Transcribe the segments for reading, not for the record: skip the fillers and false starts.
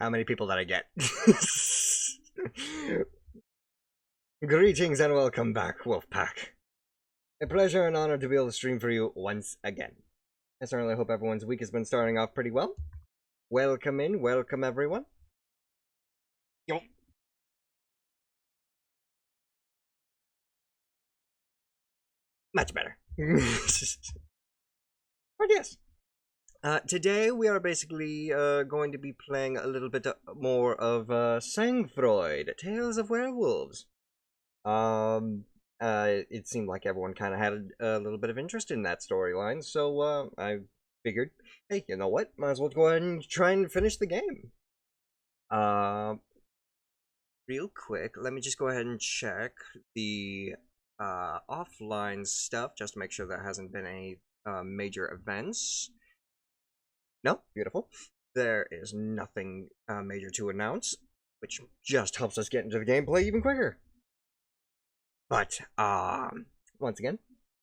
How many people did I get? Greetings and welcome back, Wolfpack. A pleasure and honor to be able to stream for you once again. I certainly hope everyone's week has been starting off pretty well. Welcome in, welcome everyone. Yo. Much better. But yes. Today we are basically going to be playing a little bit more of Sang-Froid, Tales of Werewolves. It seemed like everyone kind of had a little bit of interest in that storyline, so I figured, hey, you know what? Might as well go ahead and try and finish the game. Real quick, let me just go ahead and check the offline stuff just to make sure there hasn't been any major events. No, beautiful. There is nothing major to announce, which just helps us get into the gameplay even quicker. But, once again,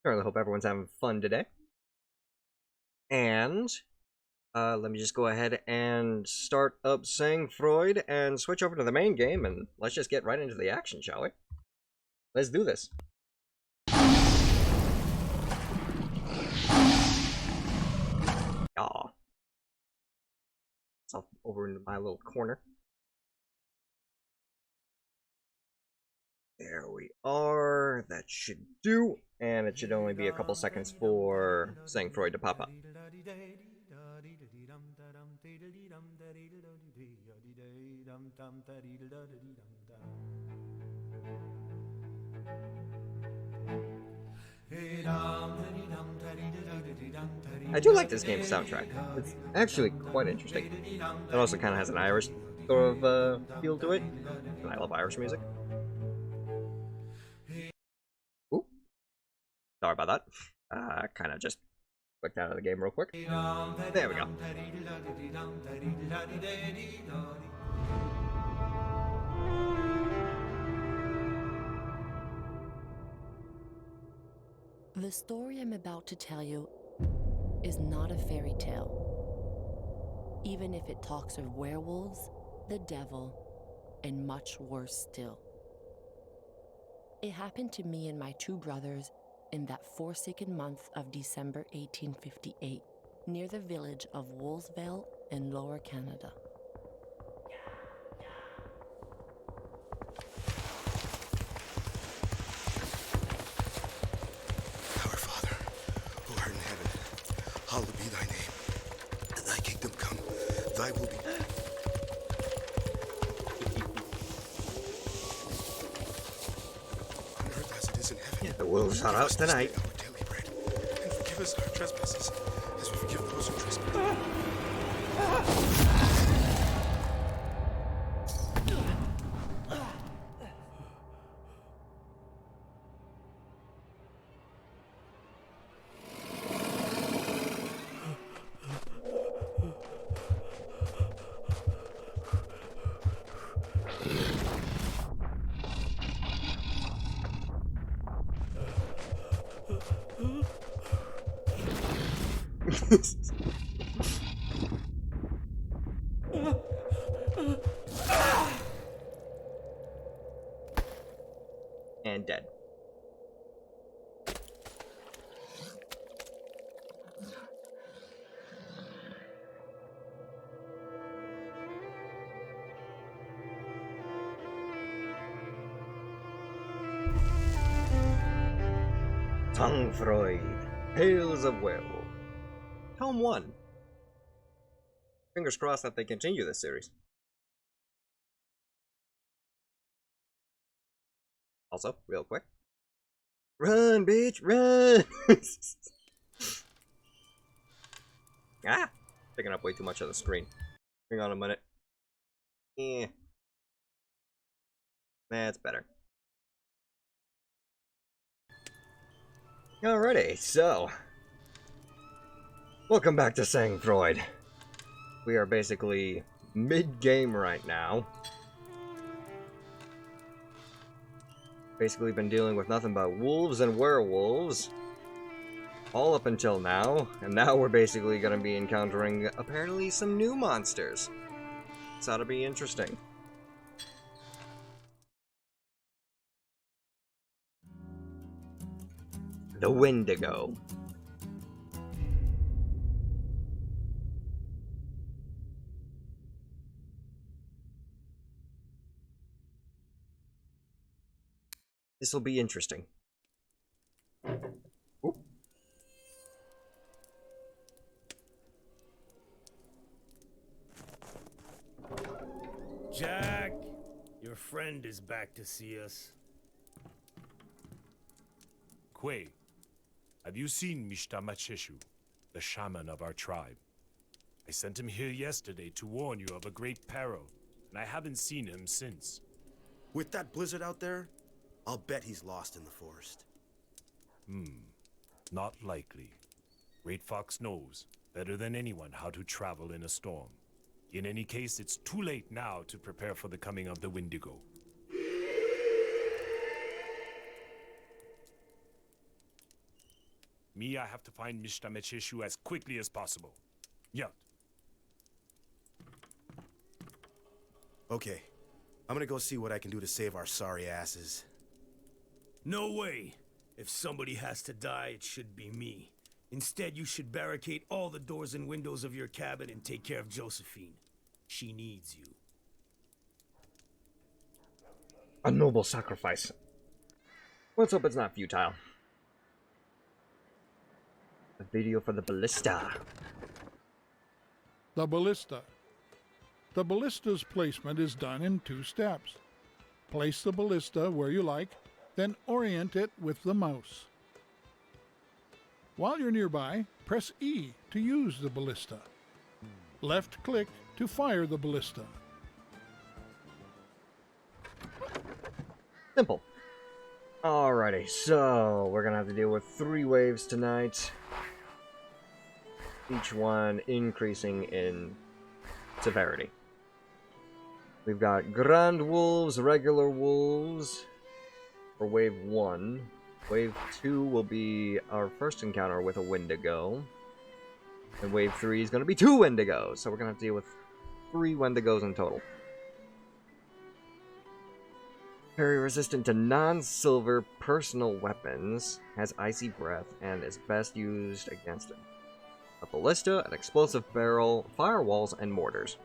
I really hope everyone's having fun today. And, let me just go ahead and start up Sang-Froid and switch over to the main game, and let's just get right into the action, shall we? Let's do this. Aw. Myself over into my little corner. There we are. That should do. And it should only be a couple seconds for Sang-Froid to pop up. I do like this game's soundtrack. It's actually quite interesting. It also kind of has an Irish sort of feel to it. And I love Irish music. Ooh. Sorry about that. Kind of just clicked out of the game real quick. There we go. The story I'm about to tell you is not a fairy tale, even if it talks of werewolves, the devil, and much worse still. It happened to me and my two brothers in that forsaken month of December 1858, near the village of Wolfsville in Lower Canada. Hallowed be thy name. Thy kingdom come, thy will be. On earth as it is in heaven. Yeah, the wolves are out tonight. Our daily bread, and forgive us our trespasses, as we forgive those who trespass. And dead. Sang-Froid, Tales of Werewolves. Tome 1. Fingers crossed that they continue this series. Also, real quick. Run, bitch, run! Ah! Picking up way too much of the screen. Hang on a minute. Yeah. That's better. Alrighty, so. Welcome back to Sang-Froid. We are basically mid-game right now. Basically been dealing with nothing but wolves and werewolves all up until now, and now we're basically going to be encountering apparently some new monsters. This ought to be interesting. The Wendigo. This will be interesting. Oop. Jack, your friend is back to see us. Quay, have you seen Mistamacheshu, the shaman of our tribe? I sent him here yesterday to warn you of a great peril, and I haven't seen him since. With that blizzard out there, I'll bet he's lost in the forest. Not likely. Great Fox knows, better than anyone, how to travel in a storm. In any case, it's too late now to prepare for the coming of the Wendigo. Me, I have to find Mistamacheshu as quickly as possible. Yet. Okay, I'm gonna go see what I can do to save our sorry asses. No way. If somebody has to die, it should be me. Instead, you should barricade all the doors and windows of your cabin and take care of Josephine. She needs you. A noble sacrifice. Let's hope it's not futile. A video for the ballista. The ballista. The ballista's placement is done in 2 steps. Place the ballista where you like, then orient it with the mouse. While you're nearby, press E to use the ballista. Left click to fire the ballista. Simple. Alrighty, so we're gonna have to deal with 3 waves tonight. Each one increasing in severity. We've got Grand Wolves, regular Wolves for wave 1. Wave 2 will be our first encounter with a Wendigo. And wave 3 is going to be 2 Wendigos, so we're going to have to deal with 3 Wendigos in total. Very resistant to non-silver personal weapons, has icy breath, and is best used against a ballista, an explosive barrel, firewalls, and mortars.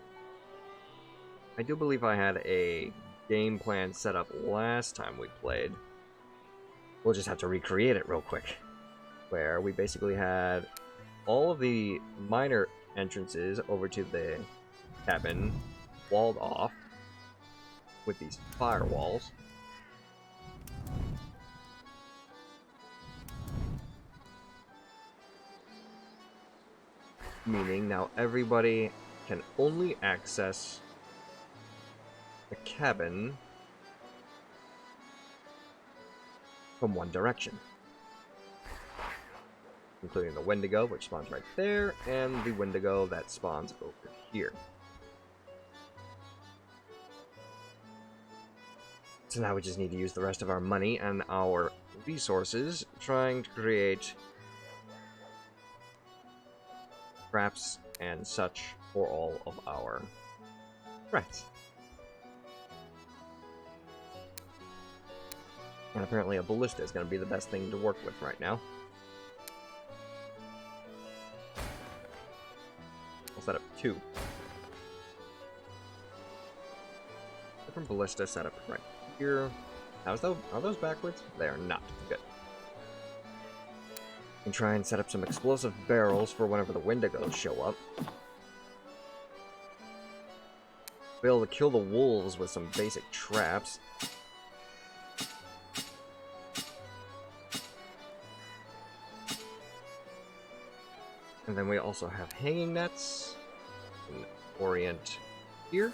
I do believe I had a game plan set up last time we played. We'll just have to recreate it real quick. Where we basically had all of the minor entrances over to the cabin walled off with these firewalls. Meaning now everybody can only access the cabin from one direction. Including the Wendigo, which spawns right there, and the Wendigo that spawns over here. So now we just need to use the rest of our money and our resources trying to create traps and such for all of our threats. And apparently a ballista is going to be the best thing to work with right now. I'll set up 2. Different ballista set up right here. Are those backwards? They are not. Good. And try and set up some explosive barrels for whenever the Wendigos show up. Be able to kill the wolves with some basic traps. And then we also have hanging nets. And orient here.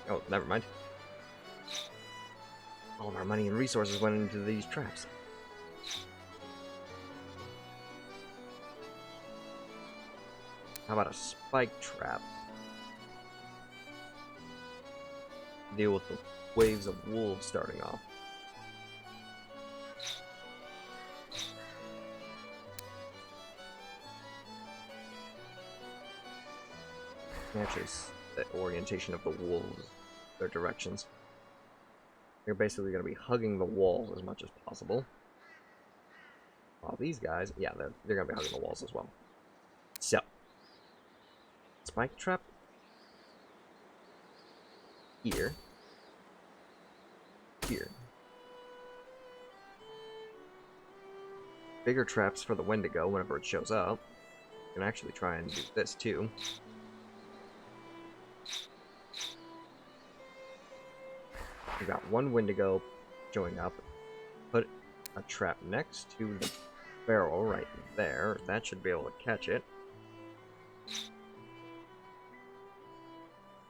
Oh, never mind. All of our money and resources went into these traps. How about a spike trap? Deal with the waves of wolves starting off. Actually, the orientation of the wolves, their directions. They're basically going to be hugging the walls as much as possible. While these guys, yeah, they're going to be hugging the walls as well. So, spike trap here. Here. Bigger traps for the Wendigo whenever it shows up. You can actually try and do this too. We got one Wendigo showing up. Put a trap next to the barrel right there. That should be able to catch it.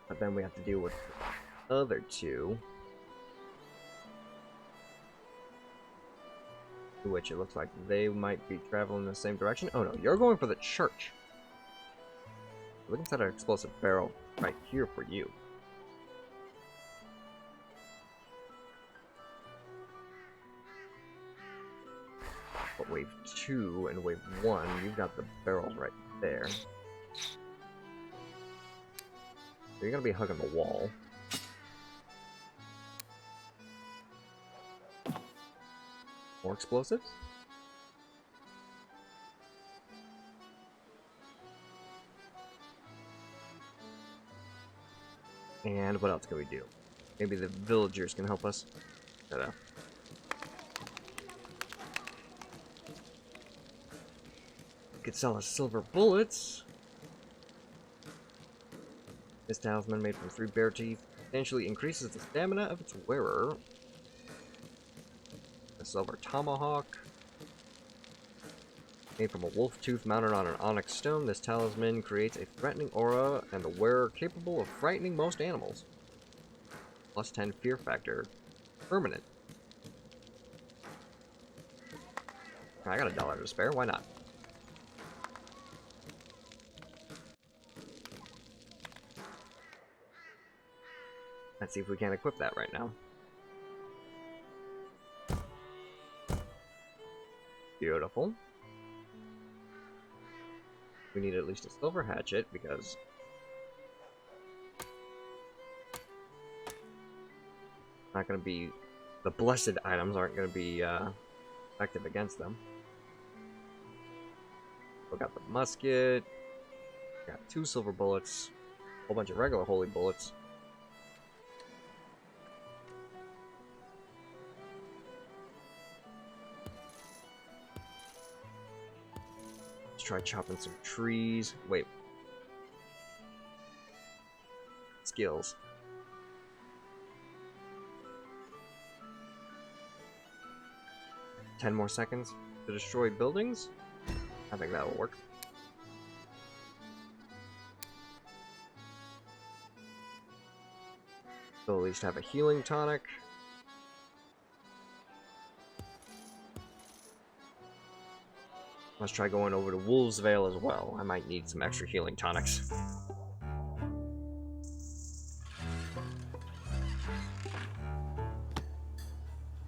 But then we have to deal with the other two. Which it looks like they might be traveling in the same direction. Oh no, you're going for the church. Look inside an explosive barrel right here for you. But wave 2 and wave 1, you've got the barrels right there. So you're gonna be hugging the wall. More explosives? And what else can we do? Maybe the villagers can help us. Could sell us silver bullets. This talisman made from 3 bear teeth substantially increases the stamina of its wearer. A silver tomahawk. Made from a wolf tooth mounted on an onyx stone, this talisman creates a threatening aura and the wearer capable of frightening most animals. Plus 10 fear factor. Permanent. I got $1 to spare, why not? Let's see if we can equip that right now. Beautiful. We need at least a silver hatchet because not going to be, the blessed items aren't going to be effective against them. We got the musket, got 2 silver bullets, a whole bunch of regular holy bullets. Let's try chopping some trees. Wait. Skills. $10 more seconds to destroy buildings? I think that'll work. So at least have a healing tonic. Let's try going over to Wolves Vale as well. I might need some extra healing tonics.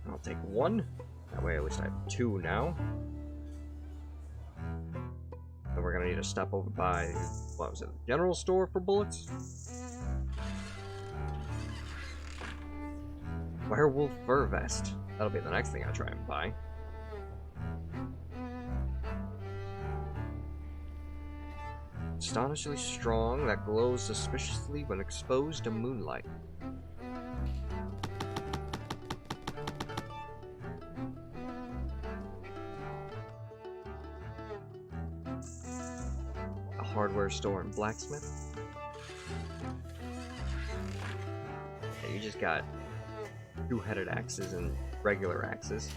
I'll take 1. That way at least I have 2 now. And we're gonna need to stop over by, what was it, the general store for bullets? Werewolf fur vest. That'll be the next thing I try and buy. Astonishingly strong, that glows suspiciously when exposed to moonlight. A hardware store and blacksmith. Yeah, you just got 2-headed axes and regular axes.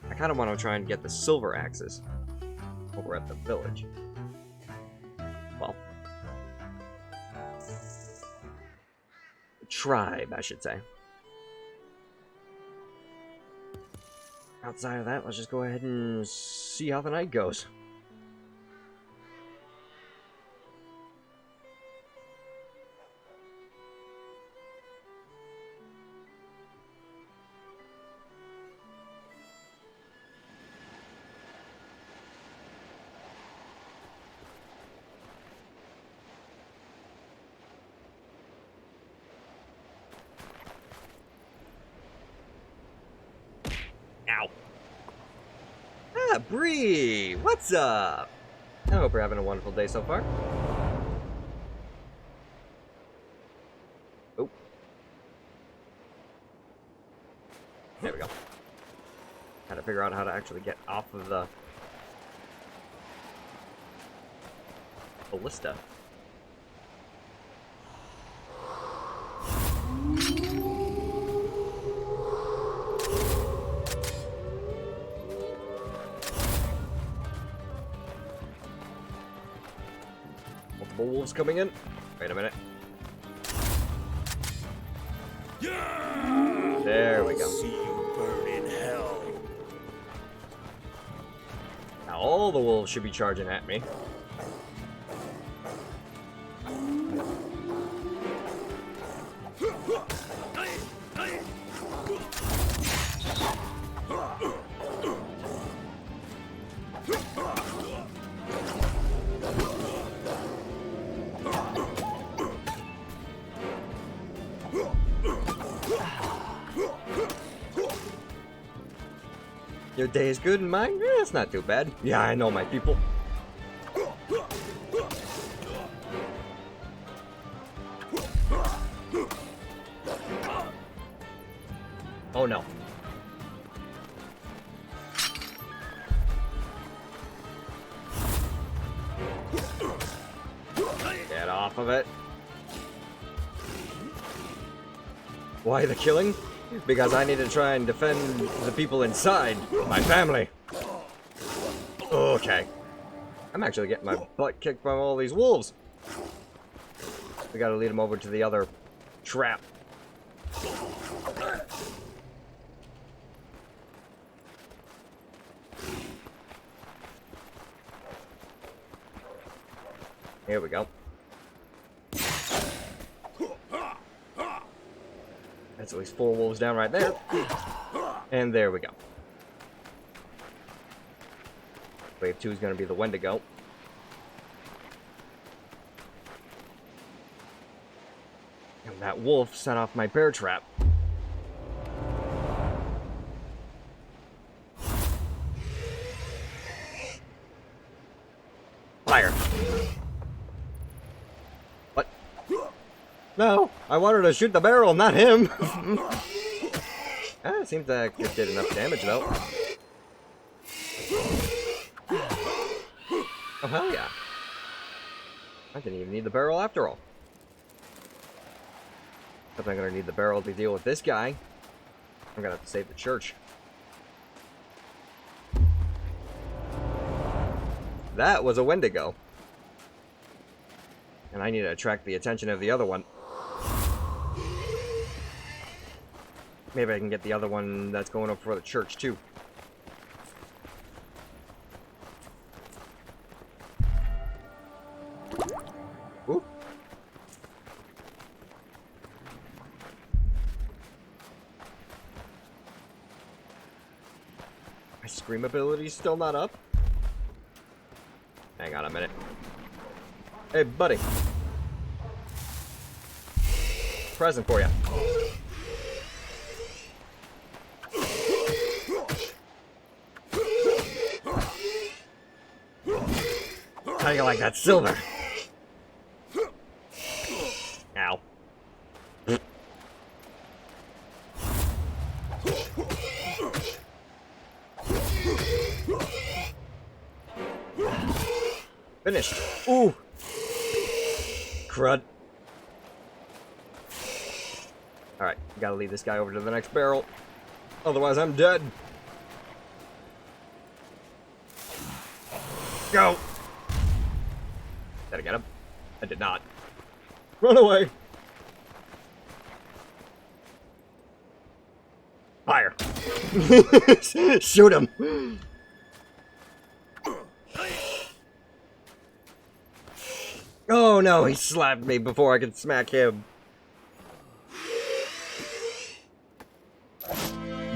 I kind of want to try and get the silver axes over at the village. Well, the tribe, I should say. Outside of that, let's just go ahead and see how the night goes. Ow. Ah, Bree! What's up? I hope you're having a wonderful day so far. Oh. There we go. Had to figure out how to actually get off of the ballista. Multiple wolves coming in. Wait a minute. Yeah! There we go. See you burn in hell. Now all the wolves should be charging at me. Your day is good and mine? Eh, it's not too bad. Yeah, I know my people. Oh no. Get off of it. Why the killing? Because I need to try and defend the people inside, my family. Okay. I'm actually getting my butt kicked by all these wolves. We gotta lead them over to the other trap. Here we go. That's at least 4 wolves down right there. And there we go. Wave 2 is going to be the Wendigo. And that wolf set off my bear trap. Fire. What? No, I wanted to shoot the barrel, not him. It seems that it did enough damage, though. Oh, hell yeah. I didn't even need the barrel after all. But I'm gonna need the barrel to deal with this guy. I'm gonna have to save the church. That was a Wendigo. And I need to attract the attention of the other one. Maybe I can get the other one that's going up for the church, too. Ooh. My scream ability's still not up? Hang on a minute. Hey, buddy. Present for you. How do you like that silver? Ow. Finished. Ooh. Crud. Alright, gotta lead this guy over to the next barrel. Otherwise, I'm dead. Go! Did I get him? I did not. Run away! Fire! Shoot him! Oh no, he slapped me before I could smack him.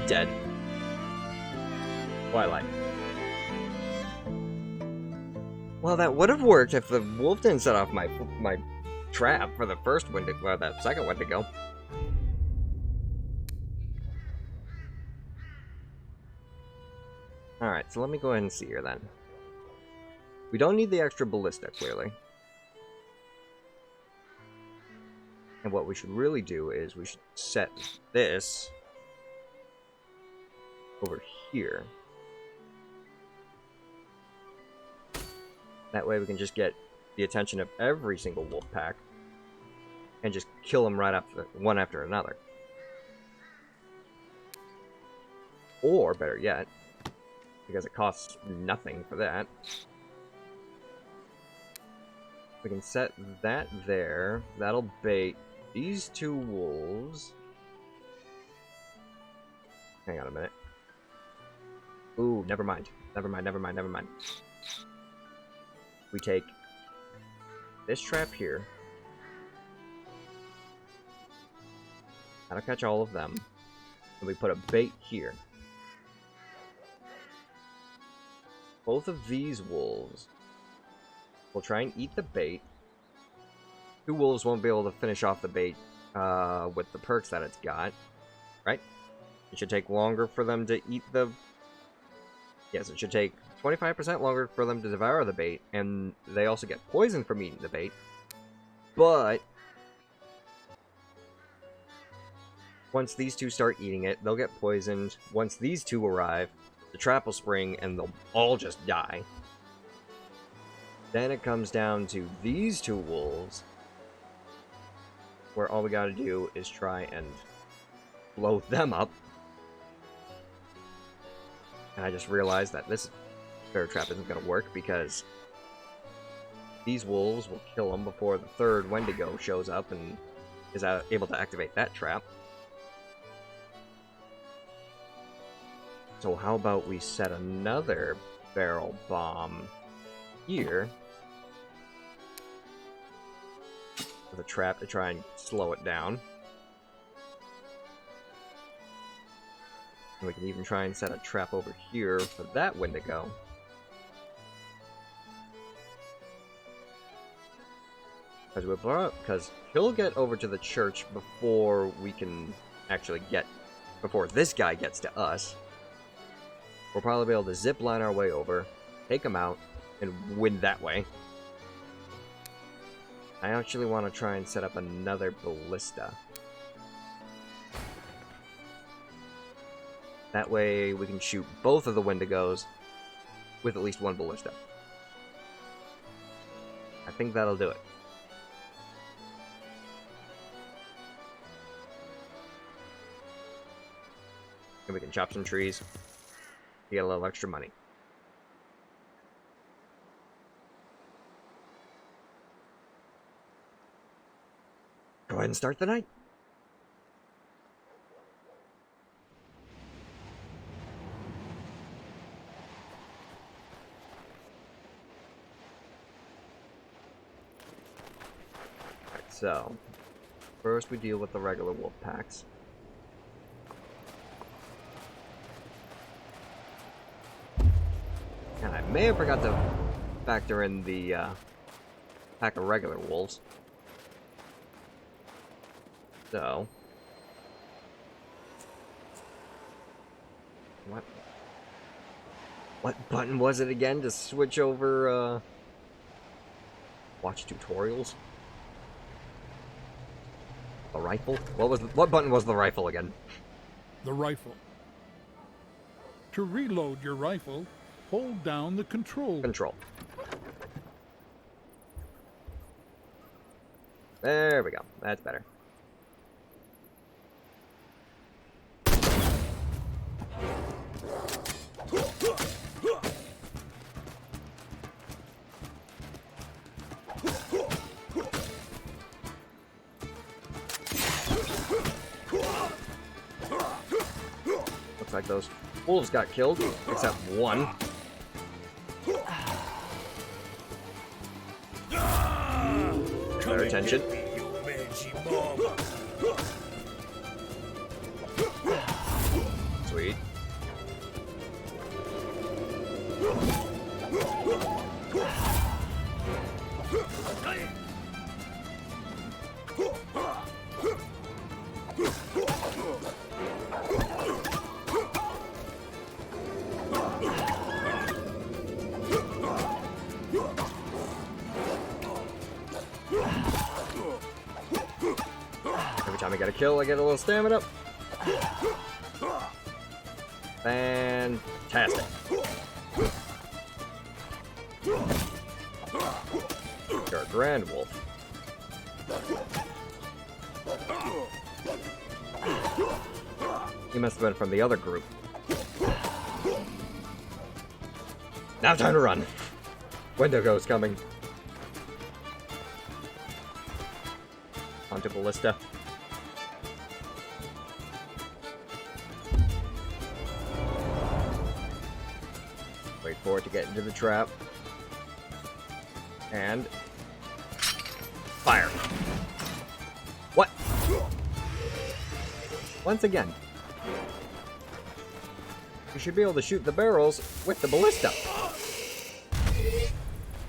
Dead. Twilight. Well, that would have worked if the wolf didn't set off my trap for the first Wendigo, well, that second Wendigo. Alright, so let me go ahead and see here then. We don't need the extra ballista, clearly. And what we should really do is we should set this over here. That way we can just get the attention of every single wolf pack and just kill them right after one after another. Or better yet, because it costs nothing for that, we can set that there. That'll bait these two wolves. Hang on a minute. Ooh, never mind. Never mind, never mind, never mind. We take this trap here. That'll catch all of them. And we put a bait here. Both of these wolves will try and eat the bait. Two wolves won't be able to finish off the bait with the perks that it's got. Right? It should take longer for them to eat the... Yes, it should take 25% longer for them to devour the bait, and they also get poisoned from eating the bait. But once these two start eating it, they'll get poisoned. Once these two arrive, the trap will spring, and they'll all just die. Then it comes down to these two wolves, where all we gotta do is try and blow them up. And I just realized that this bear trap isn't gonna work because these wolves will kill them before the third Wendigo shows up and is able to activate that trap. So how about we set another barrel bomb here with a trap to try and slow it down. And we can even try and set a trap over here for that Wendigo. Because he'll get over to the church before we can actually before this guy gets to us. We'll probably be able to zip line our way over, take him out, and win that way. I actually want to try and set up another ballista. That way we can shoot both of the Wendigos with at least one ballista. I think that'll do it. And we can chop some trees. Get a little extra money. Go ahead and start the night. Alright, so first we deal with the regular wolf packs. And I may have forgot to factor in the pack of regular wolves. So, what button was it again to switch over? Watch tutorials. The rifle. What button was the rifle again? The rifle. To reload your rifle, hold down the control. Control. There we go. That's better. Looks like those wolves got killed, except one. Their attention. Sweet. time I get a kill, I get a little stamina. Fantastic. You're a Grand Wolf. He must have been from the other group. Now time to run. Wendigo's coming. Onto Ballista. Wait for it to get into the trap. And... fire. What? Once again. You should be able to shoot the barrels with the ballista.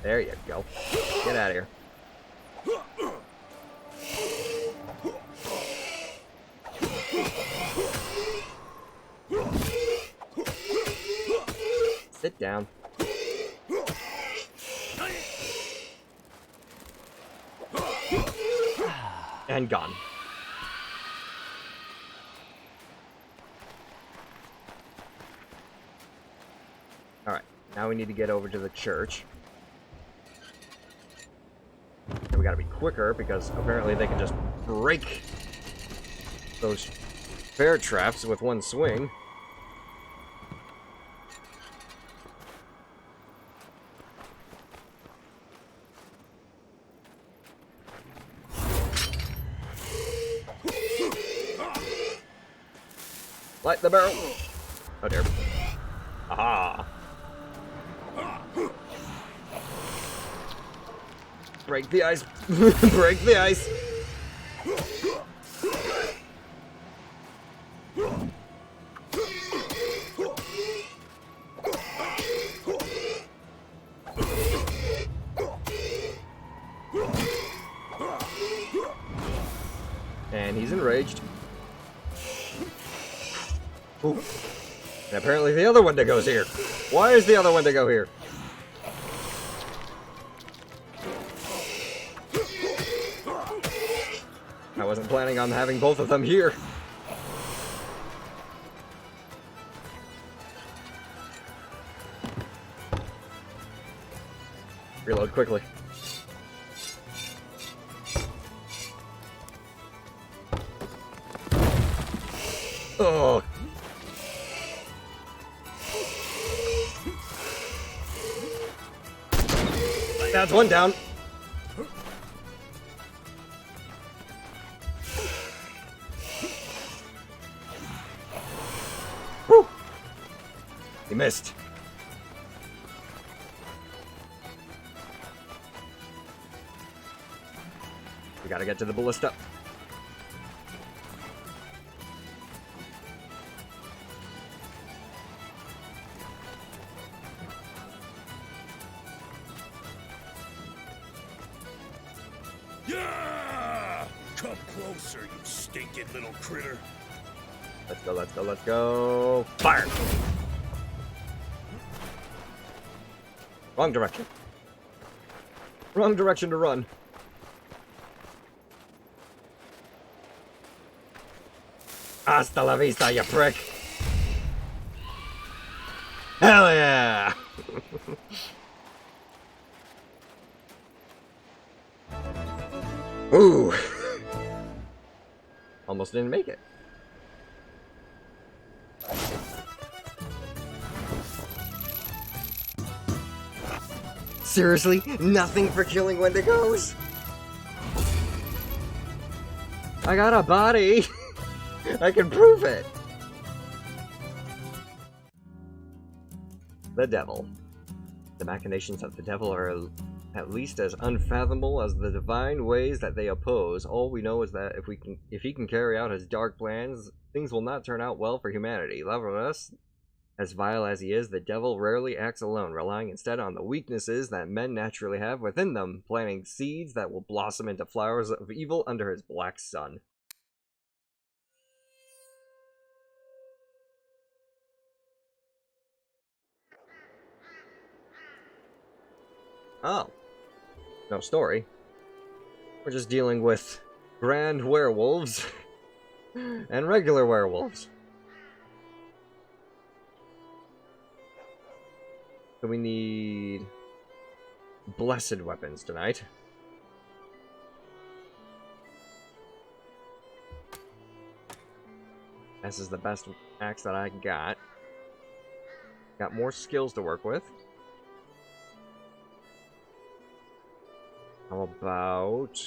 There you go. Get out of here. Sit down. And gone. Alright, now we need to get over to the church. And we gotta be quicker because apparently they can just break those bear traps with one swing. Light the barrel. Oh dear. Aha. Break the ice. Break the ice. And he's enraged. Ooh. And apparently the other Wendigo's here. Why is the other Wendigo here? I wasn't planning on having both of them here. Reload quickly. Oh. That's one down. Whew. He missed. We gotta get to the ballista. Yeah! Come closer, you stinking little critter. Let's go, let's go, let's go. Fire! Wrong direction. Wrong direction to run. Hasta la vista, you prick. Hell yeah! Ooh. Almost didn't make it. Seriously? Nothing for killing Wendigos? I got a body! I can prove it! The devil. The machinations of the devil are at least as unfathomable as the divine ways that they oppose. All we know is that if he can carry out his dark plans, things will not turn out well for humanity. Nevertheless, as vile as he is, the devil rarely acts alone, relying instead on the weaknesses that men naturally have within them, planting seeds that will blossom into flowers of evil under his black sun. Oh. No story. We're just dealing with grand werewolves And regular werewolves. So we need blessed weapons tonight. This is the best axe that I got. Got more skills to work with. How about...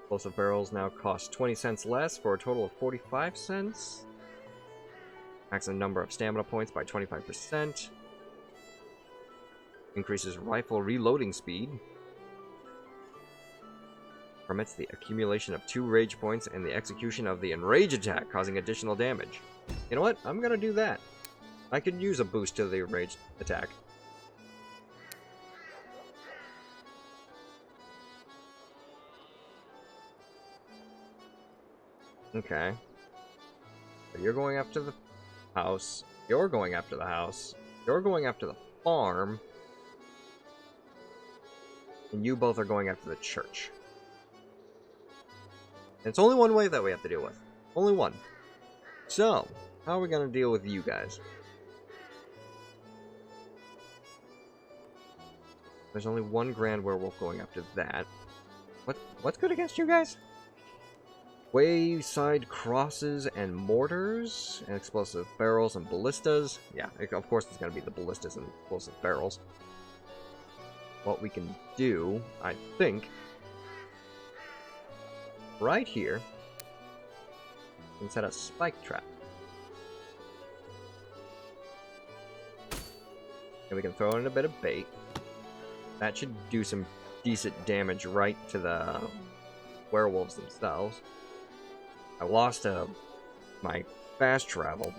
Explosive barrels now cost 20 cents less for a total of 45 cents. Max the number of stamina points by 25%. Increases rifle reloading speed. Permits the accumulation of 2 rage points and the execution of the enrage attack, causing additional damage. You know what? I'm gonna do that. I could use a boost to the enrage attack. Okay. So you're going after the house. You're going after the house. You're going after the farm. And you both are going after the church. And it's only one way that we have to deal with. Only one. So, how are we going to deal with you guys? There's only one grand werewolf going after that. What's good against you guys? Wayside crosses and mortars, and explosive barrels and ballistas. Yeah, of course it's going to be the ballistas and explosive barrels. What we can do, I think, right here, we can set a spike trap. And we can throw in a bit of bait. That should do some decent damage right to the werewolves themselves. I lost my fast travel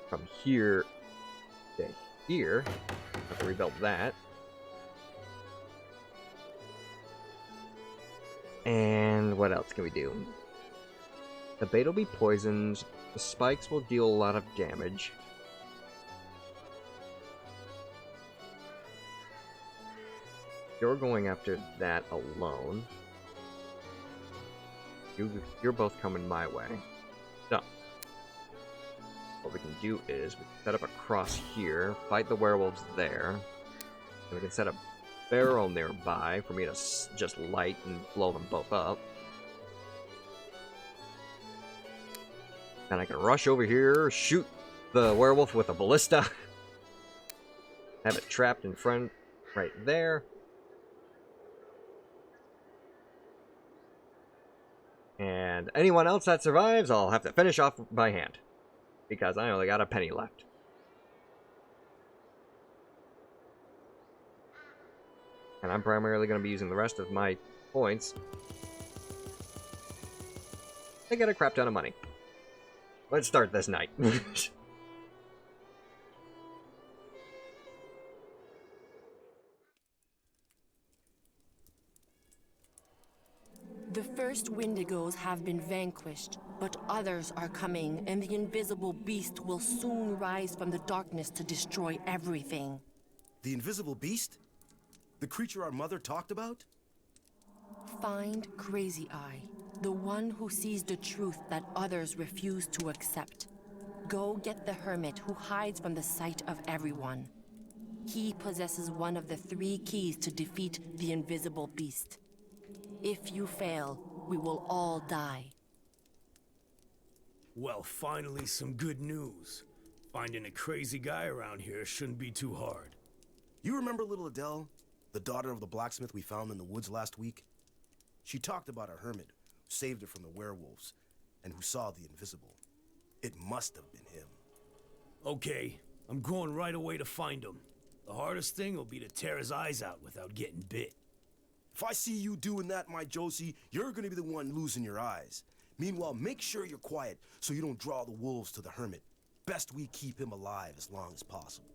from here to here. I have to rebuild that. And what else can we do? The bait will be poisoned. The spikes will deal a lot of damage. You're going after that alone. You're both coming my way. So, what we can do is we can set up a cross here, fight the werewolves there, and we can set a barrel nearby for me to just light and blow them both up. And I can rush over here, shoot the werewolf with a ballista, have it trapped in front right there. And anyone else that survives, I'll have to finish off by hand. Because I only got a penny left. And I'm primarily going to be using the rest of my points to get a crap ton of money. Let's start this night. The first Wendigos have been vanquished, but others are coming, and the invisible beast will soon rise from the darkness to destroy everything. The invisible beast? The creature our mother talked about? Find Crazy Eye, the one who sees the truth that others refuse to accept. Go get the hermit who hides from the sight of everyone. He possesses one of the 3 keys to defeat the invisible beast. If you fail, we will all die. Well, finally some good news. Finding a crazy guy around here shouldn't be too hard. You remember little Adele, the daughter of the blacksmith we found in the woods last week? She talked about a hermit who saved her from the werewolves and who saw the invisible. It must have been him. Okay, I'm going right away to find him. The hardest thing will be to tear his eyes out without getting bit. If I see you doing that, my Josie, you're gonna be the one losing your eyes. Meanwhile, make sure you're quiet so you don't draw the wolves to the hermit. Best we keep him alive as long as possible.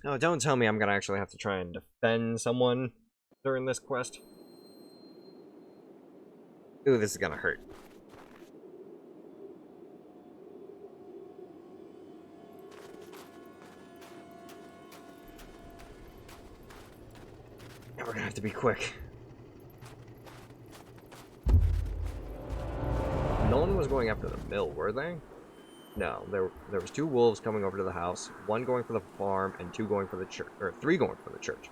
No, don't tell me I'm gonna actually have to try and defend someone during this quest. Ooh, this is gonna hurt. Now we're gonna have to be quick. No one was going after the mill, were they? No, there was 2 wolves coming over to the house, 1 going for the farm, and 2 going for the church, or 3 going for the church.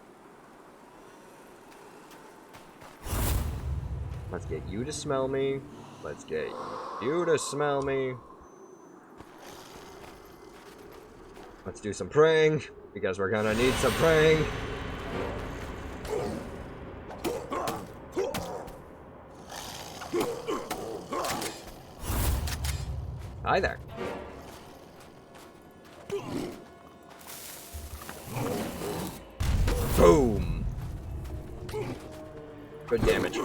Let's get you to smell me. Let's get you to smell me. Let's do some praying, because we're gonna need some praying. Hi there. Boom. Good damage.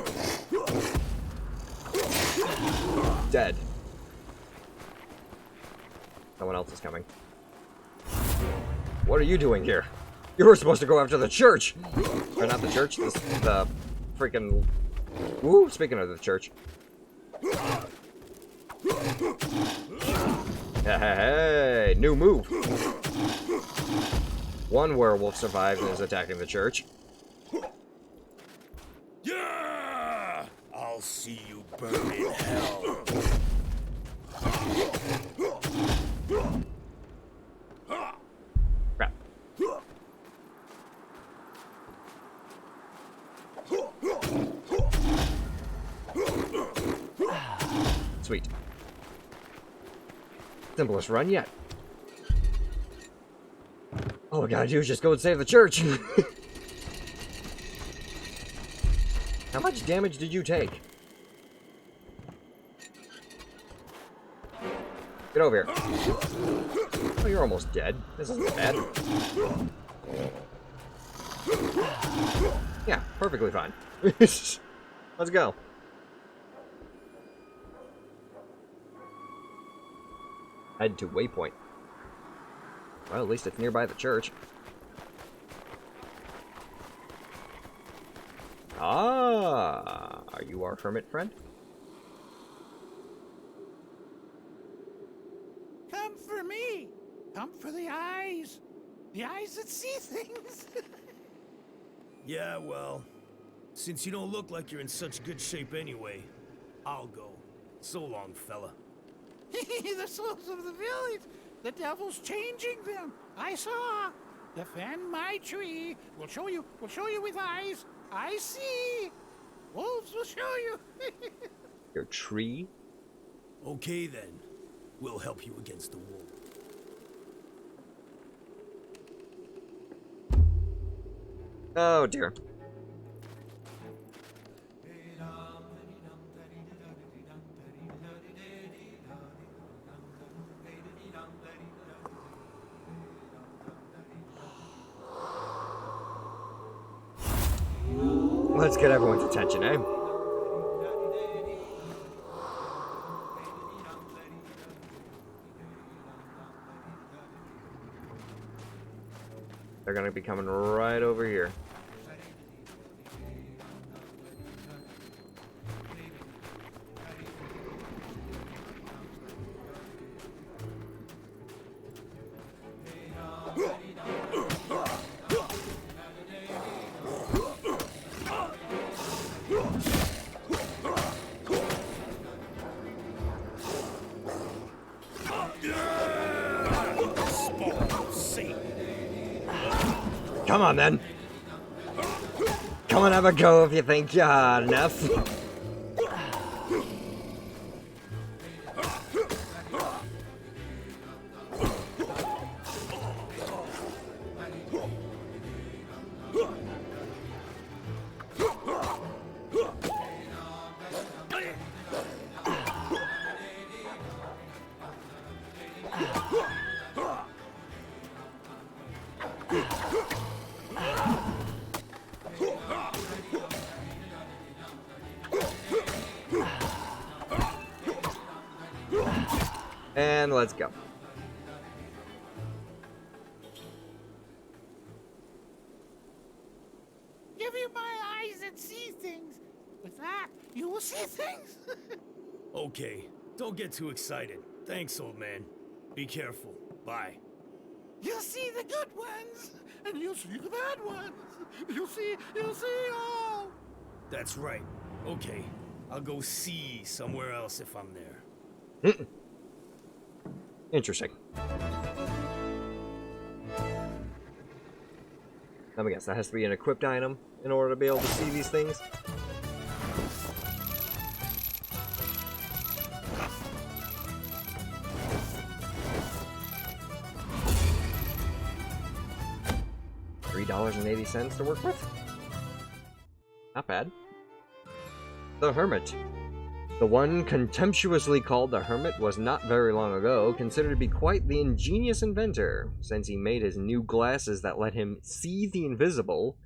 Dead. Someone else is coming. What are you doing here? You were supposed to go after the church! Or not the church, the freaking... Ooh, speaking of the church. Hey, new move. 1 werewolf survived and is attacking the church. Yeah! I'll see you burn in hell. Crap. Sweet. Simplest run yet. All we gotta do is just go and save the church. How much damage did you take? Get over here. Oh, you're almost dead. This isn't bad. Yeah, perfectly fine. Let's go. Head to waypoint. Well, at least it's nearby the church. Ah, are you our hermit friend? Come for me. Come for the eyes. The eyes that see things. Yeah, well, since you don't look like you're in such good shape anyway, I'll go. So long, fella. The souls of the village. The devil's changing them. I saw. Defend my tree. We'll show you with eyes. I see. Wolves will show you. Your tree? Okay then, we'll help you against the wolf. Oh dear. Let's get everyone's attention, eh? They're gonna be coming right over here. Come on, then. Come on, have a go if you think you're hard enough. And let's go. Give you my eyes that see things. With that, you will see things. Okay, don't get too excited. Thanks, old man. Be careful. Bye. You'll see the good ones, and you'll see the bad ones. You'll see all. That's right. Okay, I'll go see somewhere else if I'm there. Interesting. Let me guess, that has to be an equipped item in order to be able to see these things? $3.80 to work with? Not bad. The Hermit. The one contemptuously called the Hermit was not very long ago considered to be quite the ingenious inventor. Since he made his new glasses that let him see the invisible,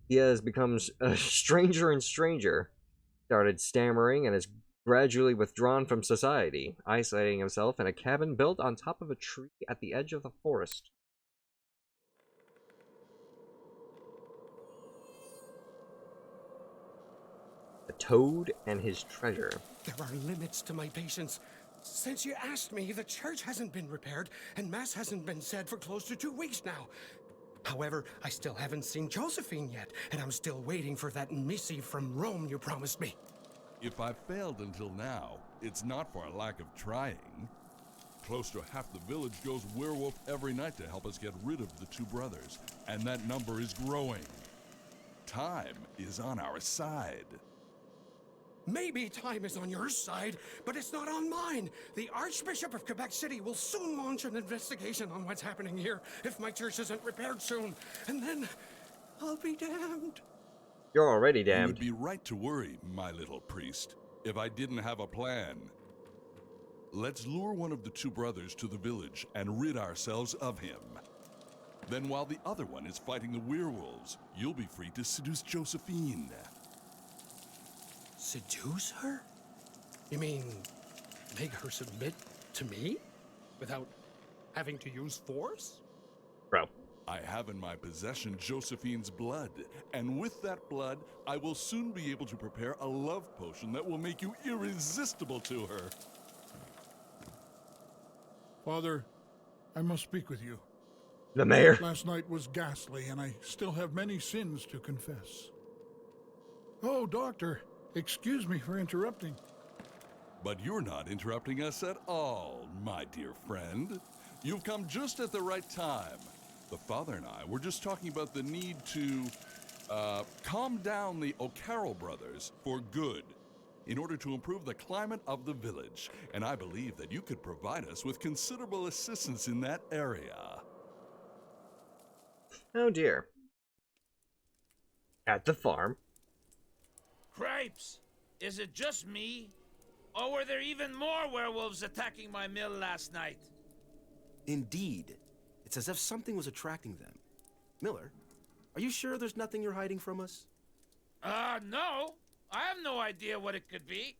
he has become stranger and stranger. Started stammering and has gradually withdrawn from society, isolating himself in a cabin built on top of a tree at the edge of the forest. The Toad and his treasure. There are limits to my patience. Since you asked me, the church hasn't been repaired, and Mass hasn't been said for close to 2 weeks now. However, I still haven't seen Josephine yet, and I'm still waiting for that missive from Rome you promised me. If I've failed until now, it's not for a lack of trying. Close to half the village goes werewolf every night to help us get rid of the two brothers, and that number is growing. Time is on our side. Maybe time is on your side, but it's not on mine. The Archbishop of Quebec City will soon launch an investigation on what's happening here if my church isn't repaired soon. And then I'll be damned. You're already You damned. would be right to worry, my little priest, if I didn't have a plan. Let's lure one of the two brothers to the village and rid ourselves of him. Then while the other one is fighting the werewolves, you'll be free to seduce Josephine. Seduce her? You mean make her submit to me without having to use force? Bro. I have in my possession Josephine's blood, and with that blood, I will soon be able to prepare a love potion that will make you irresistible to her. Father, I must speak with you. The mayor. Last night was ghastly, and I still have many sins to confess. Oh, Doctor, excuse me for interrupting. But you're not interrupting us at all, my dear friend. You've come just at the right time. The father and I were just talking about the need to, calm down the O'Carroll brothers for good in order to improve the climate of the village, and I believe that you could provide us with considerable assistance in that area. Oh dear. At the farm. Cripes! Is it just me? Or were there even more werewolves attacking my mill last night? Indeed. It's as if something was attracting them. Miller, are you sure there's nothing you're hiding from us? No. I have no idea what it could be.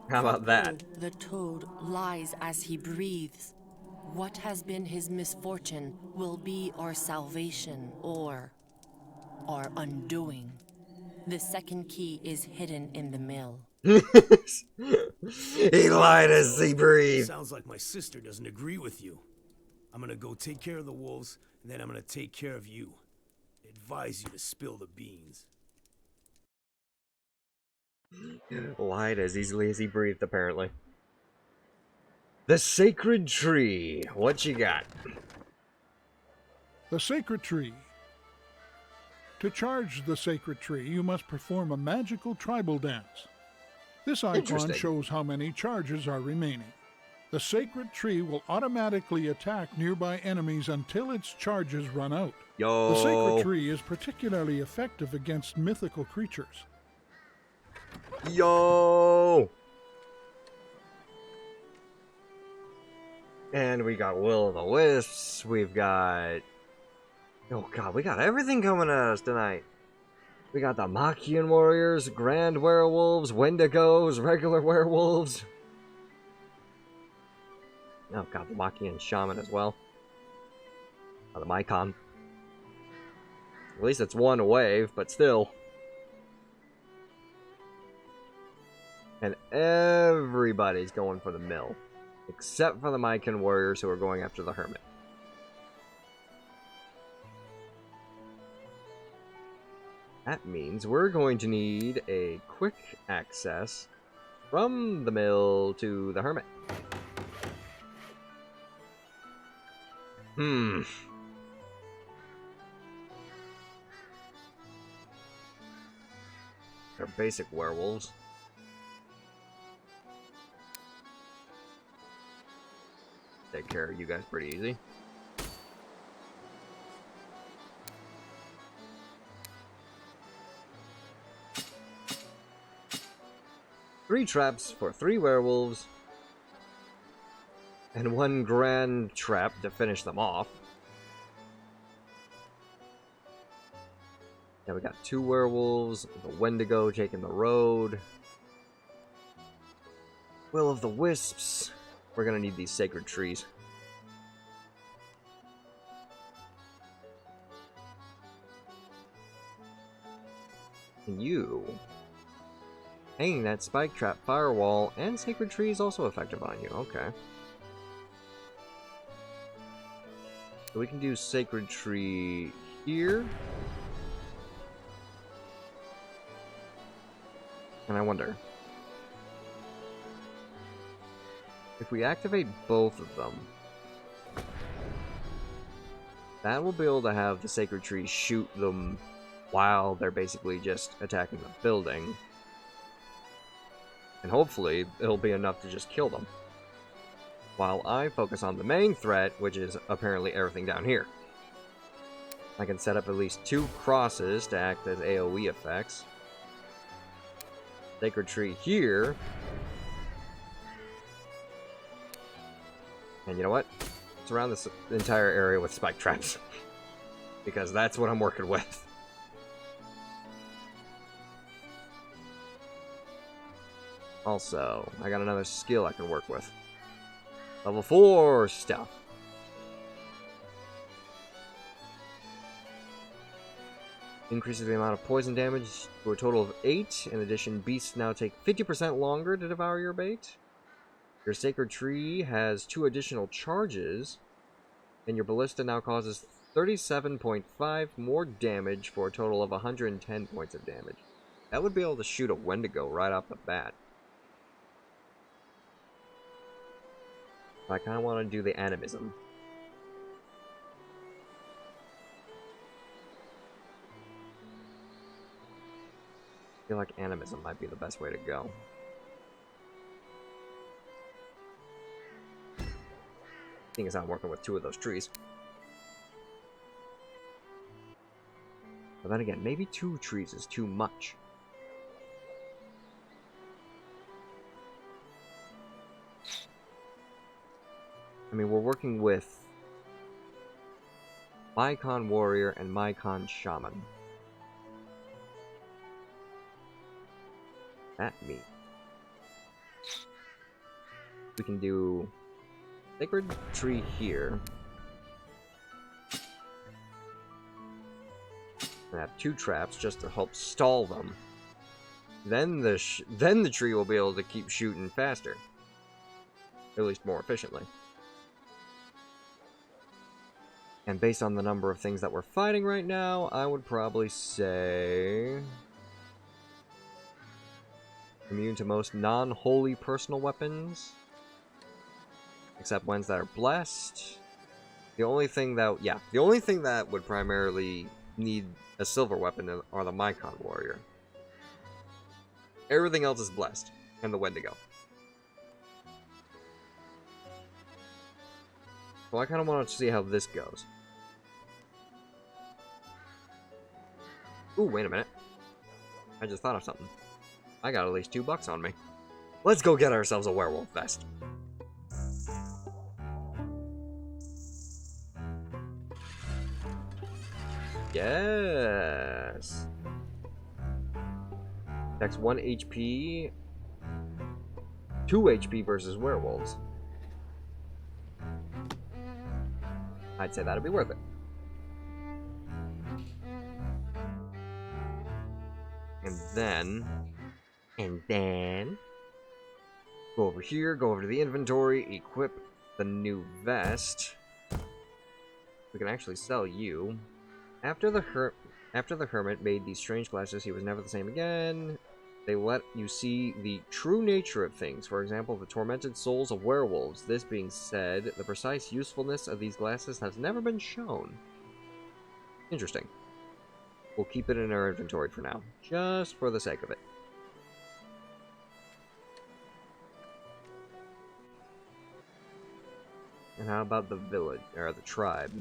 How about that? The toad lies as he breathes. What has been his misfortune will be our salvation or our undoing. The second key is hidden in the mill. He lied as he breathed. Sounds like my sister doesn't agree with you. I'm gonna go take care of the wolves, and then I'm gonna take care of you. I advise you to spill the beans. Lied as easily as he breathed, apparently. The Sacred Tree. What you got? The Sacred Tree. To charge the Sacred Tree, you must perform a magical tribal dance. This icon Interesting. shows how many charges are remaining. The Sacred Tree will automatically attack nearby enemies until its charges run out. Yo. The Sacred Tree is particularly effective against mythical creatures. Yo. And we got Will-o'-the-Wisps. We've got... Oh god, we got everything coming at us tonight. We got the Machian Warriors, Grand Werewolves, Wendigos, regular werewolves. Oh god, the Machian Shaman as well. Oh, the Mycon. At least it's one wave, but still. And everybody's going for the mill. Except for the Mycon Warriors who are going after the Hermit. That means we're going to need a quick access from the mill to the hermit. They're basic werewolves. Take care of you guys pretty easy. Three traps for 3 werewolves. And 1 grand trap to finish them off. Now we got 2 werewolves, the Wendigo taking the road. Will of the Wisps. We're gonna need these sacred trees. And you... hanging that spike trap firewall and sacred tree is also effective on you. Okay. So we can do sacred tree here. And I wonder if we activate both of them, that will be able to have the sacred tree shoot them while they're basically just attacking the building. And hopefully it'll be enough to just kill them, while I focus on the main threat, which is apparently everything down here. I can set up at least 2 crosses to act as AoE effects. Sacred tree here. And you know what? Surround this entire area with spike traps. Because that's what I'm working with. Also, I got another skill I can work with. Level 4 stuff. Increases the amount of poison damage to a total of 8. In addition, beasts now take 50% longer to devour your bait. Your sacred tree has 2 additional charges. And your ballista now causes 37.5 more damage for a total of 110 points of damage. That would be able to shoot a Wendigo right off the bat. I kind of want to do the animism. I feel like animism might be the best way to go. Seeing as I'm working with 2 of those trees. But then again, maybe 2 trees is too much. I mean, we're working with Mycon Warrior and Mycon Shaman. That means we can do Sacred Tree here. And have 2 traps just to help stall them. Then the tree will be able to keep shooting faster. At least more efficiently. And based on the number of things that we're fighting right now, I would probably say... immune to most non-holy personal weapons. Except ones that are blessed. The only thing that would primarily need a silver weapon are the Mycon Warrior. Everything else is blessed. And the Wendigo. So I kind of want to see how this goes. Ooh, wait a minute. I just thought of something. I got at least $2 on me. Let's go get ourselves a werewolf vest. Yes. Next 1 HP. 2 HP versus werewolves. I'd say that'd be worth it. And then go over here, go over to the inventory, equip the new vest. We can actually sell you. After After the hermit made these strange glasses, he was never the same again. They let you see the true nature of things. For example, the tormented souls of werewolves. This being said, the precise usefulness of these glasses has never been shown. Interesting. We'll keep it in our inventory for now, just for the sake of it. And how about the village, or the tribe?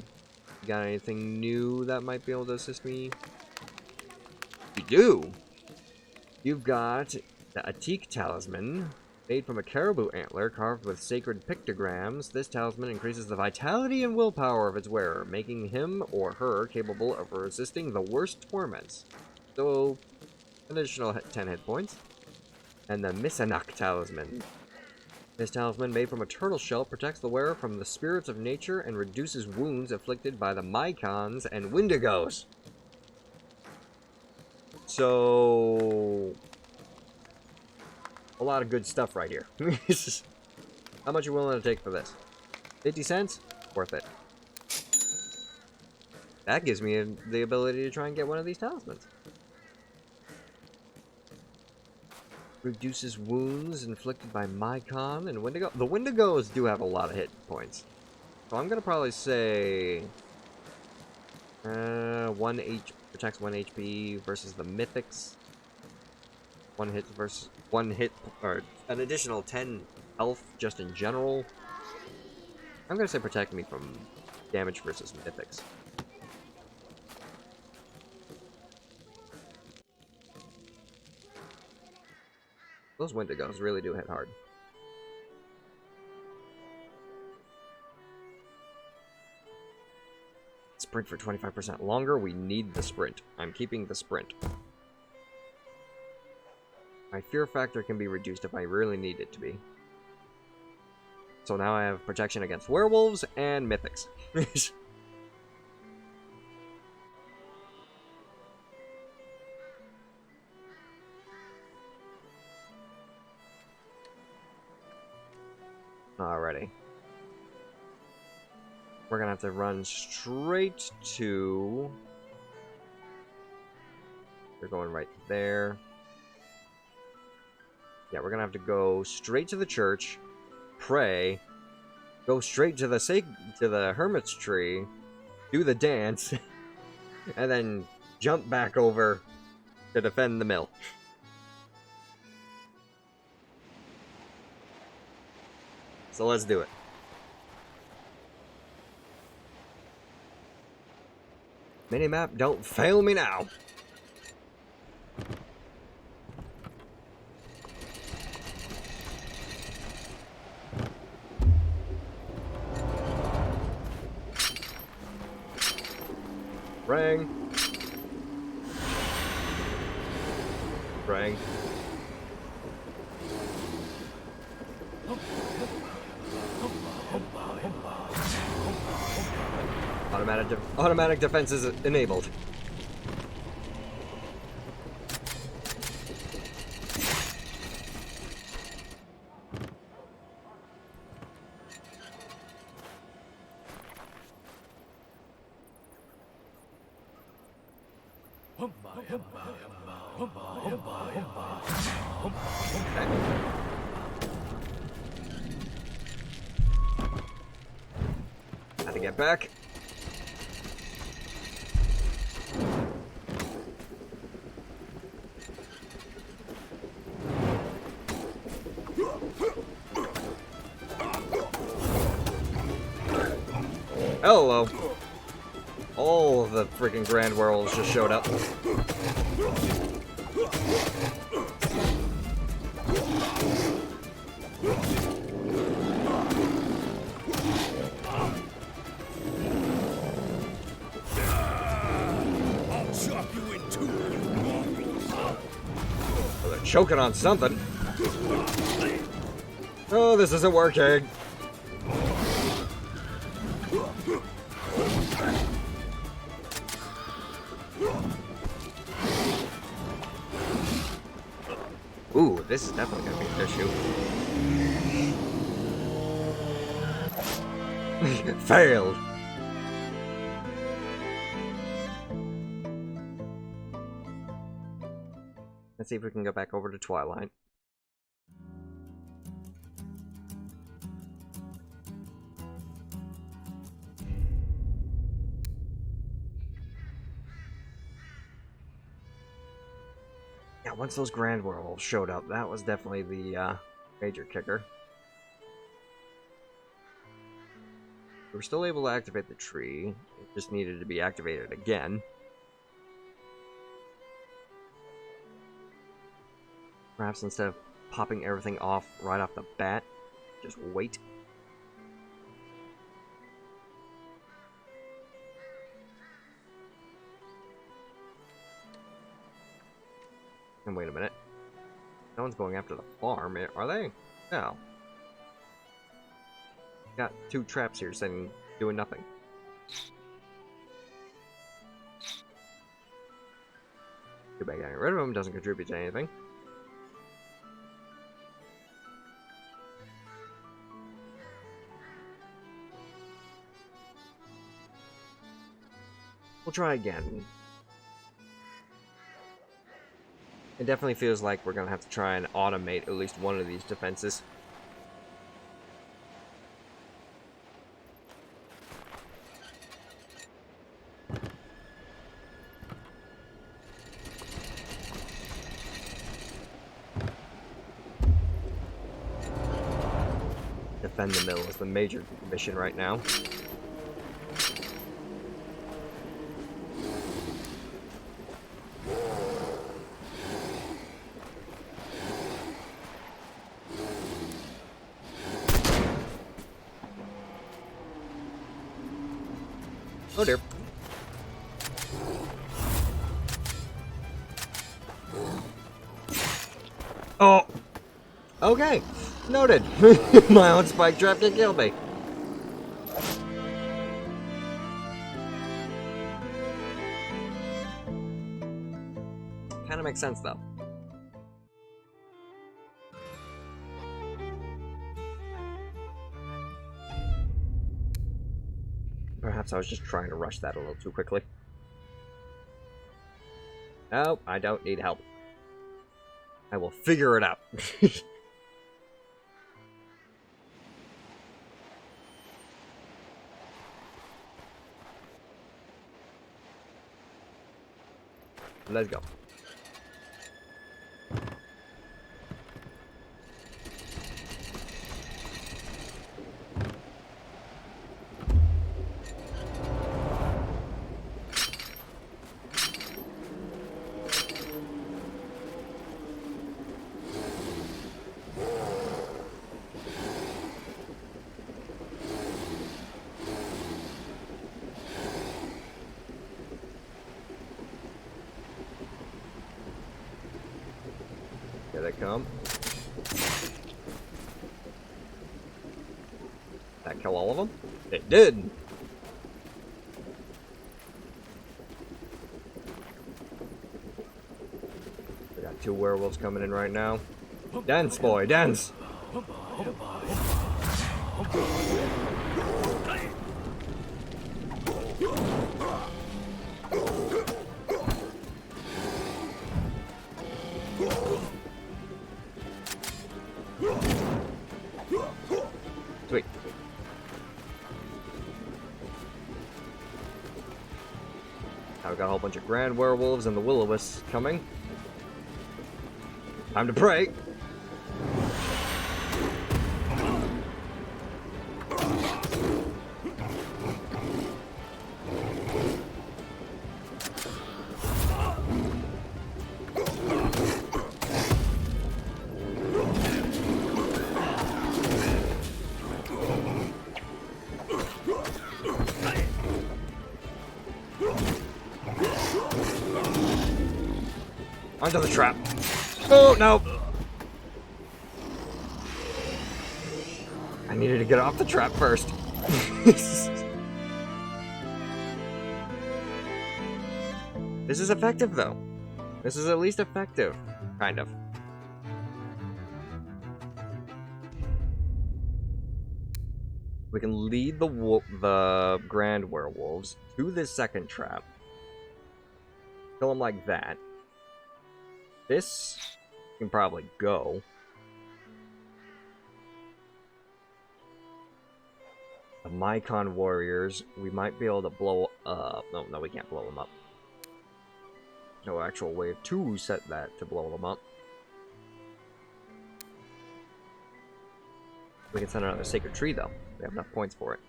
You got anything new that might be able to assist me? You do! You've got the Atik Talisman, made from a caribou antler carved with sacred pictograms. This talisman increases the vitality and willpower of its wearer, making him or her capable of resisting the worst torments. So, additional 10 hit points. And the Misanak Talisman. This talisman, made from a turtle shell, protects the wearer from the spirits of nature and reduces wounds inflicted by the Mycons and Wendigos. So, a lot of good stuff right here. How much are you willing to take for this? 50 cents? Worth it. That gives me the ability to try and get one of these talismans. Reduces wounds inflicted by Mycon and Wendigo. The Wendigos do have a lot of hit points. So I'm going to probably say... protects 1 HP versus the Mythics. 1 hit versus... 1 hit... Or an additional 10 health just in general. I'm going to say protect me from damage versus Mythics. Those Wendigos really do hit hard. Sprint for 25% longer. We need the sprint. I'm keeping the sprint. My fear factor can be reduced if I really need it to be. So now I have protection against werewolves and mythics. Alrighty. We're gonna have to run straight to... We're going right there. Yeah, we're gonna have to go straight to the church, pray, go straight to the hermit's tree, do the dance, and then jump back over to defend the mill. So let's do it. Minimap, don't fail me now. Ring. Ring. Automatic defense is enabled. Had to get back. Hello. All of the freaking Grand Werewolves just showed up. I'll chop you in two, you mongrels. Well, they're choking on something. Oh, this isn't working. Ooh, this is definitely gonna be an issue. Failed. Let's see if we can go back over to Twilight. Yeah, once those Grand Werewolves showed up, that was definitely the major kicker. We were still able to activate the tree. It just needed to be activated again. Perhaps instead of popping everything off right off the bat, just wait. And wait a minute. No one's going after the farm, are they? No. Got 2 traps here sitting, doing nothing. Too bad getting rid of them doesn't contribute to anything. We'll try again. It definitely feels like we're gonna have to try and automate at least one of these defenses. Defend the mill is the major mission right now. Oh dear. Oh! Okay. Noted. My own spike trap did kill me. Kinda makes sense though. Perhaps I was just trying to rush that a little too quickly. No, I don't need help. I will figure it out. Let's go. Here they come. That kill all of them? It did! We got 2 werewolves coming in right now. Dance, boy, dance! Sweet. Now we got a whole bunch of Grand Werewolves and the Will-O-Wisps coming. Time to pray! Onto the trap. Oh, no! I needed to get off the trap first. This is effective, though. This is at least effective. Kind of. We can lead the Grand Werewolves to this second trap. Kill them like that. This can probably go. The Mycon warriors, we might be able to blow up. No, we can't blow them up. No actual wave to set that to blow them up. We can send another sacred tree though. We have enough points for it.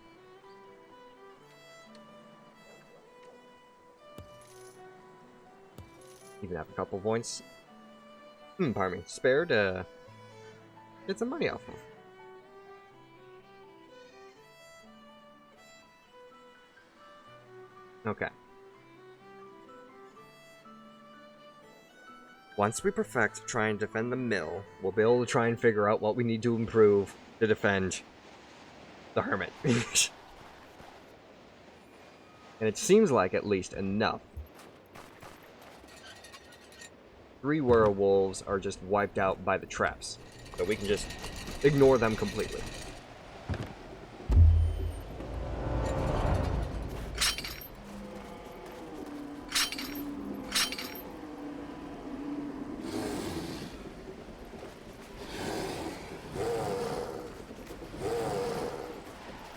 Even have a couple points. Pardon me. Spare to get some money off of. Okay. Once we perfect try and defend the mill, we'll be able to try and figure out what we need to improve to defend the hermit. And it seems like at least enough. 3 werewolves are just wiped out by the traps, so we can just ignore them completely.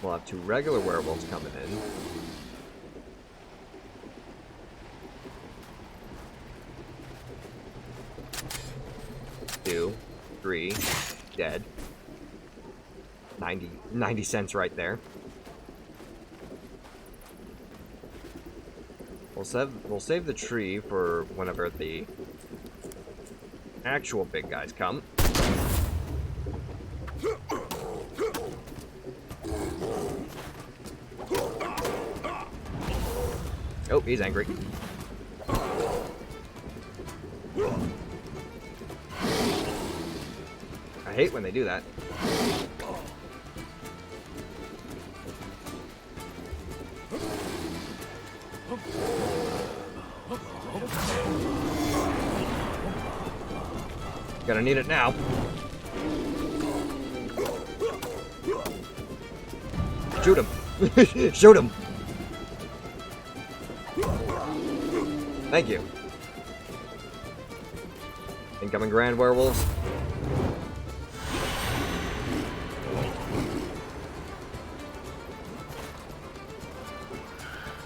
We'll have 2 regular werewolves coming in. Two, 3, dead. 90 cents right there. We'll save the tree for whenever the actual big guys come. Oh, he's angry. I hate when they do that. Gonna need it now. Shoot him! Shoot him! Thank you. Incoming grand werewolves.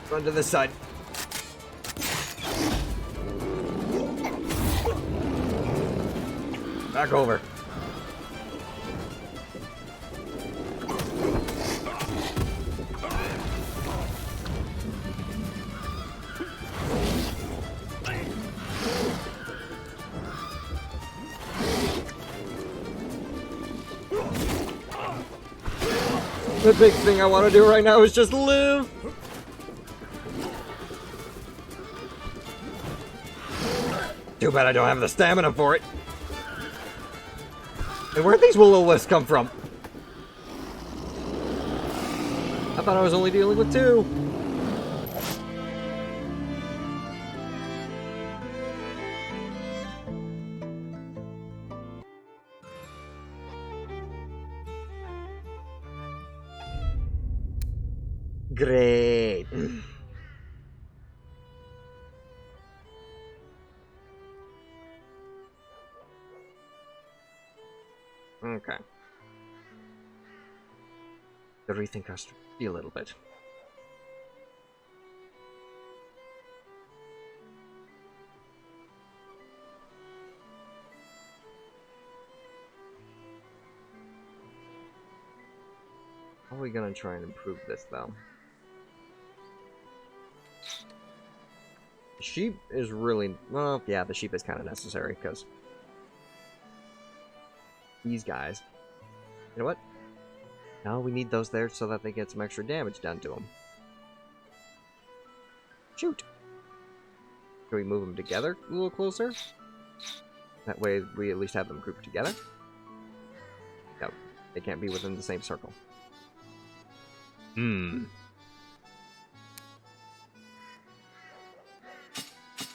Run to this side. Back over. The big thing I want to do right now is just live. Too bad I don't have the stamina for it. And where'd these will-o-wisps come from? I thought I was only dealing with 2. Great. Okay. To rethink our strategy a little bit. How are we gonna try and improve this, though? The sheep is really... Well, yeah, the sheep is kind of necessary, because... these guys... You know what? No, we need those there so that they get some extra damage done to them. Shoot! Can we move them together a little closer? That way we at least have them grouped together. No, they can't be within the same circle.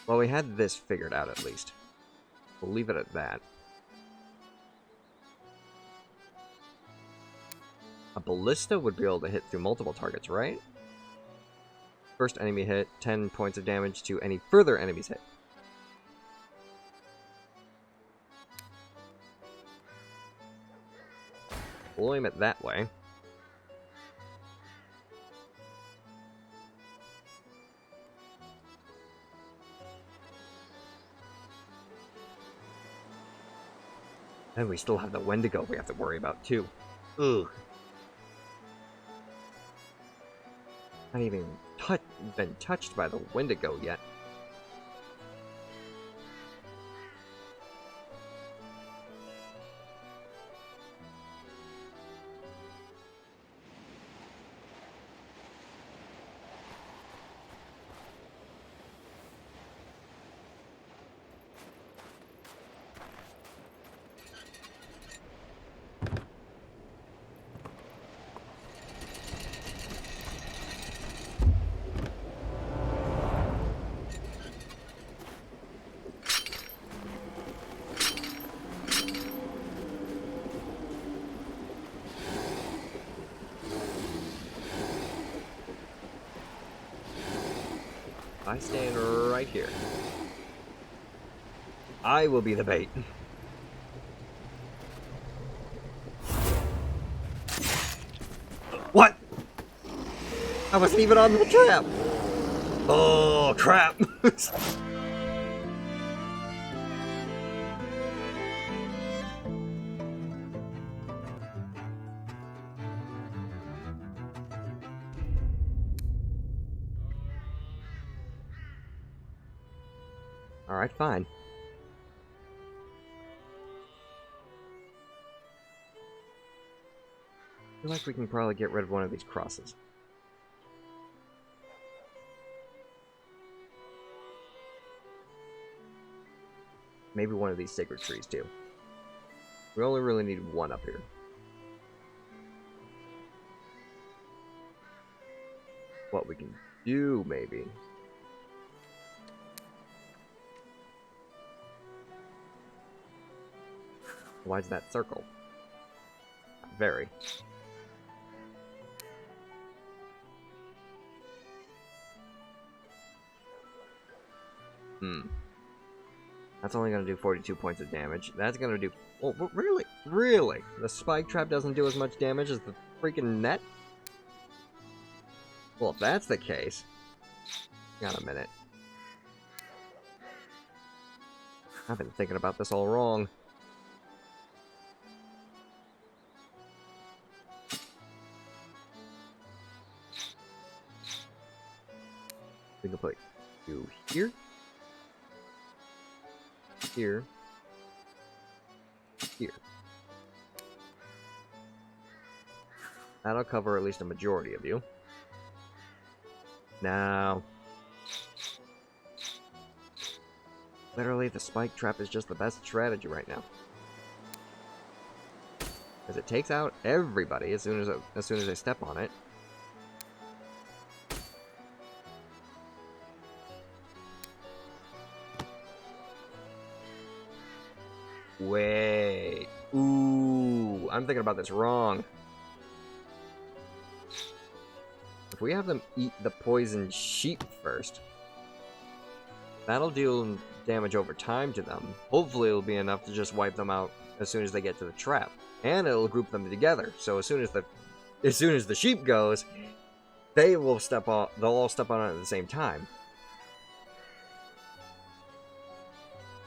Well, we had this figured out at least. We'll leave it at that. A ballista would be able to hit through multiple targets, right? First enemy hit, 10 points of damage to any further enemies hit. We'll aim it that way. And we still have the Wendigo we have to worry about, too. Ugh. Not even been touched by the Wendigo yet. I stand right here. I will be the bait. What? I wasn't even on the trap! Oh, crap! Alright, fine. I feel like we can probably get rid of one of these crosses. Maybe one of these sacred trees, too. We only really need one up here. What we can do, maybe. Why is that circle? Not very. That's only going to do 42 points of damage. That's going to do... Oh, really? Really? The spike trap doesn't do as much damage as the freaking net? Well, if that's the case... Hang on a minute. I've been thinking about this all wrong. We can put you here. Here. Here. That'll cover at least a majority of you. Now... Literally, the spike trap is just the best strategy right now. Because it takes out everybody as soon as they step on it. Wait. Ooh, I'm thinking about this wrong. If we have them eat the poisoned sheep first, that'll deal damage over time to them. Hopefully it'll be enough to just wipe them out as soon as they get to the trap. And it'll group them together. So as soon as the sheep goes, they'll all step on it at the same time.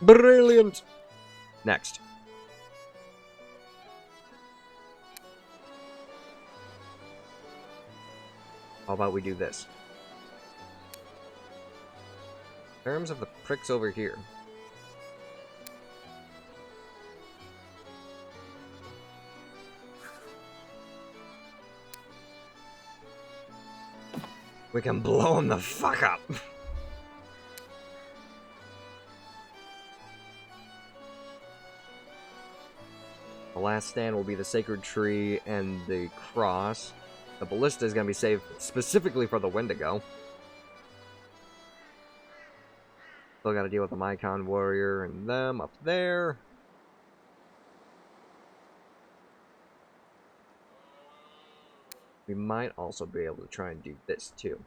Brilliant! Next. How about we do this? In terms of the pricks over here. We can blow them the fuck up! The last stand will be the sacred tree and the cross. The ballista is going to be saved specifically for the Wendigo. Still got to deal with the Mycon warrior and them up there. We might also be able to try and do this too.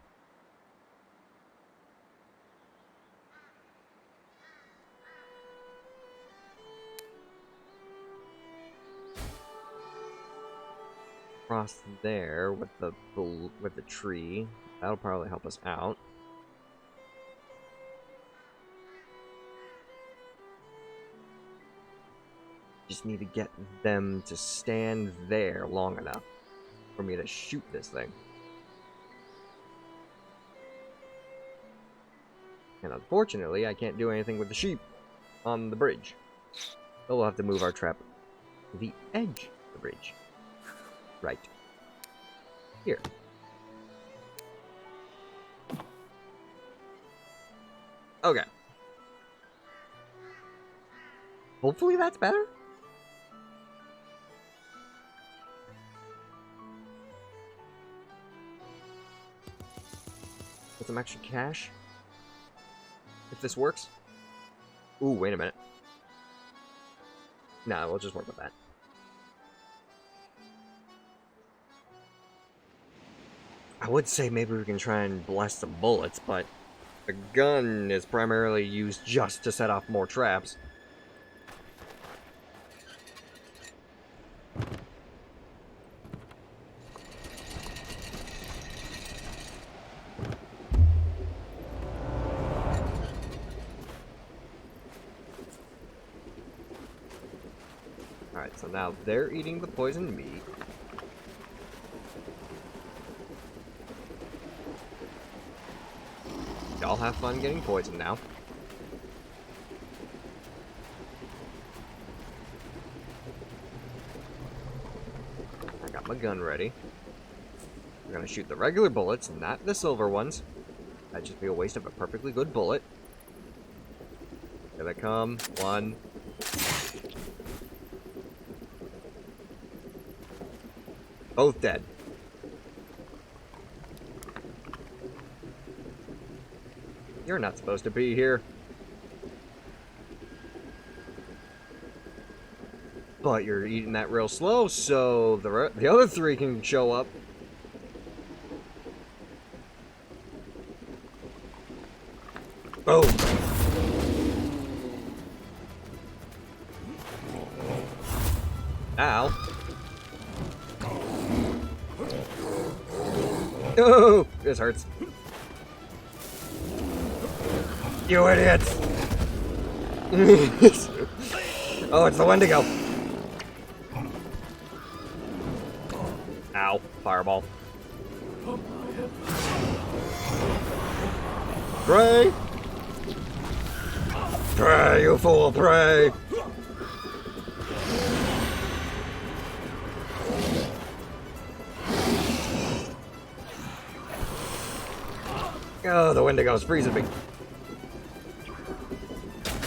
across there with the tree. That'll probably help us out. Just need to get them to stand there long enough for me to shoot this thing. And unfortunately, I can't do anything with the sheep on the bridge. So we'll have to move our trap to the edge of the bridge. Right. Here. Okay. Hopefully that's better? Get some extra cash. If this works. Ooh, wait a minute. Nah, we'll just work with that. I would say maybe we can try and blast some bullets, but the gun is primarily used just to set off more traps. Alright, so now they're eating the poisoned meat. Y'all have fun getting poisoned now. I got my gun ready. We're gonna shoot the regular bullets, not the silver ones. That'd just be a waste of a perfectly good bullet. Here they come. One. Both dead. You're not supposed to be here. But you're eating that real slow, so the other three can show up. Boom. Ow. Oh, this hurts. You idiots! Oh, it's the Wendigo. Ow, fireball. Pray! Pray, you fool, pray! Oh, the Wendigo's freezing me.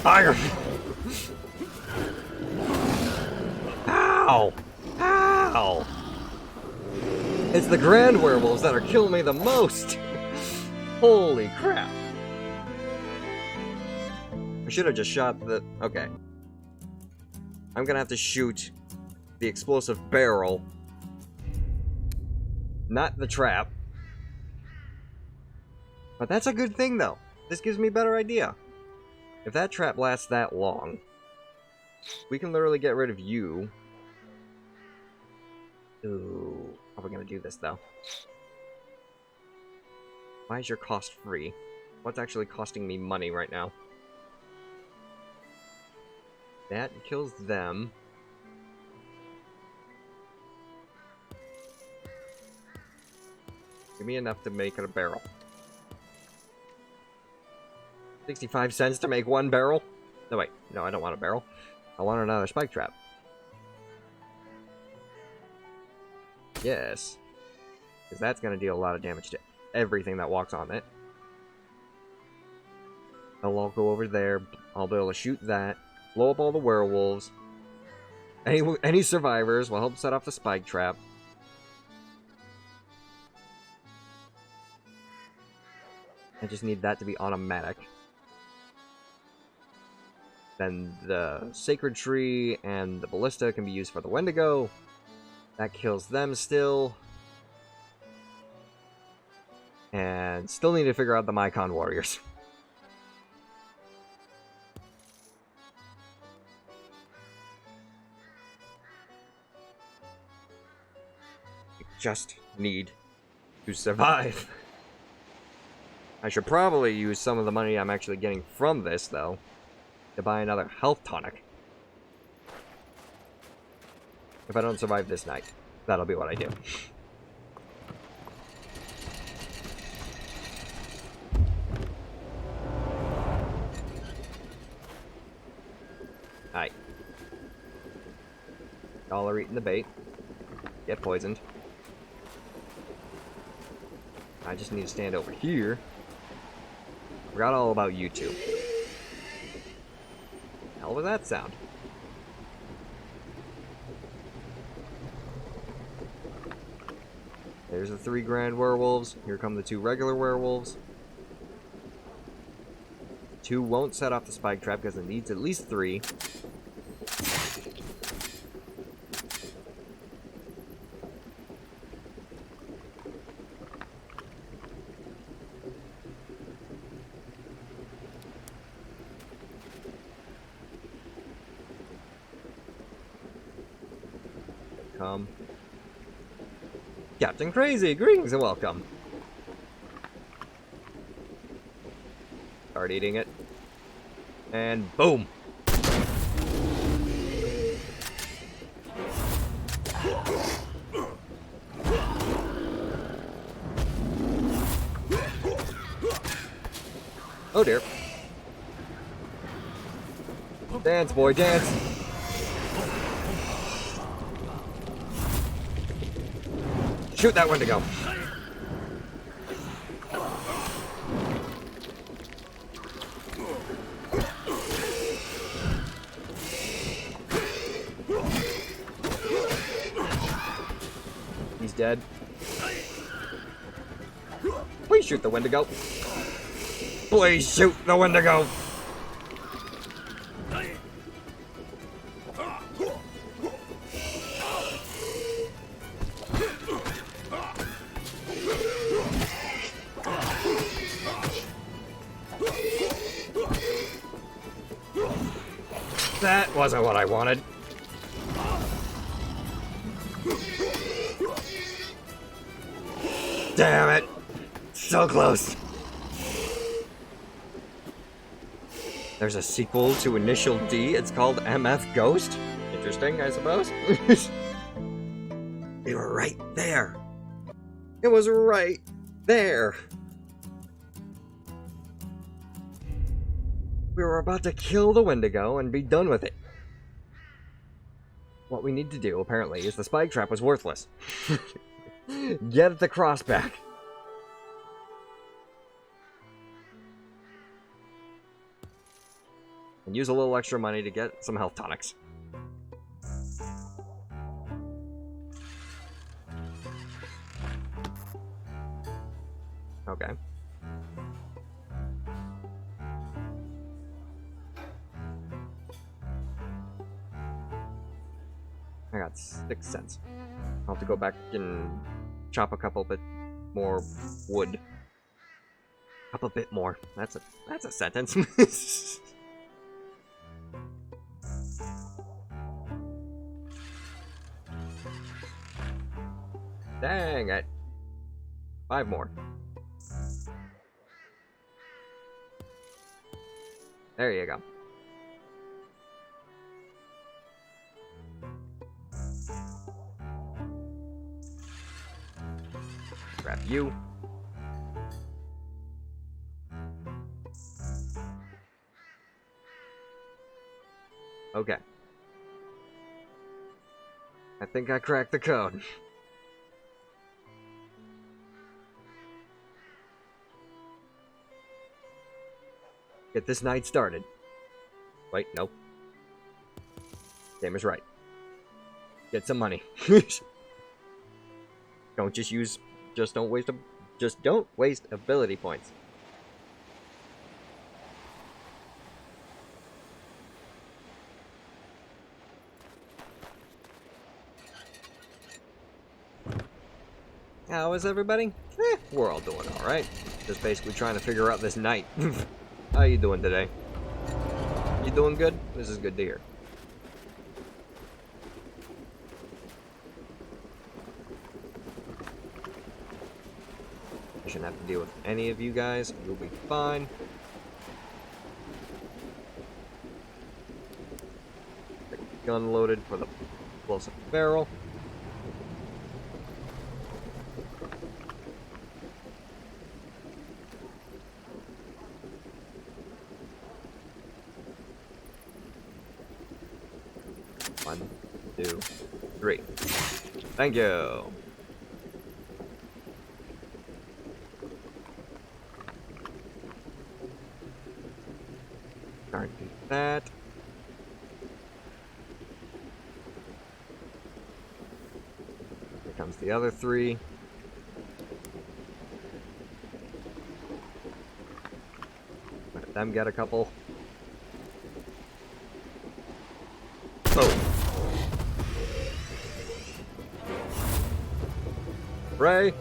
Fire! Ow! Ow! It's the grand werewolves that are killing me the most! Holy crap! I should have just shot the... Okay. I'm gonna have to shoot the explosive barrel. Not the trap. But that's a good thing, though. This gives me a better idea. If that trap lasts that long, we can literally get rid of you. Ooh. How are we gonna do this, though? Why is your cost free? What's actually costing me money right now? That kills them. Give me enough to make it a barrel. 65 cents to make one barrel? No, wait. No, I don't want a barrel. I want another spike trap. Yes. Because that's going to deal a lot of damage to everything that walks on it. I'll go over there. I'll be able to shoot that. Blow up all the werewolves. Any survivors will help set off the spike trap. I just need that to be automatic. Then the Sacred Tree and the Ballista can be used for the Wendigo. That kills them still. And still need to figure out the Mycon Warriors. just need to survive. I should probably use some of the money I'm actually getting from this, though, to buy another health tonic. If I don't survive this night, that'll be what I do. Alright. Y'all are eating the bait. Get poisoned. I just need to stand over here. Forgot all about you two. Hell was that sound? There's the 3 grand werewolves. Here come the 2 regular werewolves. 2 won't set off the spike trap because it needs at least 3. Come. Captain Crazy, greetings and welcome. Start eating it. And boom! Oh dear. Dance, boy, dance! Shoot that Wendigo! He's dead. Please shoot the Wendigo! Please shoot the Wendigo! That wasn't what I wanted. Damn it! So close. There's a sequel to Initial D. It's called MF Ghost. Interesting, I suppose. They were right there. It was right there. We were about to kill the Wendigo and be done with it. What we need to do, apparently, is the spike trap was worthless. Get the cross back. And use a little extra money to get some health tonics. Okay. I got 6 cents. I'll have to go back and chop a couple bit more wood. Couple bit more. That's a sentence. Dang it. 5 more. There you go. Grab you. Okay. I think I cracked the code. Get this night started. Wait, nope. Game is right. Get some money. Don't just use... Just don't waste ability points. How is everybody? We're all doing alright. Just basically trying to figure out this night. How you doing today? You doing good? This is good to hear. You shouldn't have to deal with any of you guys. You'll be fine. Gun loaded for the explosive barrel. One, two, three. Thank you. Alright, do that. Here comes the other three. Let them get a couple. Oh. Ray.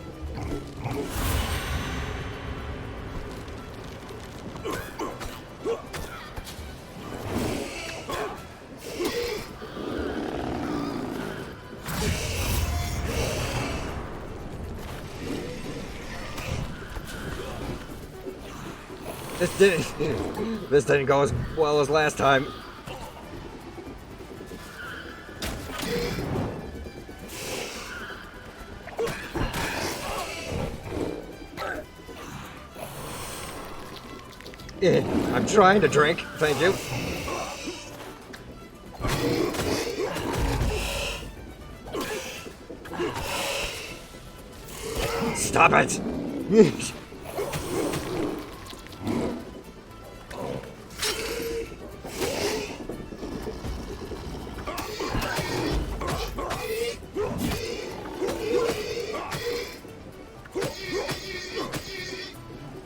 This didn't go as well as last time. I'm trying to drink, thank you. Stop it!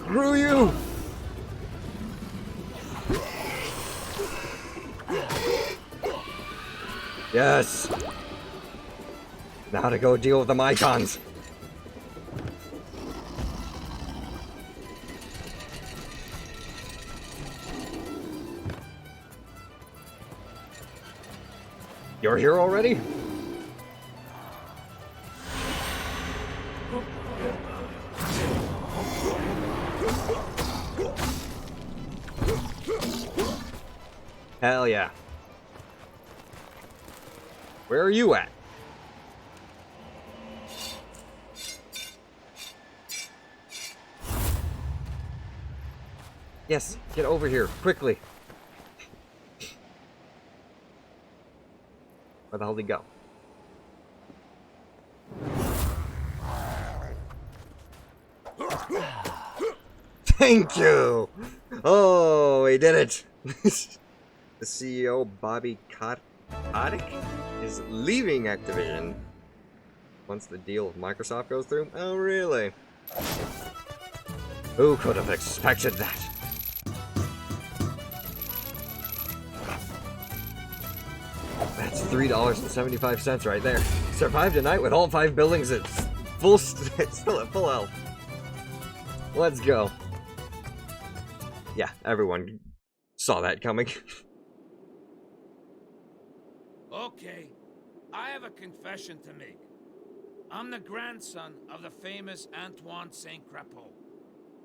Screw you! Yes! Now to go deal with the Mycons. You're here already? Hell yeah. Where are you at? Yes, get over here, quickly. Where the hell did he go? Thank you! Oh, he did it! The CEO, Bobby Kotick, is leaving Activision once the deal with Microsoft goes through. Oh, really? Who could have expected that? That's $3.75 right there. Survived a night with all 5 buildings at full, still at full health. Let's go. Yeah, everyone saw that coming. Okay, I have a confession to make. I'm the grandson of the famous Antoine Saint-Crapeau,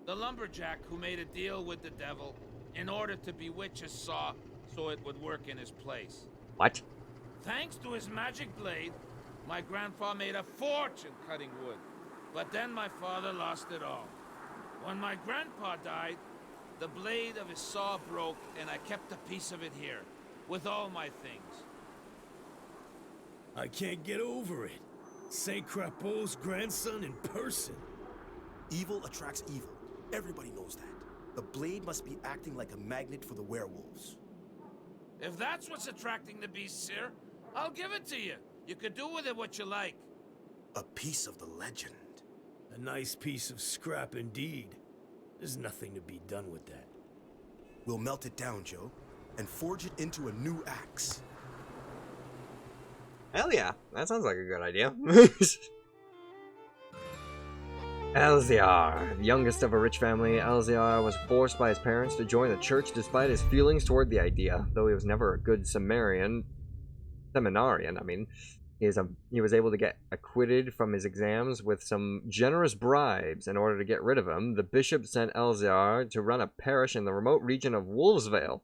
the lumberjack who made a deal with the devil in order to bewitch his saw so it would work in his place. What? Thanks to his magic blade, my grandpa made a fortune cutting wood. But then my father lost it all. When my grandpa died, the blade of his saw broke and I kept a piece of it here, with all my things. I can't get over it. Saint Crapeau's grandson in person. Evil attracts evil. Everybody knows that. The blade must be acting like a magnet for the werewolves. If that's what's attracting the beasts here, I'll give it to you. You could do with it what you like. A piece of the legend. A nice piece of scrap indeed. There's nothing to be done with that. We'll melt it down, Joe, and forge it into a new axe. Hell yeah, that sounds like a good idea. Elziar. The youngest of a rich family, Elziar was forced by his parents to join the church despite his feelings toward the idea, though he was never a good seminarian, I mean. He was able to get acquitted from his exams with some generous bribes. In order to get rid of him, the bishop sent Elzar to run a parish in the remote region of Wolvesvale.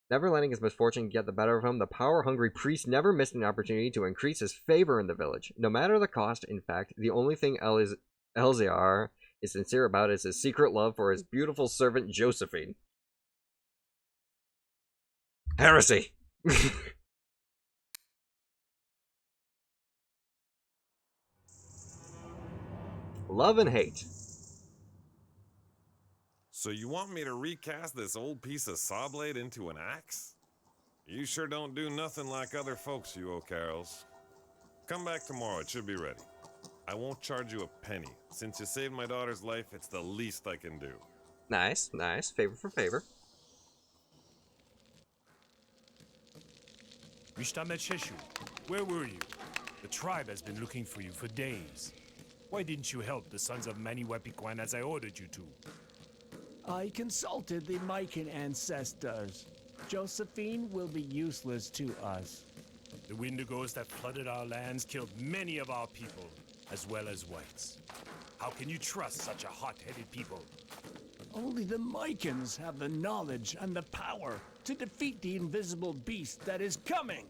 Never letting his misfortune get the better of him, the power-hungry priest never missed an opportunity to increase his favor in the village. No matter the cost, in fact, the only thing Elzar is sincere about is his secret love for his beautiful servant Josephine. Heresy! Love and hate. So you want me to recast this old piece of saw blade into an axe? You sure don't do nothing like other folks, you O'Carrolls. Come back tomorrow, it should be ready. I won't charge you a penny. Since you saved my daughter's life, it's the least I can do. Nice, nice. Favor for favor. Mishtamecheshu, where were you? The tribe has been looking for you for days. Why didn't you help the sons of Maniwepiquan as I ordered you to? I consulted the Mikan ancestors. Josephine will be useless to us. The Wendigos that flooded our lands killed many of our people, as well as whites. How can you trust such a hot-headed people? Only the Mikans have the knowledge and the power to defeat the invisible beast that is coming.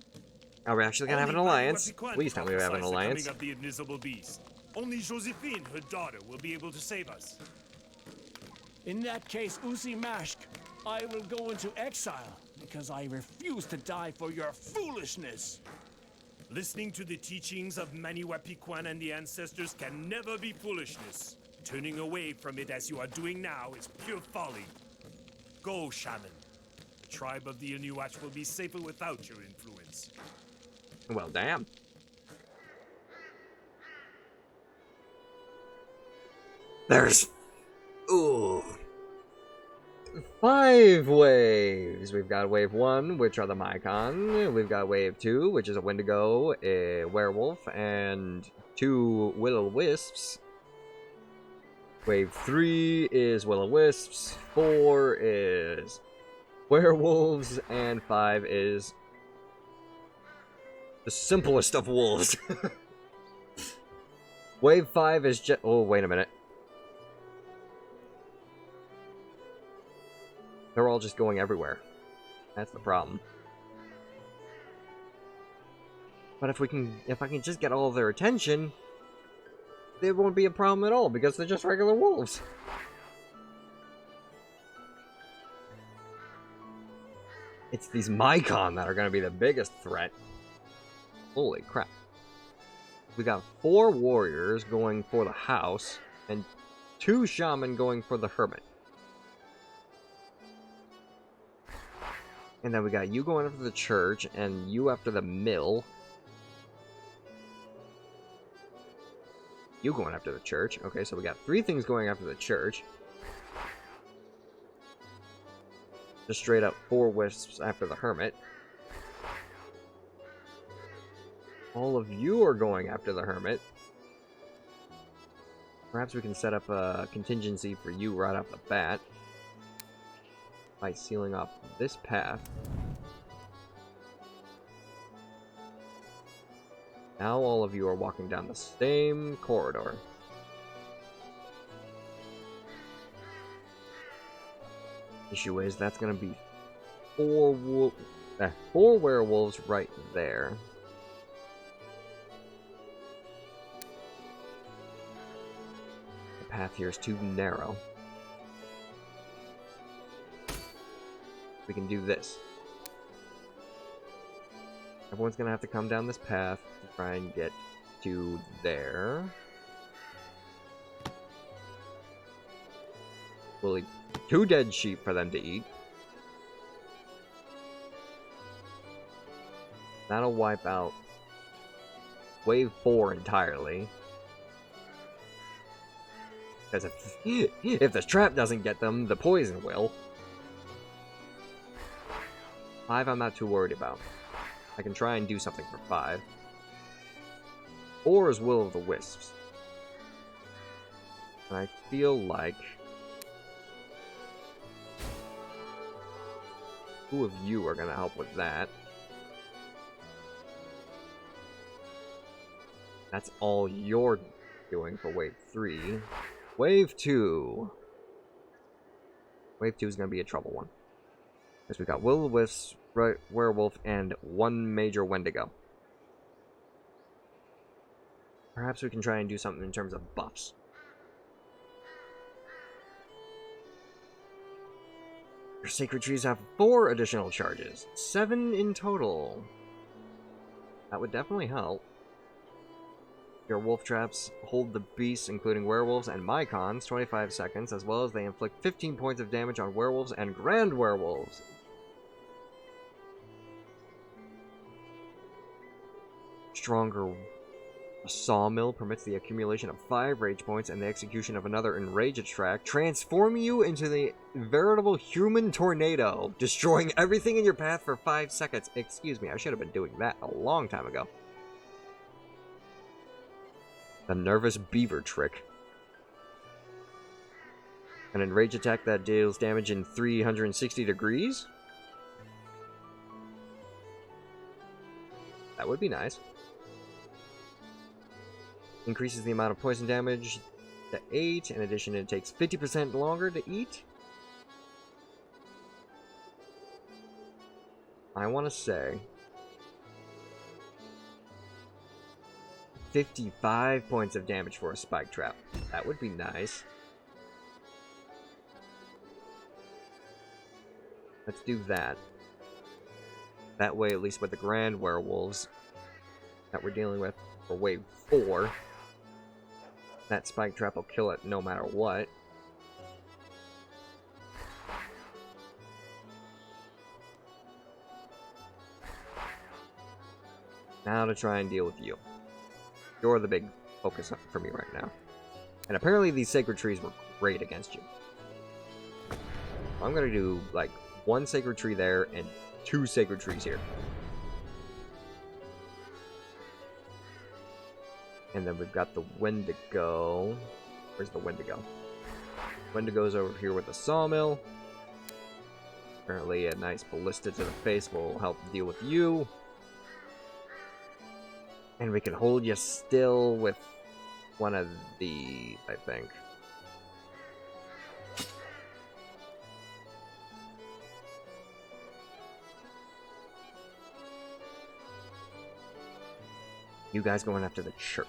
Are we actually gonna have an alliance? Please tell me we have an alliance. The coming of the invisible beast. Only Josephine, her daughter, will be able to save us. In that case, Uzi Mashk, I will go into exile because I refuse to die for your foolishness. Listening to the teachings of Maniwepiquan and the ancestors can never be foolishness. Turning away from it as you are doing now is pure folly. Go, shaman. The tribe of the Inuit will be safer without your influence. Well, damn. There's... Ooh. 5 waves. We've got wave 1, which are the Mycon. We've got wave 2, which is a Wendigo, a werewolf, and 2 will-o-wisps. Wave 3 is will-o-wisps, 4 is werewolves, and 5 is the simplest of wolves. Wave 5 is just... Oh, wait a minute. They're all just going everywhere. That's the problem. But if I can just get all of their attention, there won't be a problem at all, because they're just regular wolves. It's these Mycon that are going to be the biggest threat. Holy crap. We got 4 warriors going for the house, and 2 shaman going for the hermit. And then we got you going after the church, and you after the mill. You going after the church. Okay, so we got 3 things going after the church. Just straight up 4 wisps after the hermit. All of you are going after the hermit. Perhaps we can set up a contingency for you right off the bat by sealing off this path. Now all of you are walking down the same corridor. Issue is that's gonna be 4 werewolves right there. The path here is too narrow. We can do this. Everyone's gonna have to come down this path to try and get to there. We'll leave 2 dead sheep for them to eat. That'll wipe out wave 4 entirely. Because if the trap doesn't get them, the poison will. 5 I'm not too worried about. I can try and do something for 5. 4 is will-o'-the-wisps. And I feel like 2 of you are gonna help with that. That's all you're doing for Wave 3. Wave 2. Wave 2 is going to be a trouble one. Because we got Will-O-Wisp, Werewolf, and one major Wendigo. Perhaps we can try and do something in terms of buffs. Your sacred trees have 4 additional charges. 7 in total. That would definitely help. Your wolf traps hold the beasts, including werewolves and mycons, 25 seconds, as well as they inflict 15 points of damage on werewolves and grand werewolves. Stronger. A sawmill permits the accumulation of 5 rage points and the execution of another enraged track, transforming you into the veritable human tornado, destroying everything in your path for 5 seconds. Excuse me, I should have been doing that a long time ago. The nervous beaver trick. An enraged attack that deals damage in 360 degrees? That would be nice. Increases the amount of poison damage to 8. In addition, it takes 50% longer to eat. I want to say 55 points of damage for a spike trap. That would be nice. Let's do that. That way, at least with the grand werewolves that we're dealing with for wave 4, that spike trap will kill it no matter what. Now to try and deal with you. You're the big focus for me right now. And apparently these sacred trees were great against you. I'm gonna do like 1 sacred tree there and 2 sacred trees here. And then we've got the Wendigo. Where's the Wendigo? Wendigo's over here with the sawmill. Apparently a nice ballista to the face will help deal with you. And we can hold you still with one of these, I think. You guys going after the church.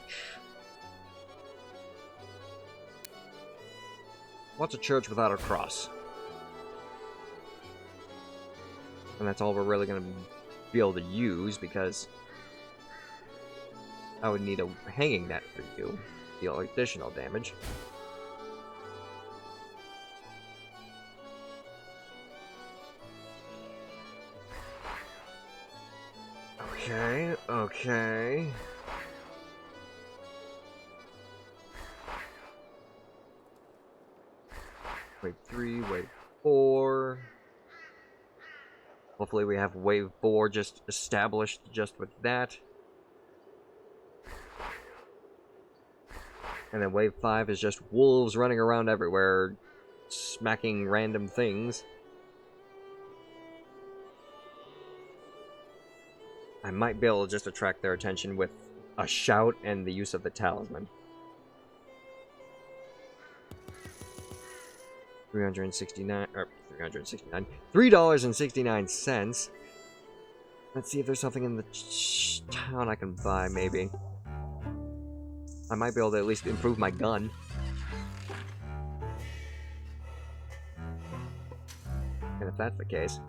What's a church without a cross? And that's all we're really going to be able to use, because I would need a hanging net for you. Deal additional damage. Okay, okay. Wave 3, wave 4. Hopefully we have wave 4 just established just with that. And then wave 5 is just wolves running around everywhere, smacking random things. I might be able to just attract their attention with a shout and the use of the talisman. 369. Let's see if there's something in the town I can buy, maybe. I might be able to at least improve my gun. And if that's the case...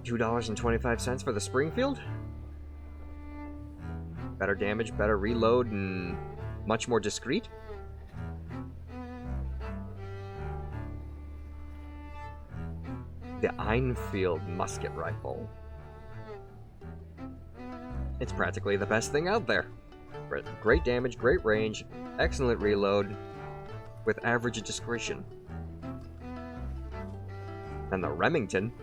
$2.25 for the Springfield? Better damage, better reload, and much more discreet? The Einfield musket rifle. It's practically the best thing out there. Great damage, great range, excellent reload, with average discretion. And the Remington?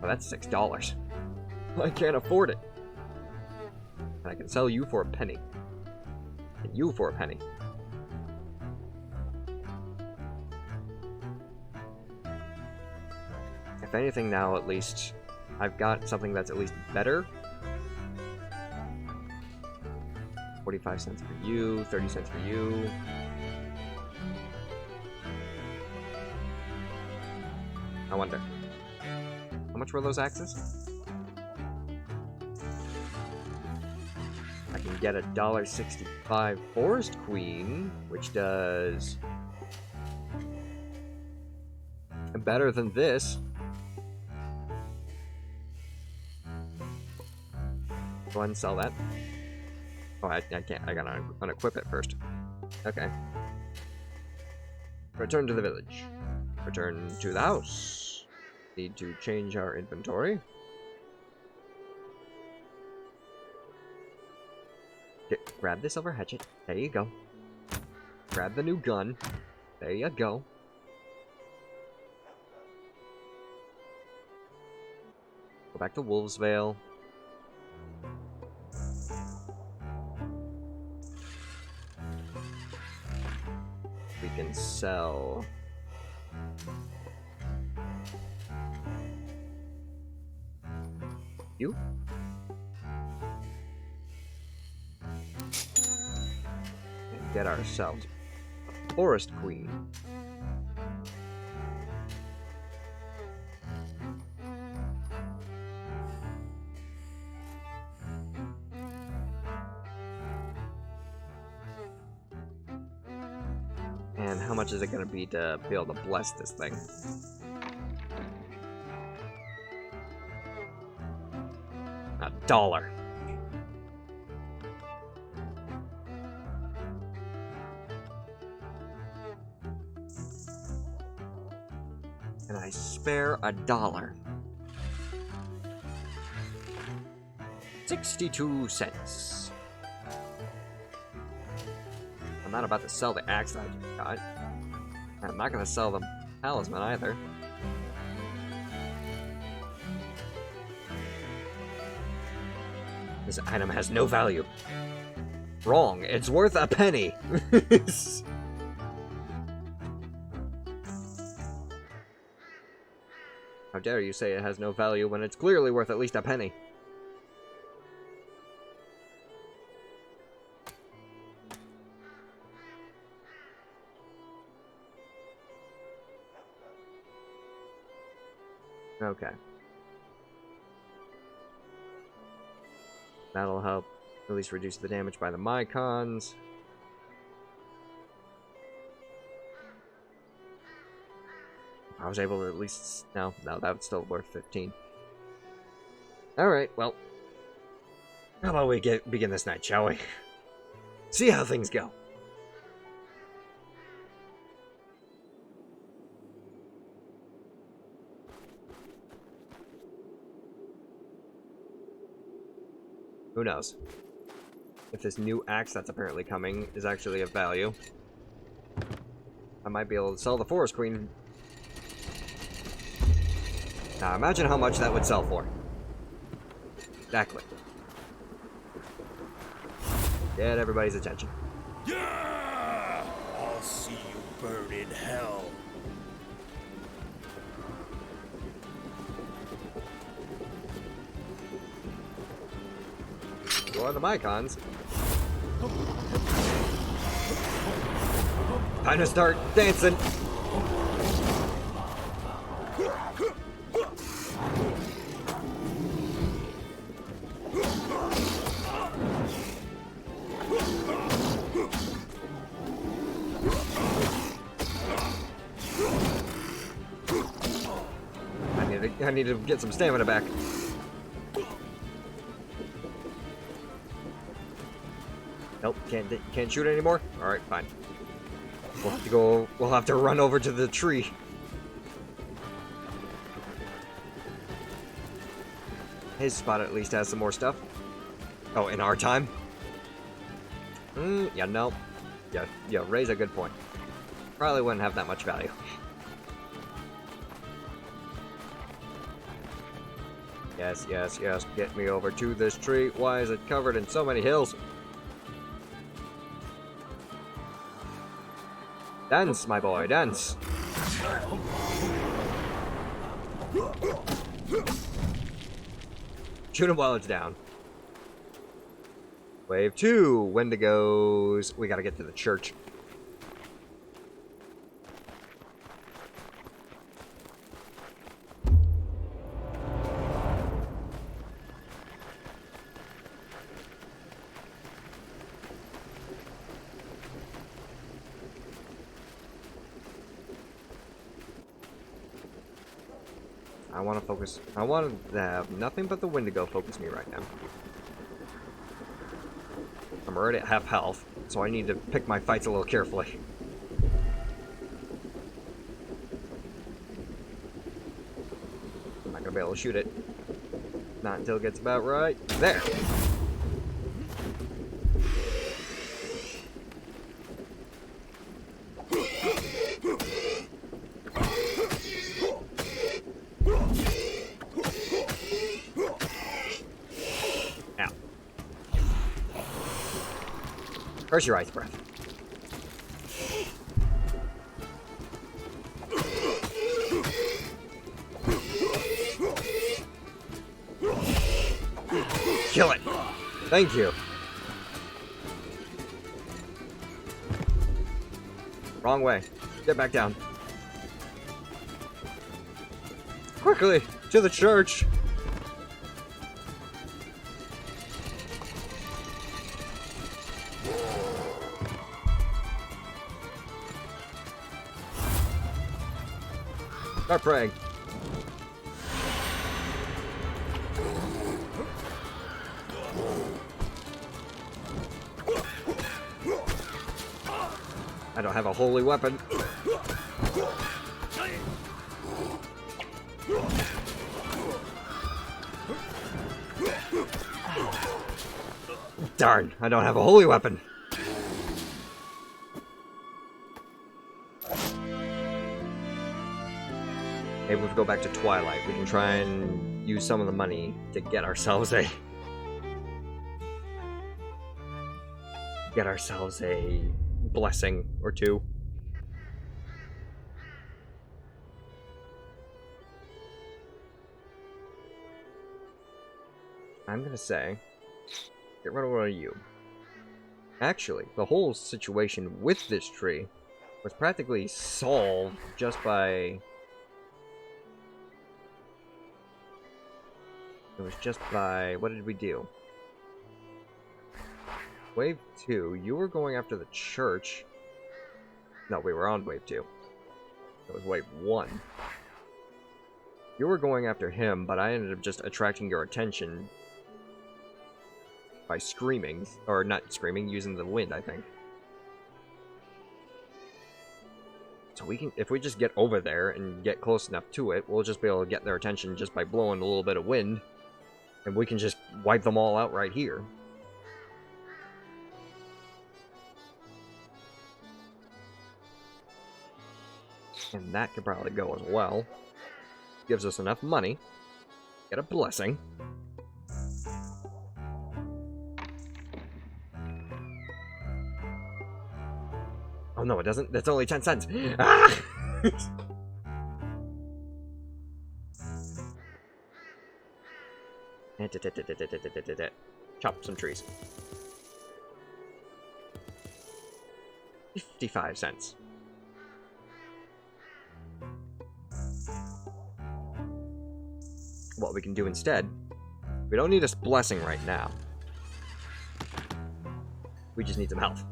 Well, that's $6. I can't afford it. And I can sell you for a penny. And you for a penny. If anything now, at least, I've got something that's at least better. 45 cents for you, 30 cents for you. I wonder. How much were those axes? I can get a $1.65 Forest Queen, which does better than this. Go ahead and sell that. Oh, I can't. I gotta unequip it first. Okay. Return to the village. Return to the house. Need to change our inventory. Grab the silver hatchet. There you go. Grab the new gun. There you go. Go back to Wolvesvale. We can sell you. And get ourselves a Forest Queen. And how much is it going to be to be able to bless this thing? $1. And I spare $1. 62 cents. I'm not about to sell the axe that I just got. I'm not going to sell the talisman either. This item has no value. Wrong. It's worth a penny. How dare you say it has no value when it's clearly worth at least a penny? Okay. That'll help at least reduce the damage by the Mycons. I was able to at least... No, that's still worth 15. Alright, well. How about we begin this night, shall we? See how things go. Who knows? If this new axe that's apparently coming is actually of value. I might be able to sell the Forest Queen. Now imagine how much that would sell for. Exactly. Get everybody's attention. Yeah! I'll see you burn in hell. Who are the Mycons? Time to start dancing. I need to get some stamina back. Nope, can't shoot anymore? Alright, fine. We'll have to run over to the tree. His spot at least has some more stuff. Oh, in our time? Yeah, no. Yeah, raise a good point. Probably wouldn't have that much value. Yes, get me over to this tree. Why is it covered in so many hills? Dance, my boy, dance. Shoot him while it's down. Wave 2, Wendigos. We gotta get to the church. I want to focus. I want to have nothing but the Wendigo focus me right now. I'm already at half health, so I need to pick my fights a little carefully. I'm not gonna be able to shoot it. Not until it gets about right. There! Where's your ice breath? Kill it! Thank you. Wrong way. Get back down. Quickly! To the church! Start praying. I don't have a holy weapon. Darn, I don't have a holy weapon. Maybe if we go back to Twilight, we can try and use some of the money to get ourselves a blessing or two. I'm gonna say, get rid of one of you. Actually, the whole situation with this tree was practically solved just by... It was just by... What did we do? Wave 2, you were going after the church. No, we were on Wave 2. It was Wave 1. You were going after him, but I ended up just attracting your attention by screaming. Or not screaming, using the wind, I think. So we can, if we just get over there and get close enough to it, we'll just be able to get their attention just by blowing a little bit of wind. And we can just wipe them all out right here. And that could probably go as well. Gives us enough money. Get a blessing. Oh no, it doesn't. That's only 10 cents. Ah! Chop some trees. 55 cents. What we can do instead, we don't need a blessing right now. We just need some health.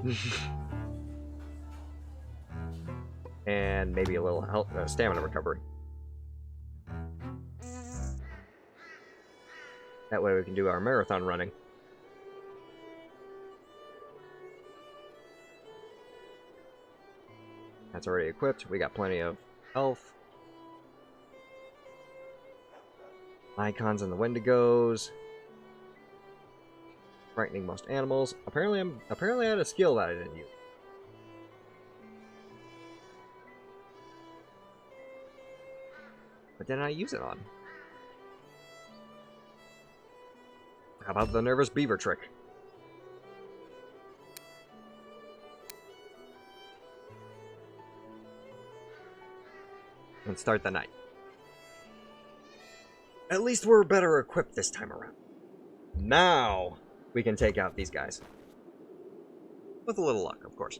And maybe a little health, stamina recovery. That way we can do our marathon running. That's already equipped. We got plenty of health. Icons and the Wendigos. Frightening most animals. Apparently I had a skill that I didn't use. What did I use it on? How about the nervous beaver trick? And start the night. At least we're better equipped this time around. Now we can take out these guys. With a little luck, of course.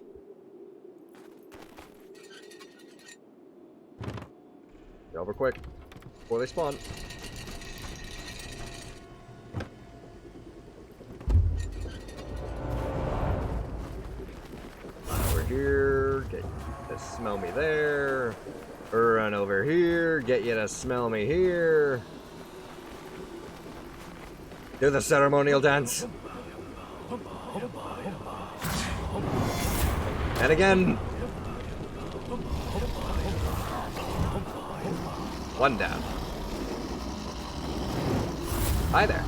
Get over quick before they spawn. Over here, get you to smell me there. Run over here, get you to smell me here. Do the ceremonial dance. And again. One down. Hi there.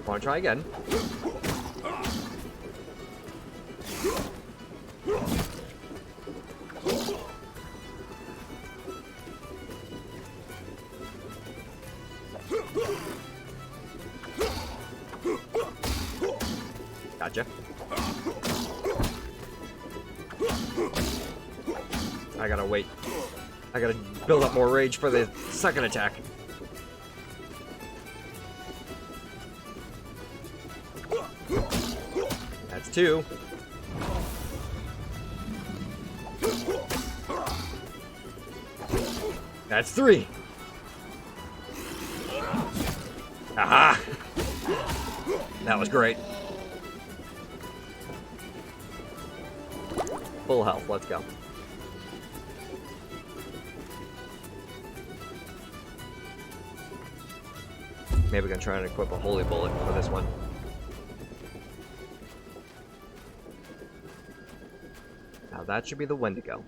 Want to try again? Gotcha. I gotta wait. I gotta build up more rage for the second attack. That's 2. That's 3. Aha! That was great. Full health, let's go. Maybe we can try and equip a holy bullet for this one. Now that should be the Wendigo.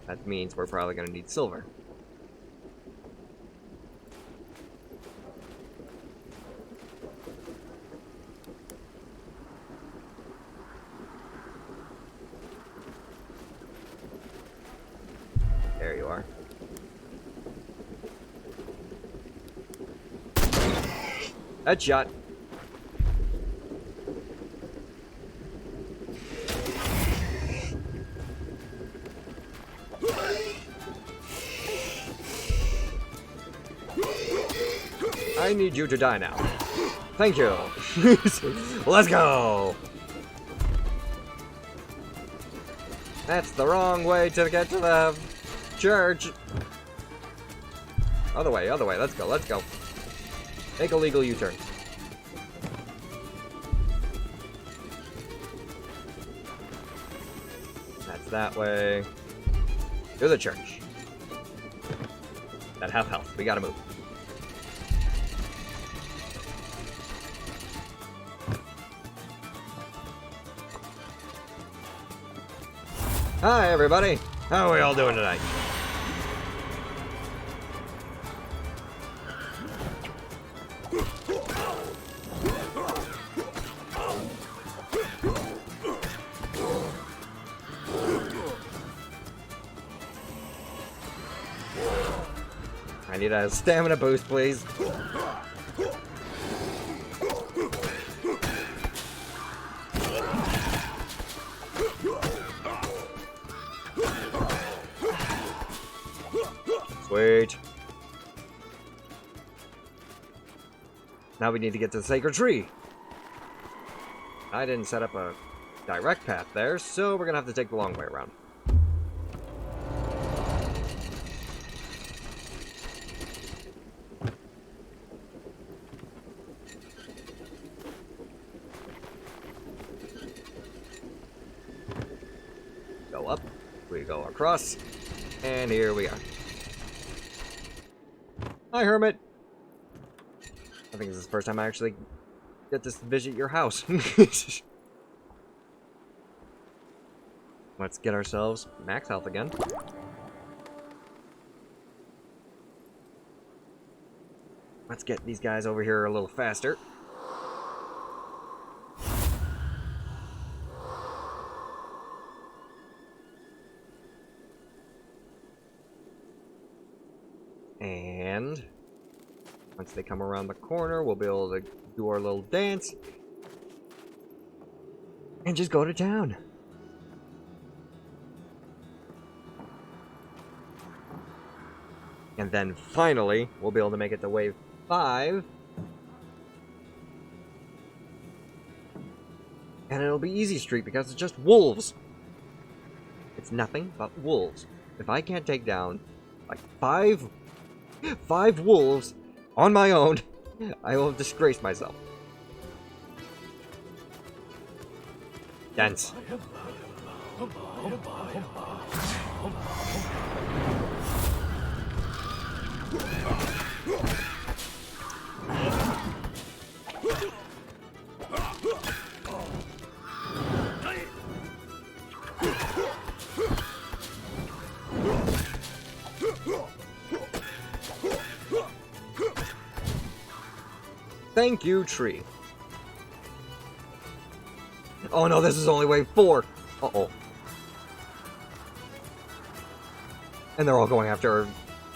That means we're probably going to need silver. There you are. Headshot. I need you to die now. Thank you. Let's go. That's the wrong way to get to the church. Other way, let's go, let's go. Make a legal U-turn. That's that way. To the church. At half health, we gotta move. Hi everybody, how are we all doing tonight? I need a stamina boost, please. Sweet. Now we need to get to the sacred tree. I didn't set up a direct path there, so we're gonna have to take the long way around. Go up, we go across, and here we are. Hi, Hermit. I think this is the first time I actually get to visit your house. Let's get ourselves max health again. Let's get these guys over here a little faster. And once they come around the corner, we'll be able to do our little dance and just go to town. And then finally, we'll be able to make it to wave 5. And it'll be easy street because it's just wolves. It's nothing but wolves. If I can't take down like five wolves on my own, I will disgrace myself. Dance. Thank you, tree. Oh no, this is only wave 4. Uh-oh. And they're all going after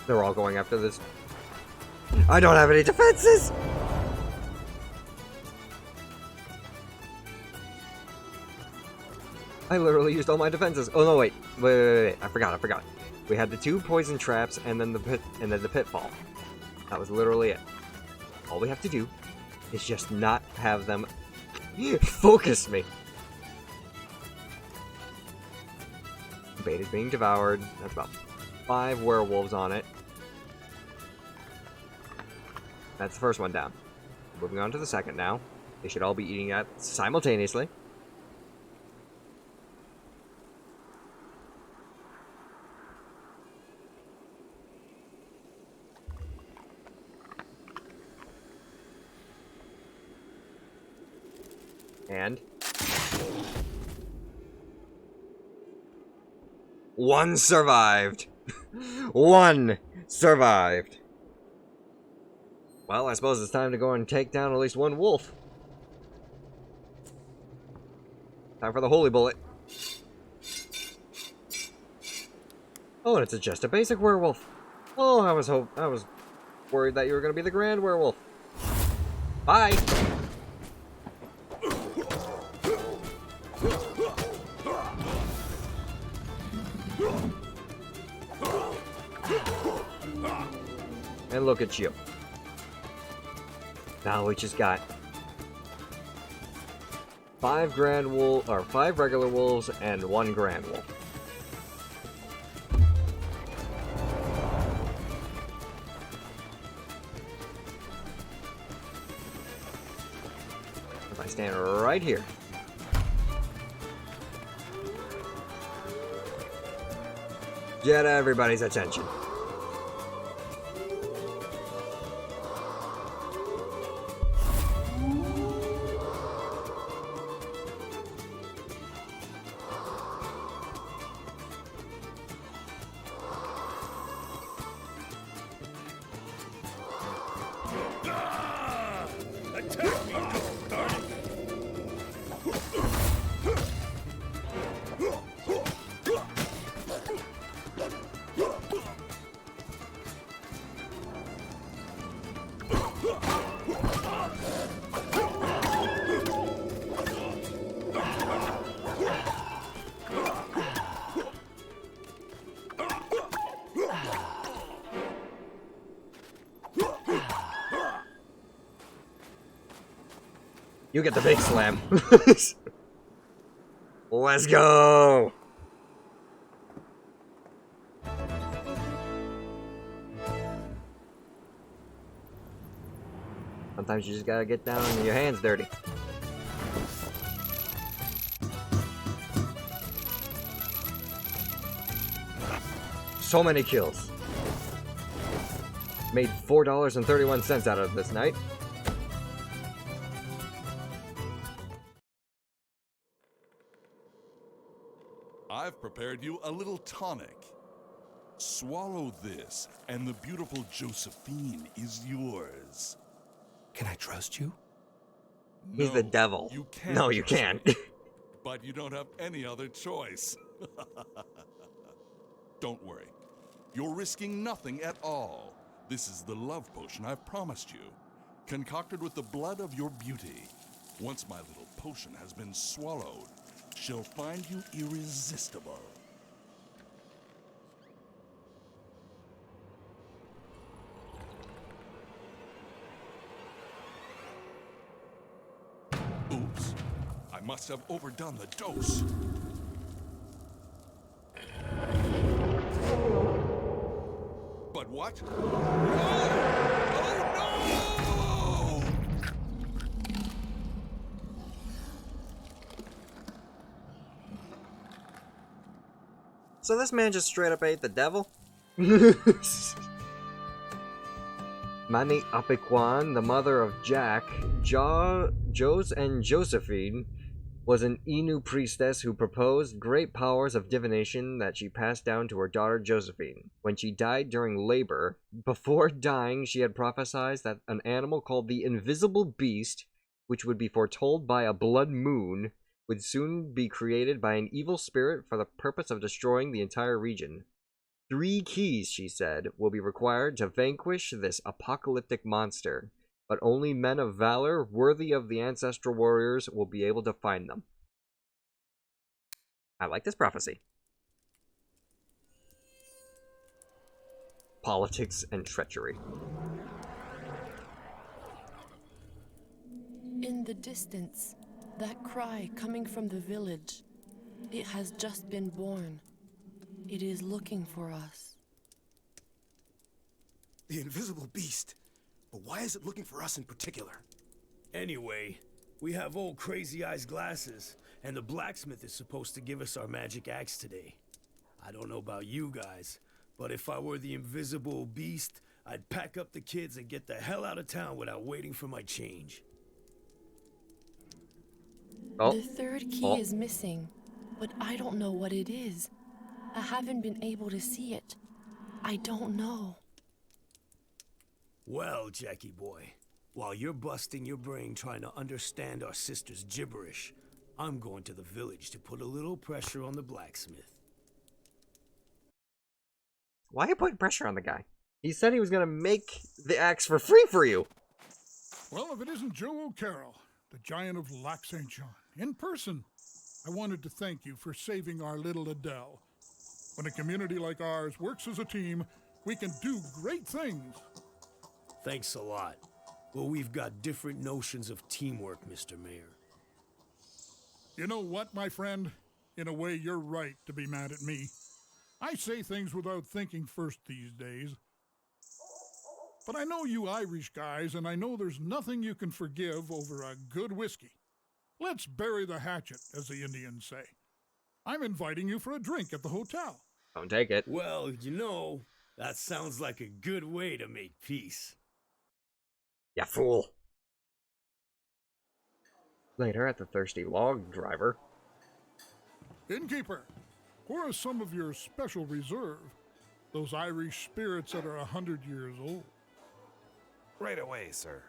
this. I don't have any defenses! I literally used all my defenses. Oh no, wait. Wait. I forgot. We had the 2 poison traps and then the pitfall. That was literally it. All we have to do is just not have them focus me. Bait is being devoured. That's about 5 werewolves on it. That's the first one down. Moving on to the second now. They should all be eating that simultaneously. And one survived. One survived. Well, I suppose it's time to go and take down at least one wolf. Time for the holy bullet. Oh, and it's just a basic werewolf. Oh, I was worried that you were going to be the grand werewolf. Bye. And look at you. Now we just got 5 regular wolves and 1 grand wolf. If I stand right here. Get everybody's attention. You get the big slam. Let's go! Sometimes you just gotta get down and your hands dirty. So many kills. Made $4.31 out of this night. I've prepared you a little tonic. Swallow this, and the beautiful Josephine is yours. Can I trust you? He's the devil. You can't. No, you can't. But you don't have any other choice. Don't worry. You're risking nothing at all. This is the love potion I've promised you, concocted with the blood of your beauty. Once my little potion has been swallowed, she'll find you irresistible. Oops, I must have overdone the dose. But what? No! Oh no! So this man just straight up ate the devil? Mani Apiquan, the mother of Jack, Jos and Josephine, was an Inu priestess who proposed great powers of divination that she passed down to her daughter Josephine. When she died during labor, before dying she had prophesied that an animal called the Invisible Beast, which would be foretold by a blood moon, would soon be created by an evil spirit for the purpose of destroying the entire region. 3 keys, she said, will be required to vanquish this apocalyptic monster, but only men of valor worthy of the ancestral warriors will be able to find them. I like this prophecy. Politics and treachery. In the distance, that cry coming from the village, it has just been born. It is looking for us. The invisible beast. But why is it looking for us in particular? Anyway, we have old Crazy Eyes glasses, and the blacksmith is supposed to give us our magic axe today. I don't know about you guys, but if I were the invisible beast, I'd pack up the kids and get the hell out of town without waiting for my change. Oh. The 3rd key is missing, but I don't know what it is. I haven't been able to see it. I don't know. Well, Jackie boy, while you're busting your brain trying to understand our sister's gibberish, I'm going to the village to put a little pressure on the blacksmith. Why are you putting pressure on the guy? He said he was gonna make the axe for free for you. Well, if it isn't Joe O'Carroll, the giant of Lac Saint Jean, in person, I wanted to thank you for saving our little Adele. When a community like ours works as a team, we can do great things. Thanks a lot. Well, we've got different notions of teamwork, Mr. Mayor. You know what, my friend? In a way, you're right to be mad at me. I say things without thinking first these days. But I know you Irish guys, and I know there's nothing you can forgive over a good whiskey. Let's bury the hatchet, as the Indians say. I'm inviting you for a drink at the hotel. Don't take it. Well, you know, that sounds like a good way to make peace. Ya fool. Later at the Thirsty Log Driver. Innkeeper, pour us some of your special reserve. Those Irish spirits that are 100 years old. Right away, sir.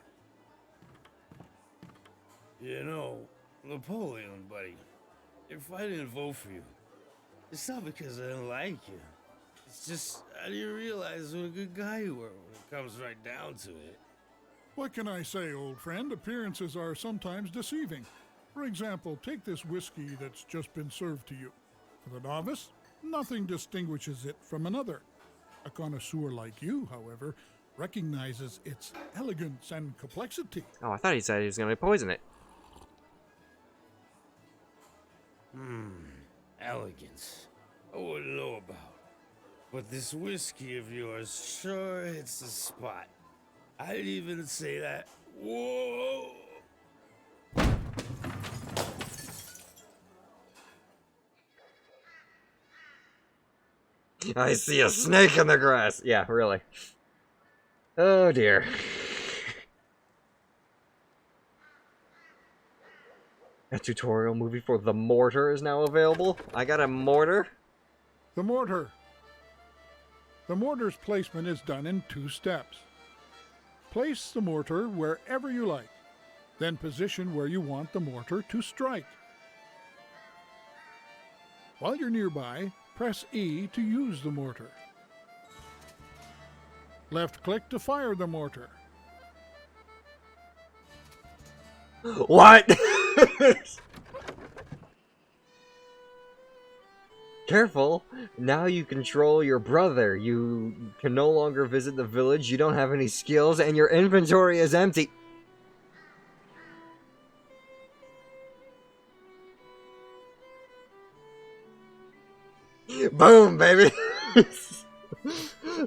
You know, Napoleon, buddy, if I didn't vote for you, it's not because I don't like you. It's just, I didn't realize what a good guy you were when it comes right down to it. What can I say, old friend? Appearances are sometimes deceiving. For example, take this whiskey that's just been served to you. For the novice, nothing distinguishes it from another. A connoisseur like you, however, recognizes its elegance and complexity. Oh, I thought he said he was going to poison it. Elegance. I wouldn't know about. But this whiskey of yours sure hits the spot. I'd even say that. Whoa! I see a snake in the grass. Yeah, really. Oh dear. A tutorial movie for the mortar is now available. I got a mortar. The mortar. The mortar's placement is done in 2 steps. Place the mortar wherever you like, then position where you want the mortar to strike. While you're nearby, press E to use the mortar. Left click to fire the mortar. What? Careful! Now you control your brother. You can no longer visit the village, you don't have any skills, and your inventory is empty. Boom, baby!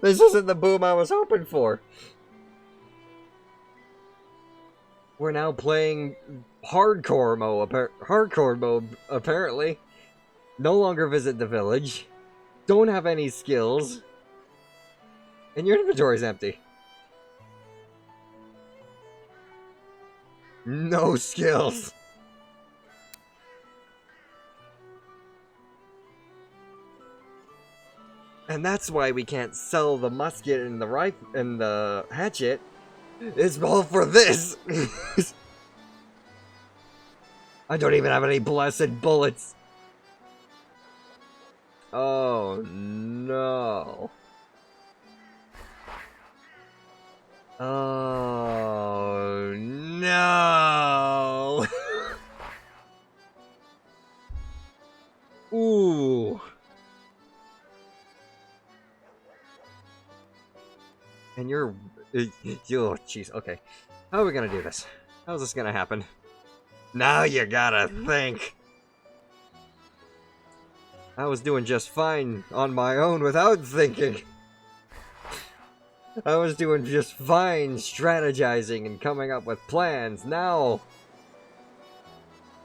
This isn't the boom I was hoping for. We're now playing hardcore mode, apparently. No longer visit the village. Don't have any skills. And your inventory's empty. No skills. And that's why we can't sell the musket and the rifle and the hatchet. It's all for this. I don't even have any blessed bullets. Oh no. Oh no. Ooh. And you're... Oh, jeez, okay. How are we gonna do this? How's this gonna happen? Now you gotta think. I was doing just fine on my own without thinking. I was doing just fine strategizing and coming up with plans. Now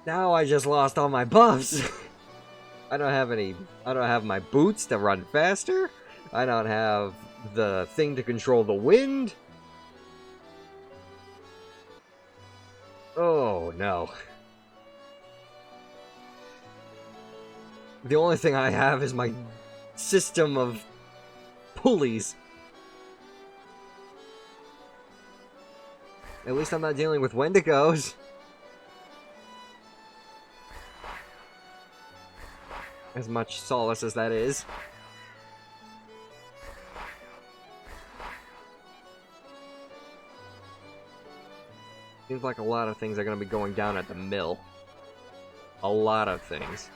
I just lost all my buffs. I don't have my boots to run faster. I don't have the thing to control the wind. Oh no. The only thing I have is my system of pulleys. At least I'm not dealing with Wendigos. As much solace as that is. Seems like a lot of things are going to be going down at the mill. A lot of things.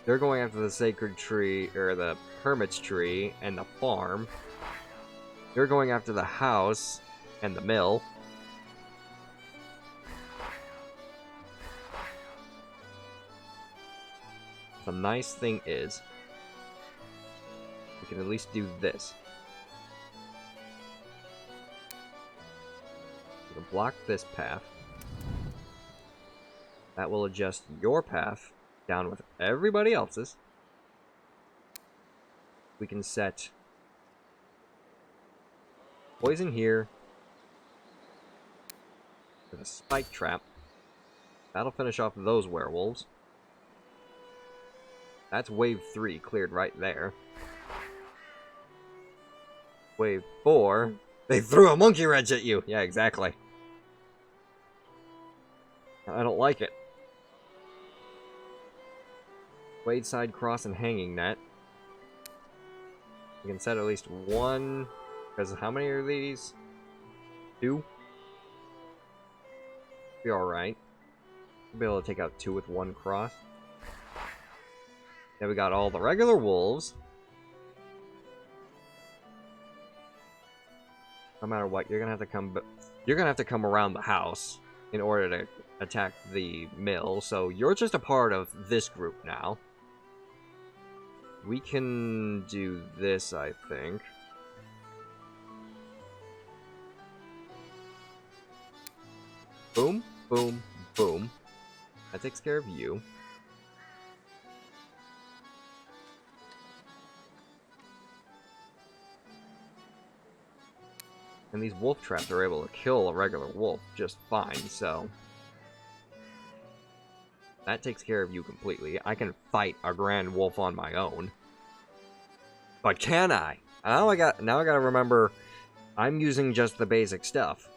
They're going after the sacred tree, or the hermit's tree, and the farm. They're going after the house and the mill. The nice thing is, we can at least do this. We can block this path. That will adjust your path down with everybody else's. We can set poison here with a spike trap. That'll finish off those werewolves. That's wave 3 cleared right there. Wave 4. They threw a monkey wrench at you! Yeah, exactly. I don't like it. Wadeside cross and hanging net. You can set at least one. Because how many are these? 2? Be alright. We'll be able to take out 2 with 1 cross. Then we got all the regular wolves. No matter what, you're gonna have to come. You're gonna have to come around the house in order to attack the mill. So you're just a part of this group now. We can do this, I think. Boom, boom, boom. That takes care of you. And these wolf traps are able to kill a regular wolf just fine, so... that takes care of you completely. I can fight a grand wolf on my own. But can I? Now I gotta remember, I'm using just the basic stuff.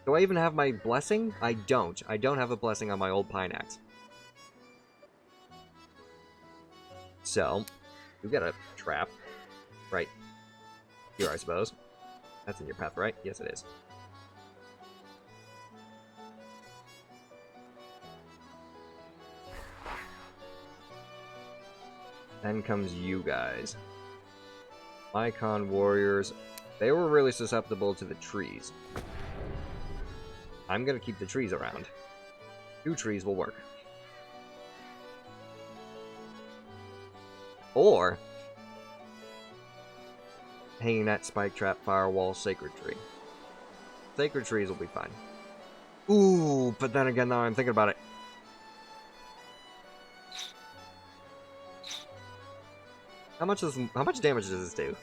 Do I even have my blessing? I don't. I don't have a blessing on my old pine axe. So, you get a trap right Here, I suppose. That's in your path, right? Yes, it is. Then comes you guys. Lycan warriors. They were really susceptible to the trees. I'm gonna keep the trees around. 2 trees will work. Or hanging that spike trap, firewall, sacred tree. Sacred trees will be fine. Ooh, but then again, now I'm thinking about it. How much damage does this do?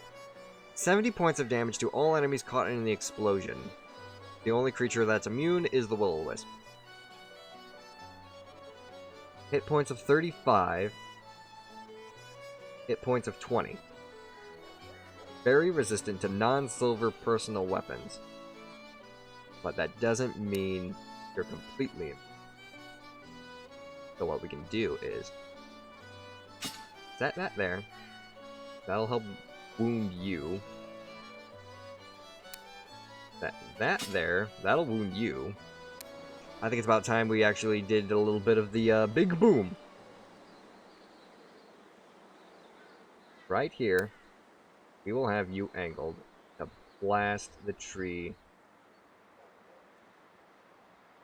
70 points of damage to all enemies caught in the explosion. The only creature that's immune is the Will-O-Wisp. Hit points of 35. Hit points of 20. Very resistant to non-silver personal weapons. But that doesn't mean you're completely immune. So what we can do is set that there. That'll help wound you. That there, that'll wound you. I think it's about time we actually did a little bit of the big boom. Right here, we will have you angled to blast the tree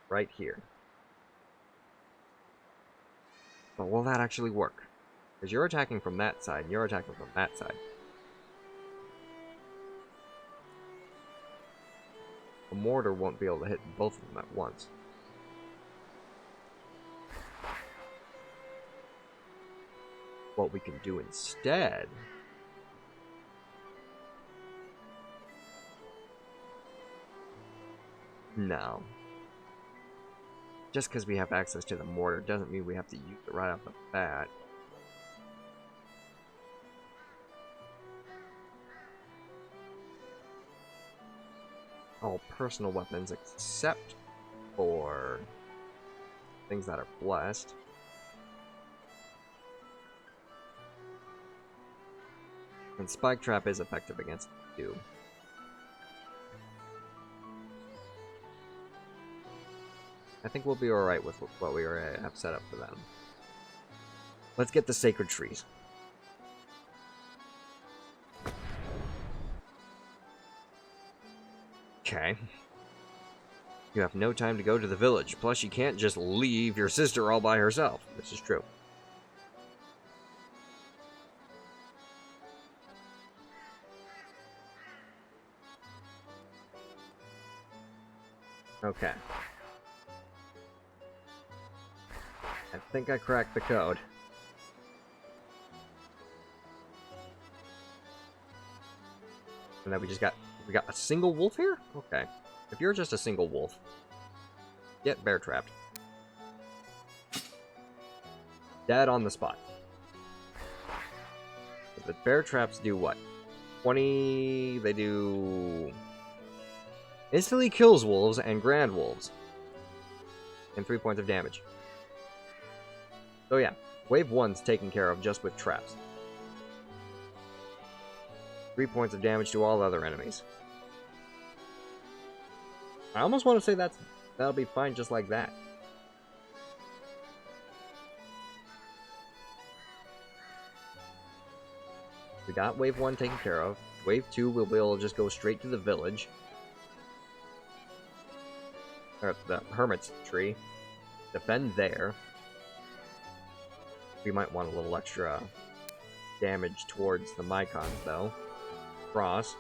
right here. But will that actually work? Because you're attacking from that side, and you're attacking from that side. A mortar won't be able to hit both of them at once. What we can do instead no. Just because we have access to the mortar doesn't mean we have to use it right off the bat. All personal weapons except for things that are blessed. And Spike Trap is effective against you. I think we'll be alright with what we have set up for them. Let's get the Sacred Trees. Okay. You have no time to go to the village, plus you can't just leave your sister all by herself. This is true. Okay. I think I cracked the code. And then we got a single wolf here? Okay. If you're just a single wolf, get bear trapped. Dead on the spot. The bear traps do what? 20... They do... Instantly kills wolves and grand wolves. And 3 points of damage. So yeah, wave 1's taken care of just with traps. 3 points of damage to all other enemies. I almost want to say that'll be fine just like that. We got wave 1 taken care of. Wave 2 we'll be able to just go straight to the village. Or the Hermit's tree. Defend there. We might want a little extra damage towards the Mycons though. Cross.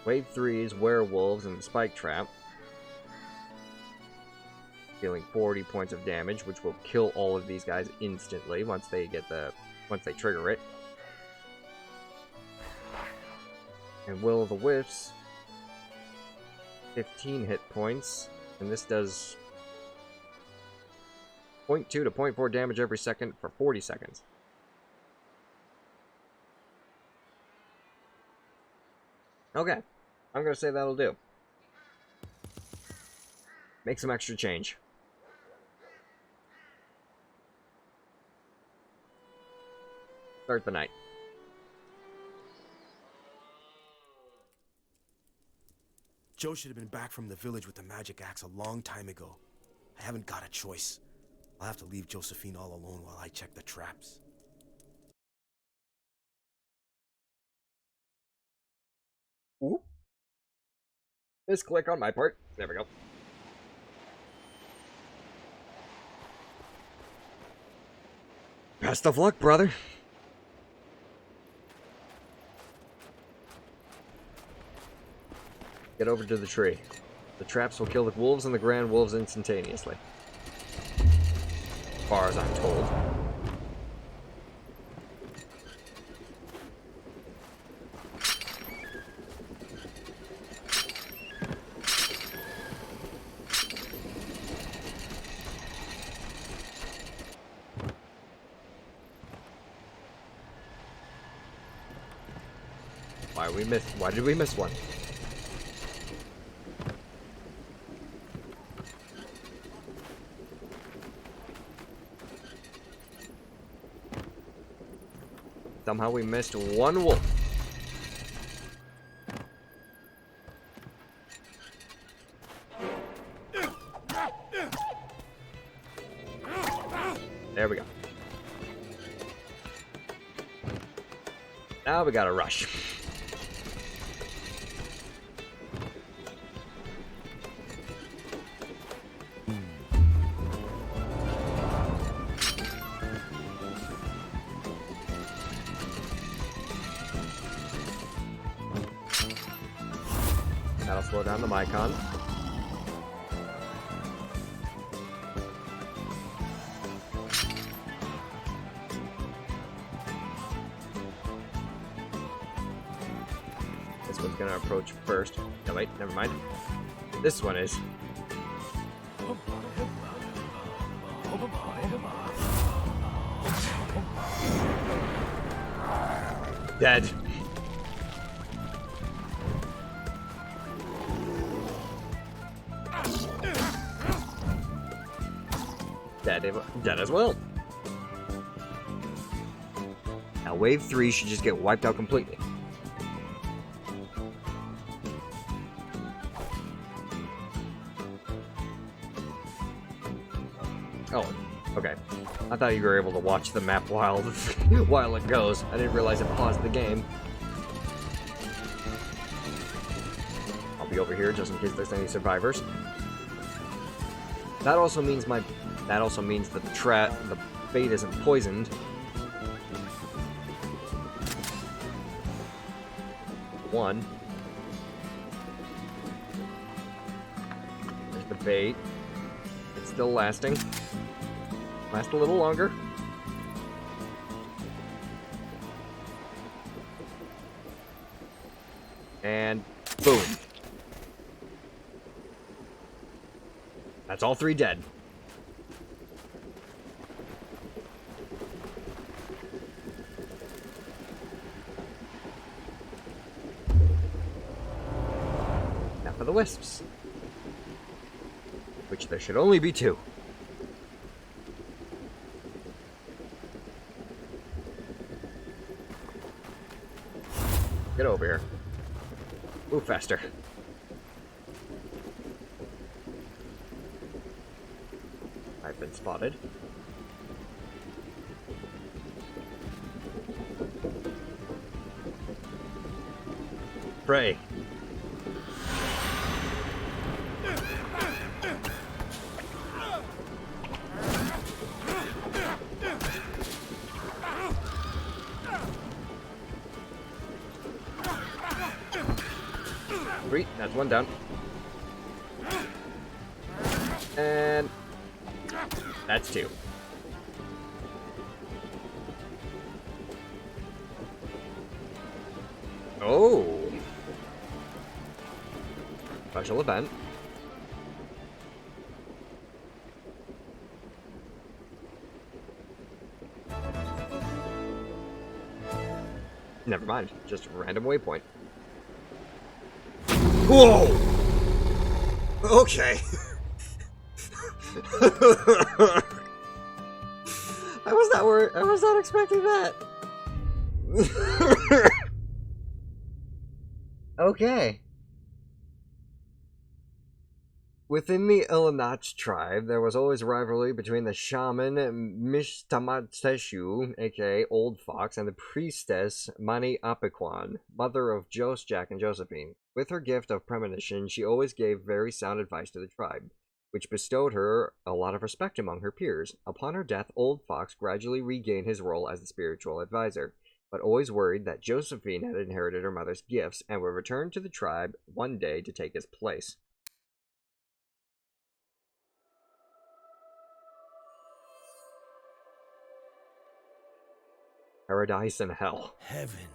Wave 3 is Werewolves and the Spike Trap. Dealing 40 points of damage, which will kill all of these guys instantly once they trigger it. And Will of the Wisps, 15 hit points, and this does 0.2 to 0.4 damage every second for 40 seconds. Okay, I'm gonna say that'll do. Make some extra change. Start the night. Joe should have been back from the village with the magic axe a long time ago. I haven't got a choice. I'll have to leave Josephine all alone while I check the traps. Ooh. Misclick on my part. There we go. Best of luck, brother. Get over to the tree. The traps will kill the wolves and the grand wolves instantaneously. As far as I'm told. Why did we miss one? Somehow we missed one wolf. There we go. Now we gotta rush. That'll slow down the Mycon. This one's gonna approach first. No, wait, never mind. This one is. Dead. Dead as well. Now wave 3 should just get wiped out completely. Oh, okay. I thought you were able to watch the map while while it goes. I didn't realize it paused the game. I'll be over here just in case there's any survivors. That also means the bait isn't poisoned. One. There's the bait. It's still lasting. Last a little longer. And boom. That's all 3 dead. Now for the wisps. Which there should only be 2. Get over here. Move faster. I've been spotted. Pray. Sweet, that's one down. And that's 2. Oh. Special event. Never mind, just a random waypoint. Whoa! Okay. I was not expecting that. Okay. Within the Illinach tribe, there was always rivalry between the shaman Mishtamateshu, aka Old Fox, and the priestess Mani Apiquan, mother of Jos, Jack, and Josephine. With her gift of premonition, she always gave very sound advice to the tribe, which bestowed her a lot of respect among her peers. Upon her death, Old Fox gradually regained his role as the spiritual advisor, but always worried that Josephine had inherited her mother's gifts and would return to the tribe one day to take his place. Paradise and hell. Heaven.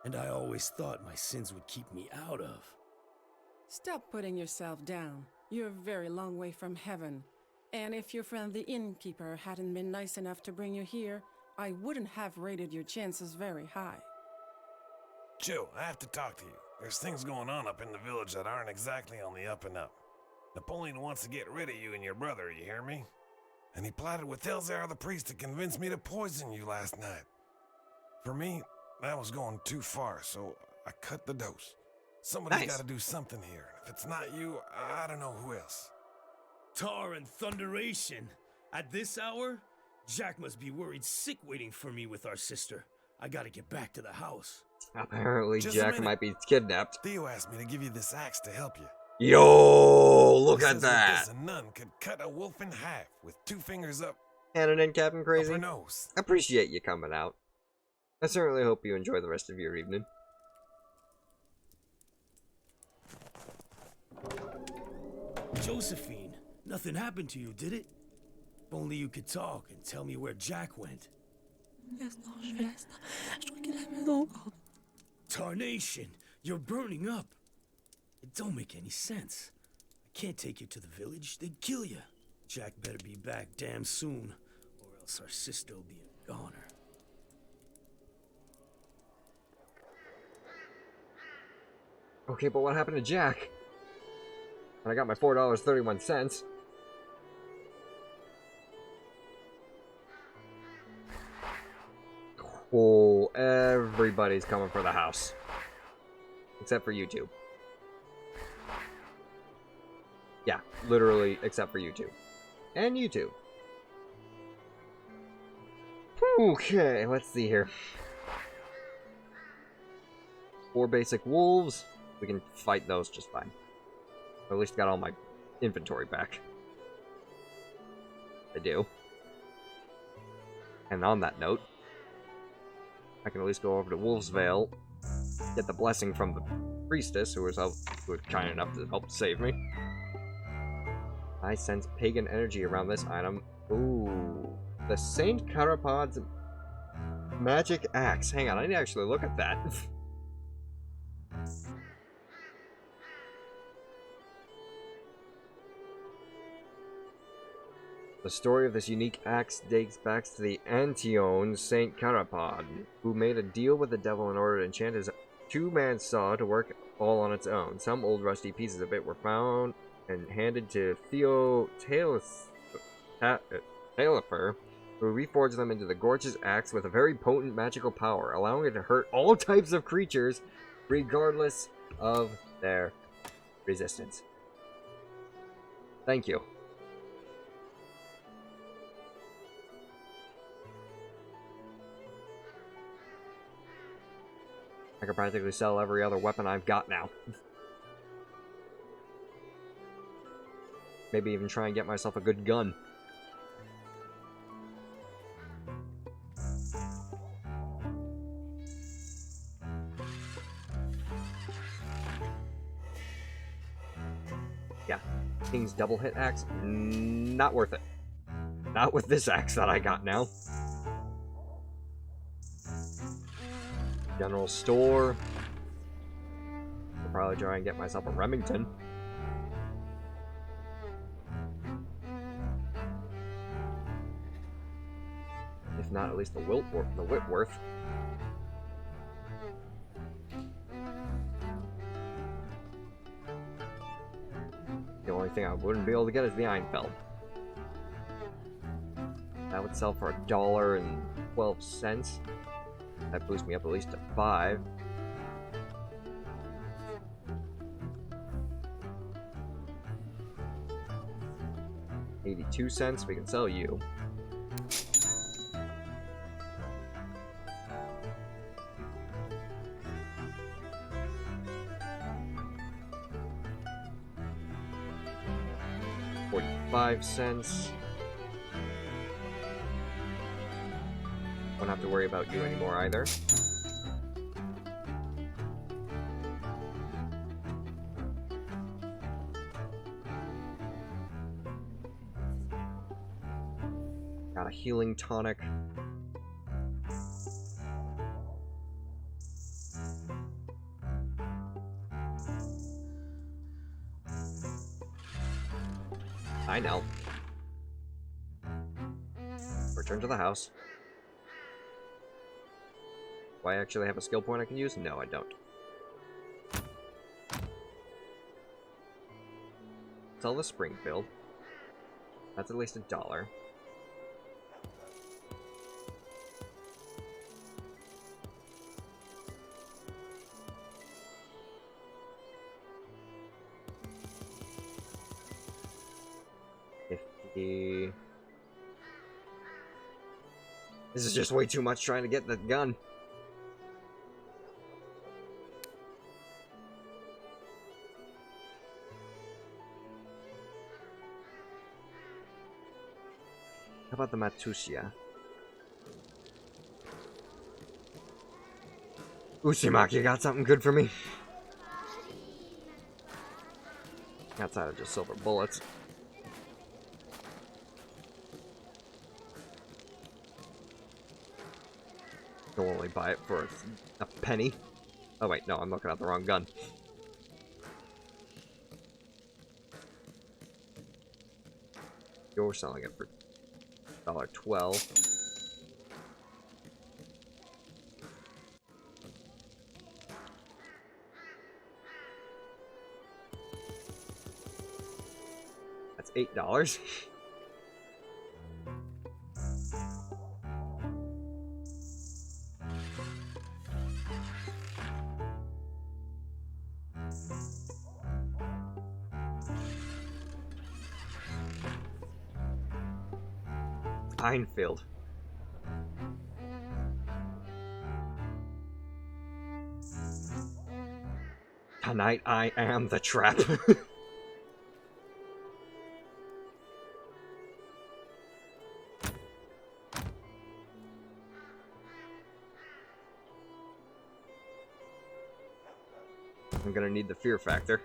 And I always thought my sins would keep me out of. Stop putting yourself down. You're a very long way from heaven. And if your friend the innkeeper hadn't been nice enough to bring you here, I wouldn't have rated your chances very high. Joe, I have to talk to you. There's things going on up in the village that aren't exactly on the up and up. Napoleon wants to get rid of you and your brother, you hear me? And he plotted with Elzar the priest to convince me to poison you last night. For me, that was going too far, so I cut the dose. Somebody's got to do something here. If it's not you, I don't know who else. Tar and thunderation. At this hour, Jack must be worried sick waiting for me with our sister. I gotta get back to the house. Apparently, Just Jack might be kidnapped. Theo asked me to give you this axe to help you. Yo, look He at says that! with this, a nun could cut a wolf in half with 2 fingers up Hand it in, Captain Crazy. her nose. Appreciate you coming out. I certainly hope you enjoy the rest of your evening. Josephine, nothing happened to you, did it? If only you could talk and tell me where Jack went. Tarnation, you're burning up. It don't make any sense. I can't take you to the village. They'd kill you. Jack better be back damn soon, or else our sister'll be a goner. Okay, but what happened to Jack? And I got my $4.31. Oh, everybody's coming for the house. Except for you two. Yeah, literally, except for you two. And you two. Okay, let's see here. 4 basic wolves. We can fight those just fine. Or at least got all my inventory back. I do. And on that note, I can at least go over to Wolf's Vale, get the blessing from the priestess, who was kind enough to help save me. I sense pagan energy around this item. Ooh, the Saint Carapod's magic axe. Hang on, I need to actually look at that. The story of this unique axe dates back to the Antione Saint Carapod, who made a deal with the devil in order to enchant his 2-man saw to work all on its own. Some old rusty pieces of it were found and handed to Theo Tailifer, who reforged them into the gorgeous axe with a very potent magical power, allowing it to hurt all types of creatures, regardless of their resistance. Thank you. I can practically sell every other weapon I've got now. Maybe even try and get myself a good gun. Yeah, King's double hit axe, not worth it. Not with this axe that I got now. General store. I'll probably try and get myself a Remington. If not, at least the Whitworth. The only thing I wouldn't be able to get is the Einfeld. That would sell for $1.12. That boosts me up at least to 5. $0.52. We can sell you. $0.45. Won't have to worry about you anymore either. Got a healing tonic. I know. Return to the house. Do I actually have a skill point I can use? No, I don't. Sell the Springfield. That's at least $1. This is just way too much trying to get the gun. How about the Matusia? Usimak, you got something good for me? Outside of just silver bullets. You'll only buy it for a penny. Oh wait, no, I'm looking at the wrong gun. You're selling it for $1.12. That's $8. Pinefield. Tonight I am the trap. I'm gonna need the fear factor.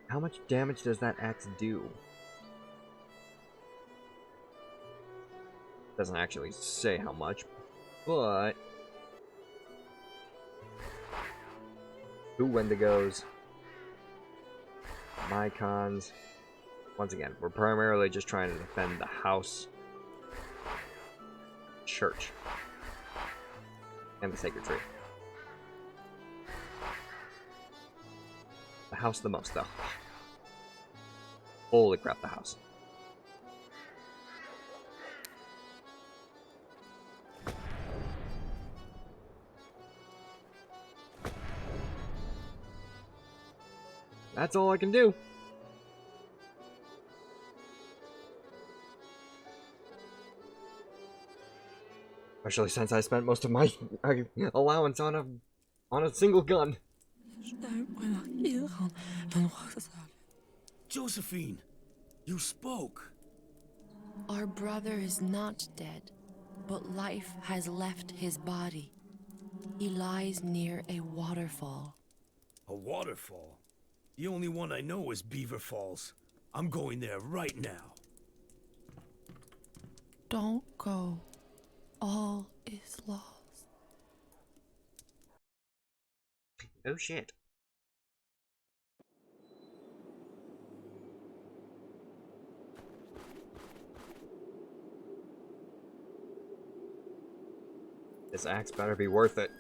How much damage does that axe do? Doesn't actually say how much, but... Two Wendigos. Mycons. Once again, we're primarily just trying to defend the house, church, and the sacred tree. The house the most, though. Holy crap, the house. That's all I can do. Especially since I spent most of my allowance on a single gun. Josephine, you spoke. Our brother is not dead, but life has left his body. He lies near a waterfall. A waterfall? The only one I know is Beaver Falls. I'm going there right now. Don't go. All is lost. Oh shit. This axe better be worth it.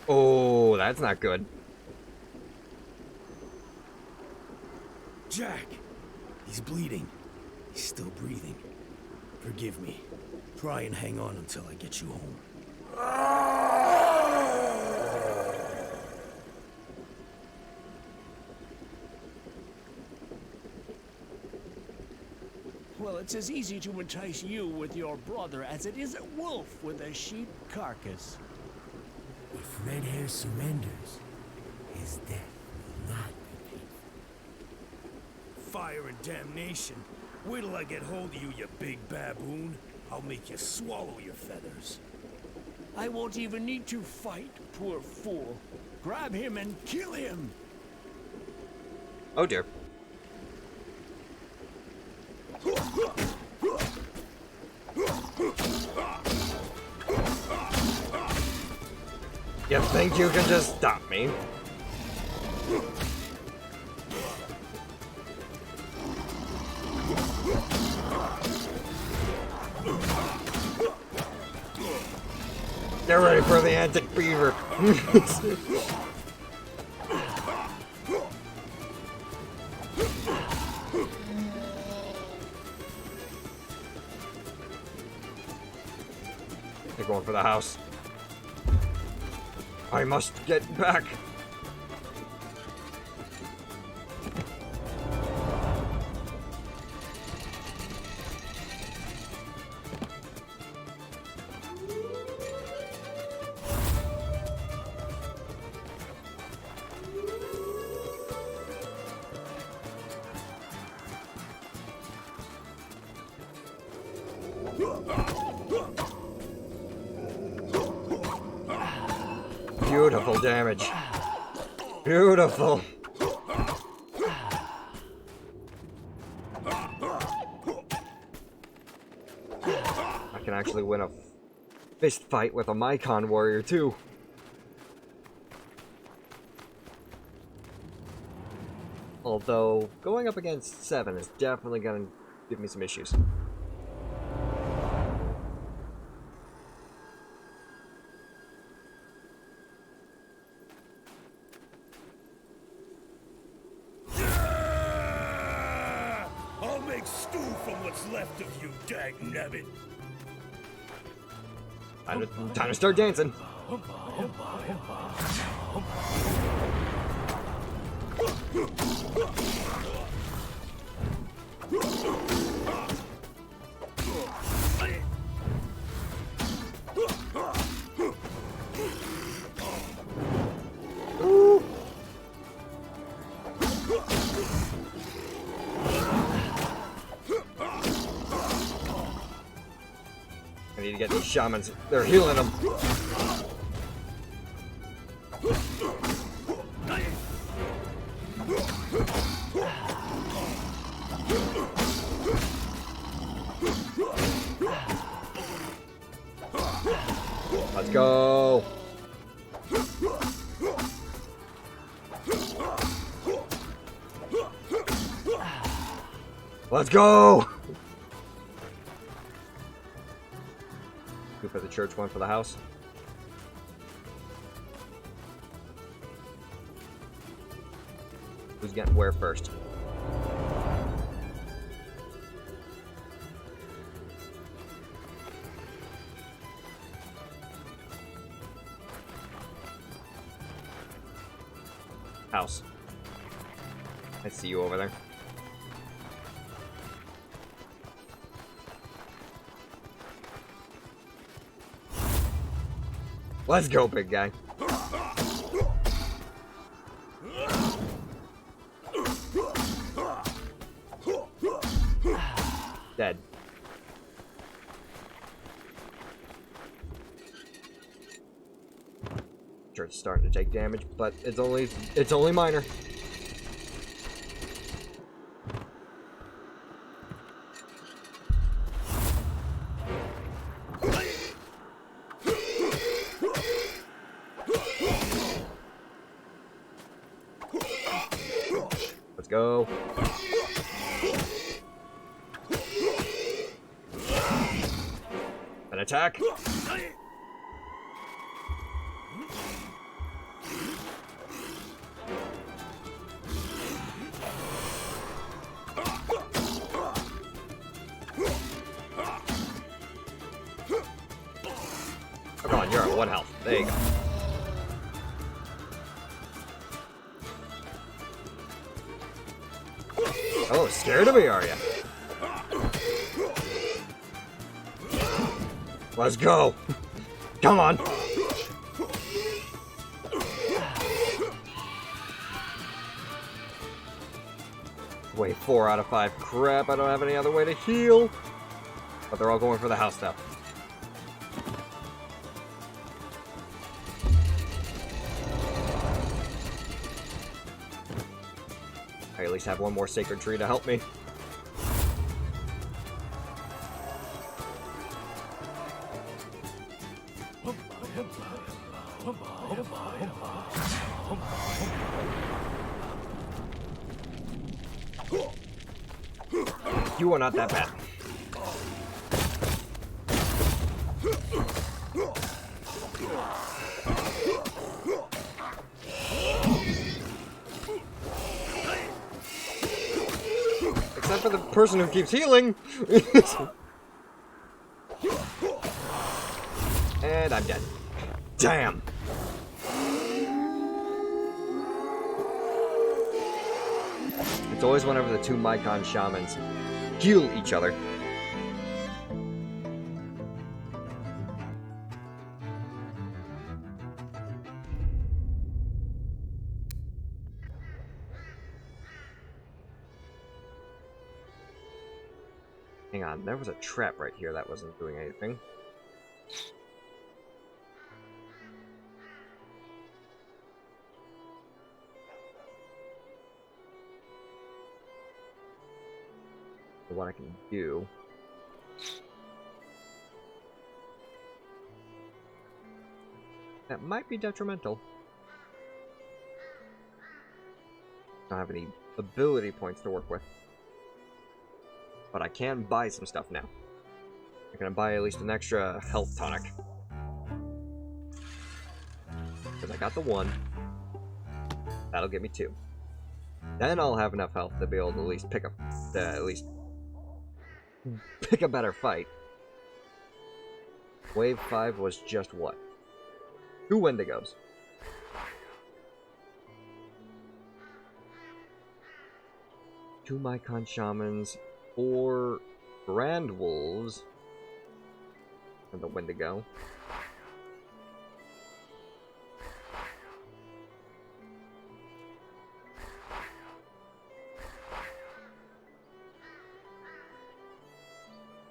Oh, that's not good. Jack! He's bleeding. He's still breathing. Forgive me. Try and hang on until I get you home. Well, it's as easy to entice you with your brother as it is a wolf with a sheep carcass. If Red Hair surrenders, his death will not be painful. Fire and damnation. Wait till I get hold of you, you big baboon. I'll make you swallow your feathers. I won't even need to fight, poor fool. Grab him and kill him! Oh dear. You think you can just stop me? Get ready for the antic beaver. They're going for the house. I must get back. Beautiful damage. Beautiful. I can actually win a fist fight with a Mycon warrior too. Although, going up against 7 is definitely gonna give me some issues. I'll make stew from what's left of you, dagnabbit. Time to start dancing. Ooh. I need to get these shamans. They're healing them. Let's go. Let's go. Two for the church, one for the house. Who's getting where first? House. I see you over there. Let's go, big guy. Dead. Sure, it's starting to take damage, but it's only minor. Let's go. An attack. on, you're at 1 health. There you go. Oh, scared of me, are ya? Let's go! Come on! Wait, 4 out of 5. Crap, I don't have any other way to heal. But they're all going for the house stuff. I at least have one more sacred tree to help me. You are not that bad. Except for the person who keeps healing. And I'm dead. Damn. It's always whenever the 2 Mycon shamans heal each other. Hang on, there was a trap right here that wasn't doing anything. What I can do. That might be detrimental. I don't have any ability points to work with. But I can buy some stuff now. I'm gonna buy at least an extra health tonic. Because I got the 1. That'll get me 2. Then I'll have enough health to be able to at least pick a better fight. Wave 5 was just what? 2 Wendigos. Two Mycon Shamans, 4 Grand Wolves, and the Wendigo.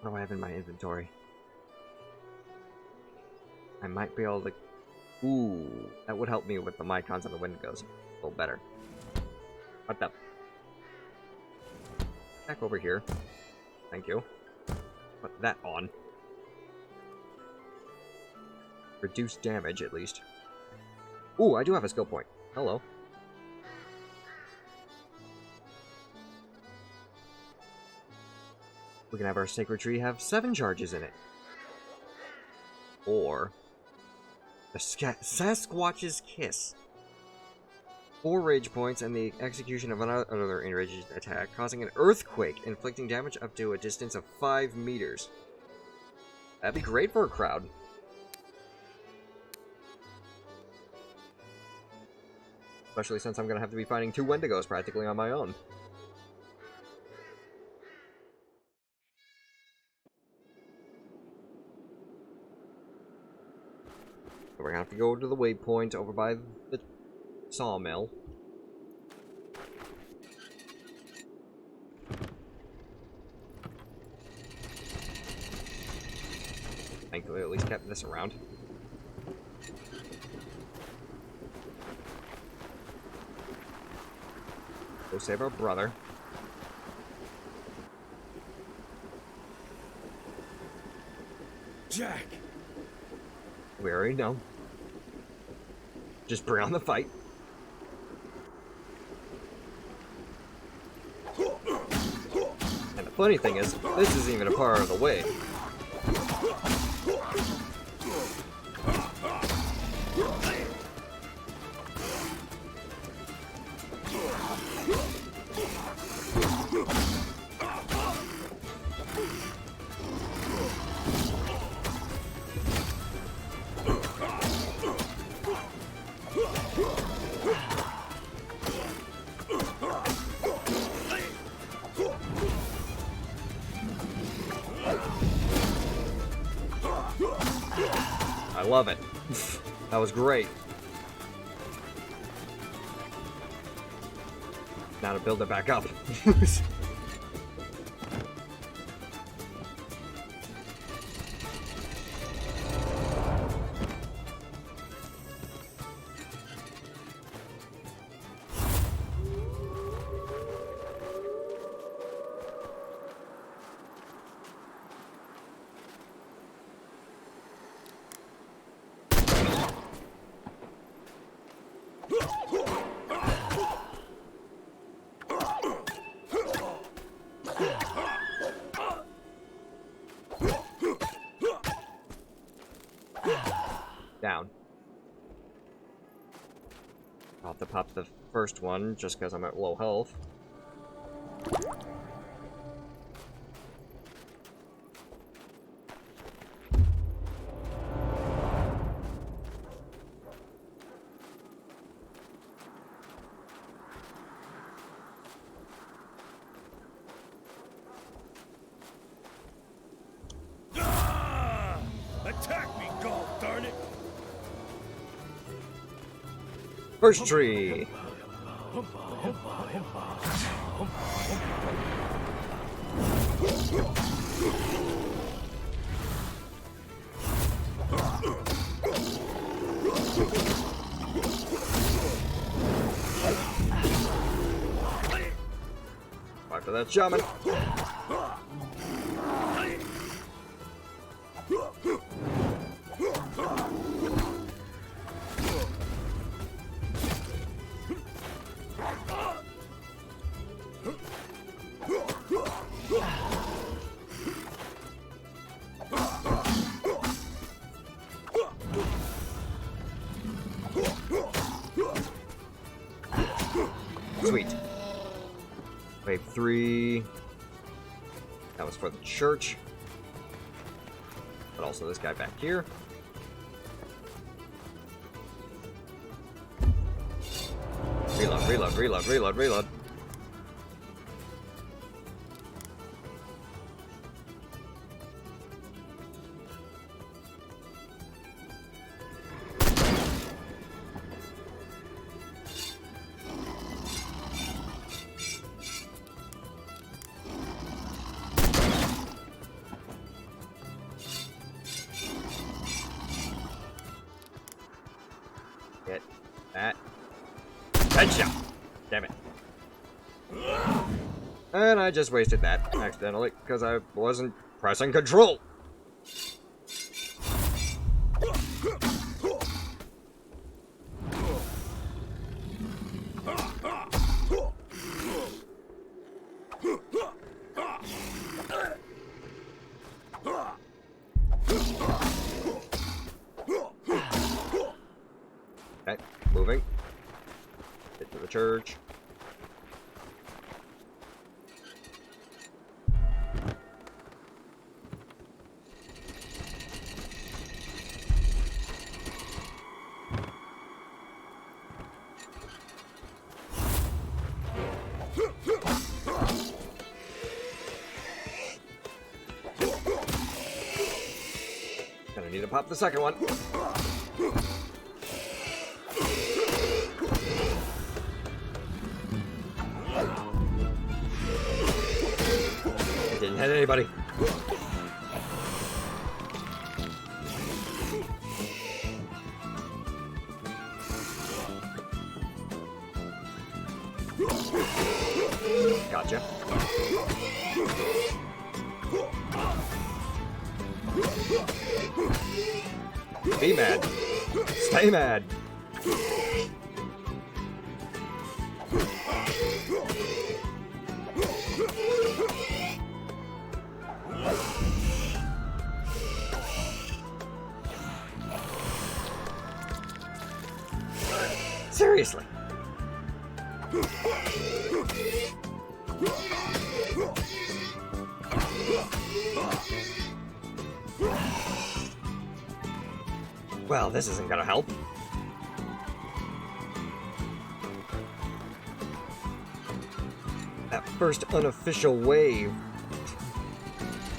What do I have in my inventory? I might be able to... Ooh, that would help me with the Mycons and the Wendigos a little better. What the... Back over here. Thank you. Put that on. Reduce damage, at least. Ooh, I do have a skill point. Hello. We can have our Sacred Tree have 7 charges in it. Or... the Sasquatch's Kiss. 4 rage points and the execution of another enraged attack, causing an earthquake, inflicting damage up to a distance of 5 meters. That'd be great for a crowd. Especially since I'm gonna have to be fighting 2 Wendigos practically on my own. We're gonna have to go to the waypoint over by the sawmill. Thankfully, at least kept this around. Go save our brother. Jack! We already know. Just bring on the fight. And the funny thing is, this isn't even a part of the way. I love it. That was great. Now to build it back up. Down. I'll have to pop the first one just because I'm at low health. Attack me, God darn it! First tree. Fight for that shaman. Sweet. Wave 3. That was for the church. But also this guy back here. Reload, reload, reload, reload, reload. Get that. Headshot! Damn it. And I just wasted that accidentally because I wasn't pressing control. Okay, moving. Get to the church. Gonna need to pop the second one. Didn't hit anybody. Gotcha. Be mad. Stay mad. Seriously. Well, this isn't gonna help. That first unofficial wave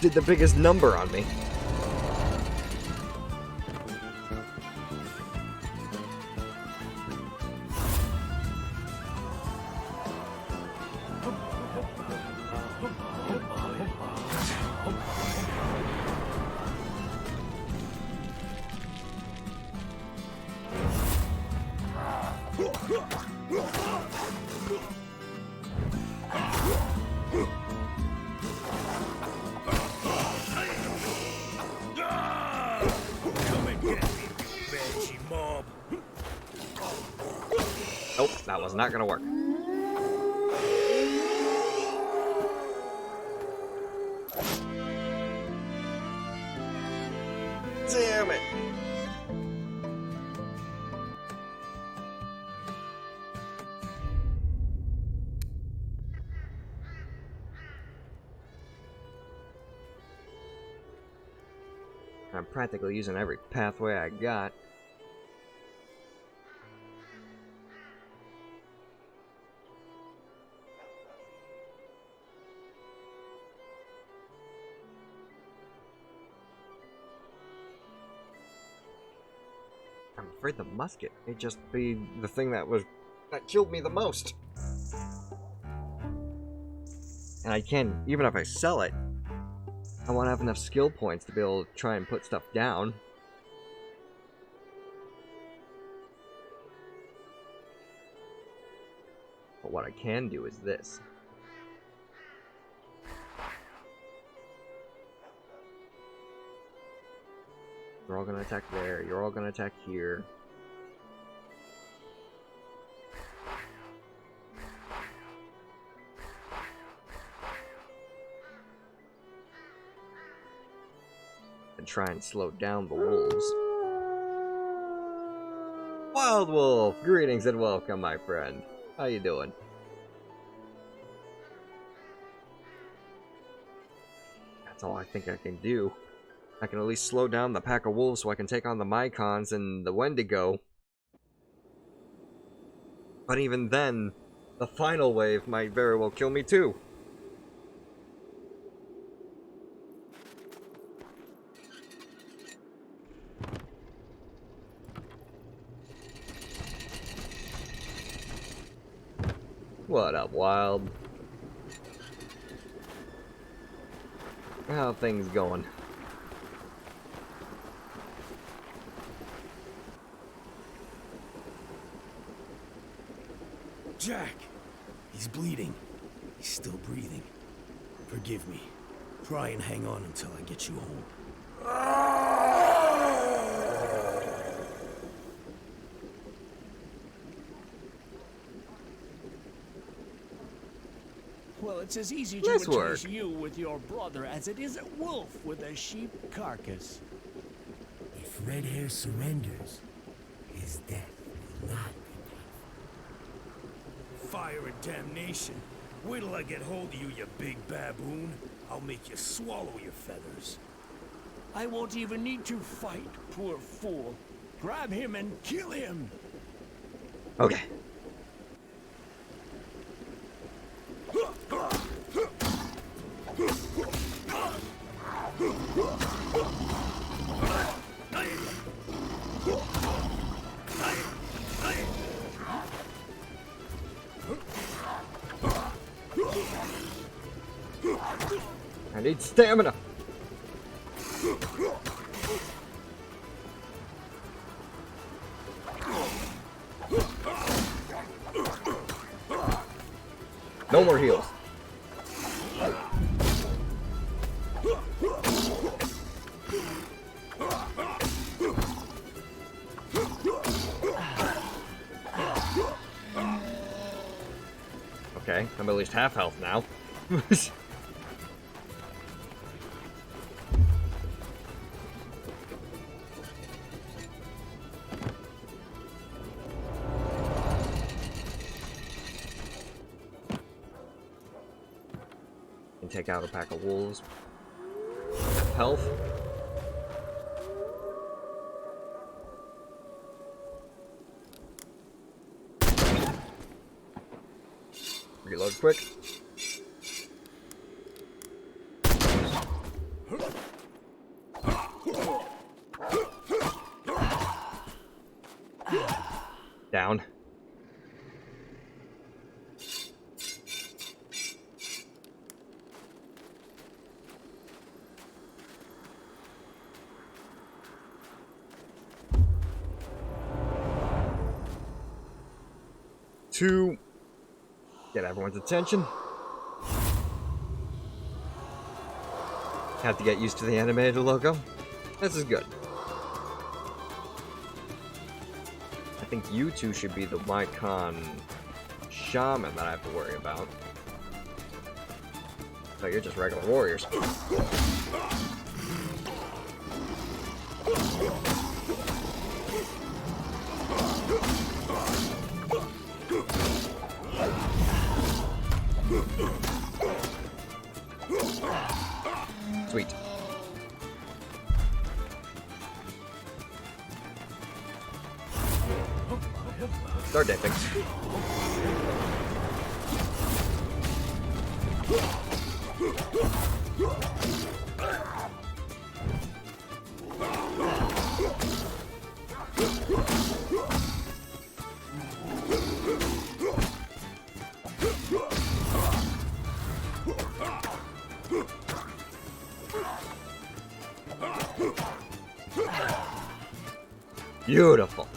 did the biggest number on me. Nope, that was not gonna work. Damn it! I'm practically using every pathway I got. I'm afraid the musket may just be the thing that killed me the most. And I can, even if I sell it, I won't have enough skill points to be able to try and put stuff down. But what I can do is this. You're all gonna attack there, you're all gonna attack here. And try and slow down the wolves. Wild Wolf! Greetings and welcome, my friend. How you doing? That's all I think I can do. I can at least slow down the pack of wolves so I can take on the Mycons and the Wendigo. But even then, the final wave might very well kill me too. What up, Wild? How are things going? Jack! He's bleeding. He's still breathing. Forgive me. Try and hang on until I get you home. Well, it's as easy to replace you with your brother as it is a wolf with a sheep carcass. If Red Hair surrenders, his death will not be painful. Fire and damnation. Wait till I get hold of you, you big baboon. I'll make you swallow your feathers. I won't even need to fight, poor fool. Grab him and kill him. Okay. I need stamina. No more heals. Okay, I'm at least half health now. And take out a pack of wolves. Health. Reload quick. Down. To get everyone's attention. Have to get used to the animated logo. This is good. I think you two should be the Mycon shaman that I have to worry about. So you're just regular warriors. Sweet. Start dipping. Beautiful.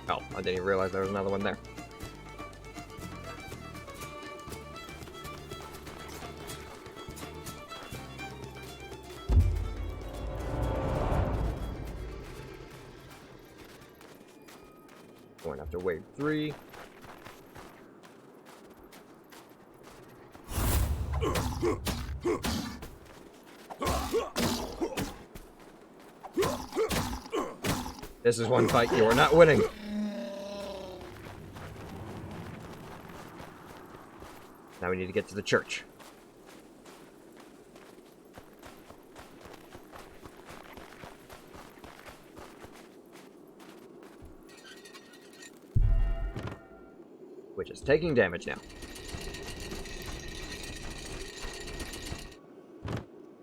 Oh, I didn't even realize there was another one there. Going after wave 3. This is one fight you are not winning. Now we need to get to the church. Which is taking damage now.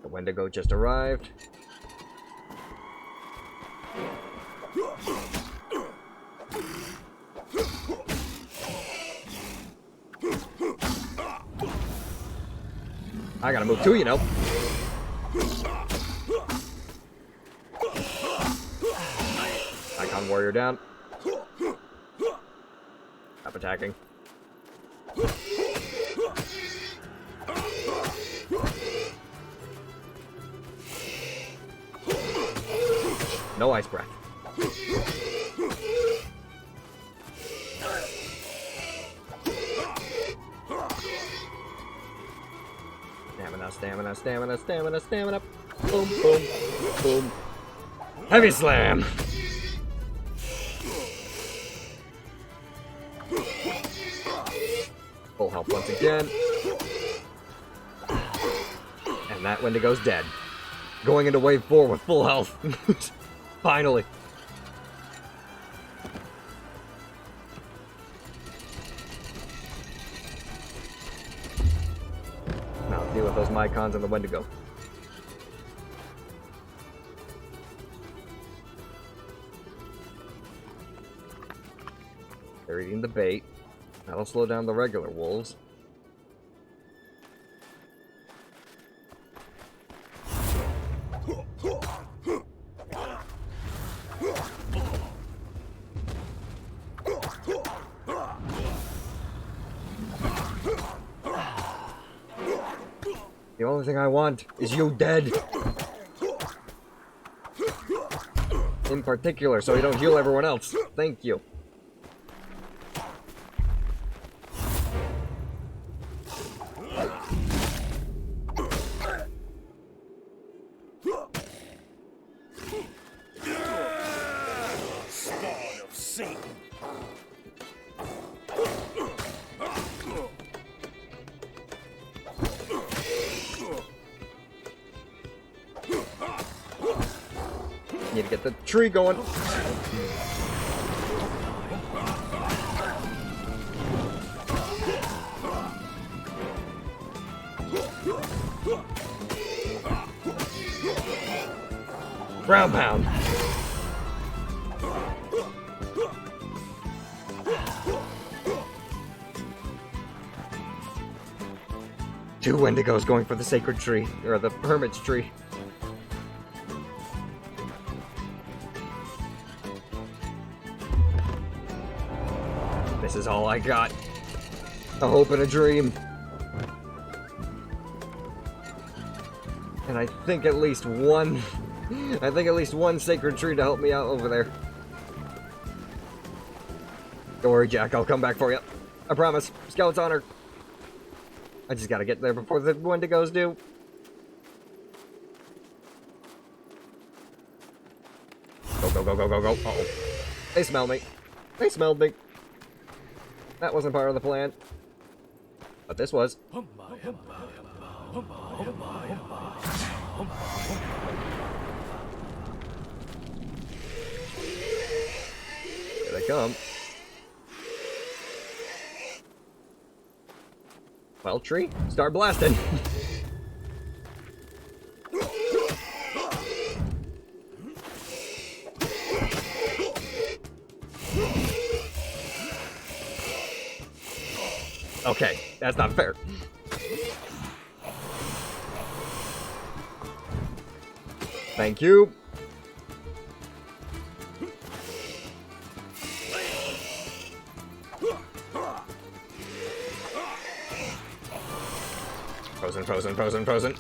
The Wendigo just arrived. I gotta move too, you know. Icon warrior down. Stop attacking. No ice breath. Stamina, stamina, stamina, stamina. Boom, boom, boom. Heavy slam. Full health once again. And that Wendigo's dead. Going into wave 4 with full health. Finally. Deal with those Mycons and the Wendigo. They're eating the bait. That'll slow down the regular wolves. The only thing I want is you dead. In particular, so you don't heal everyone else. Thank you. Spawn of Satan. Need to get the tree going. Ground pound. Two Wendigos going for the sacred tree, or the hermit's tree. This is all I got. A hope and a dream. And I think at least one I think at least one sacred tree to help me out over there. Don't worry, Jack. I'll come back for you. I promise. Scout's honor. I just gotta get there before the Wendigos do. Go, go, go, go, go, go. Uh-oh. They smelled me. They smelled me. That wasn't part of the plan. But this was. Here they come. Well, tree, start blasting. Okay, that's not fair. Thank you. Frozen, frozen, frozen, frozen.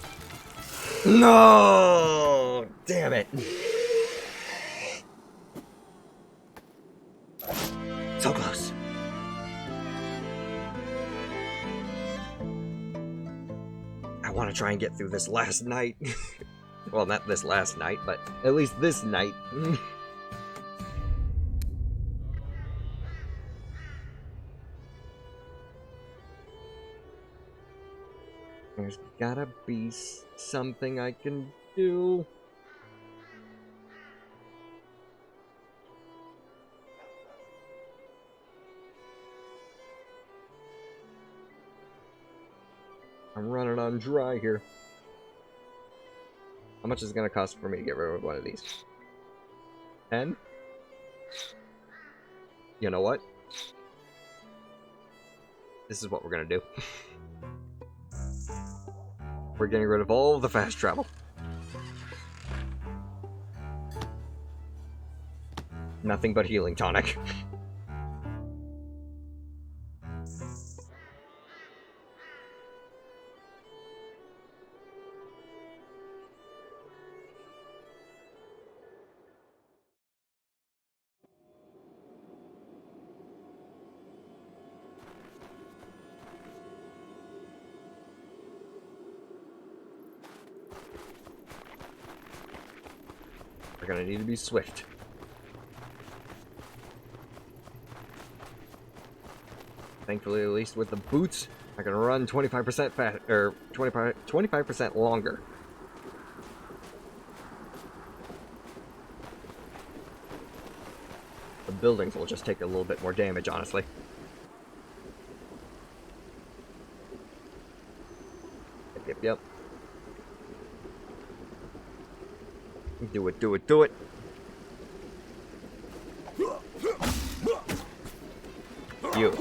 No! Damn it. So close. I want to try and get through this last night. Well, not this last night, but at least this night. There's gotta be something I can do. I'm running on dry here. How much is it gonna cost for me to get rid of one of these? 10? You know what? This is what we're gonna do. We're getting rid of all the fast travel. Nothing but healing tonic. We're gonna need to be swift. Thankfully, at least with the boots, I can run 25% fast, or 25% longer. The buildings will just take a little bit more damage, honestly. Yep, yep, yep. Do it, do it, do it. You.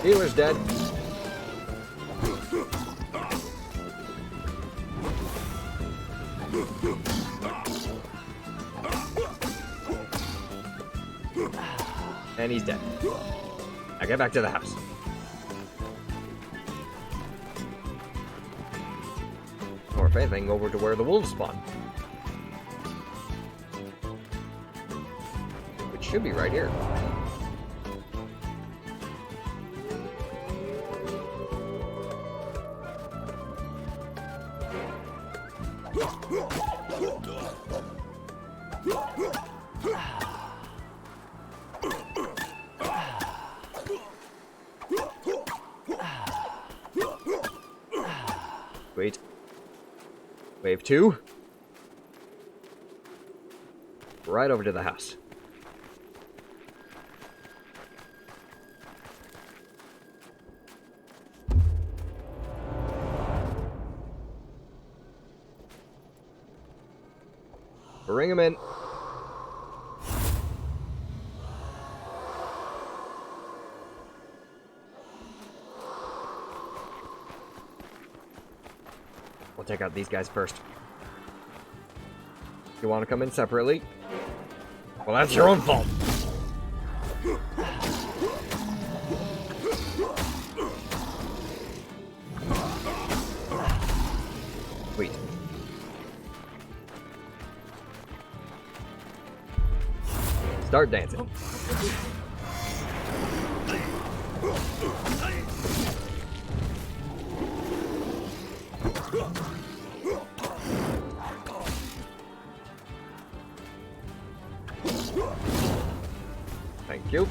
Healer's dead. And he's dead. Now get back to the house. Or if anything, over to where the wolves spawn. Which should be right here. Wait. Wave 2. Right over to the house. Bring him in. We'll take out these guys first. You want to come in separately? Well, that's your own fault. Wait. Start dancing. Thank you.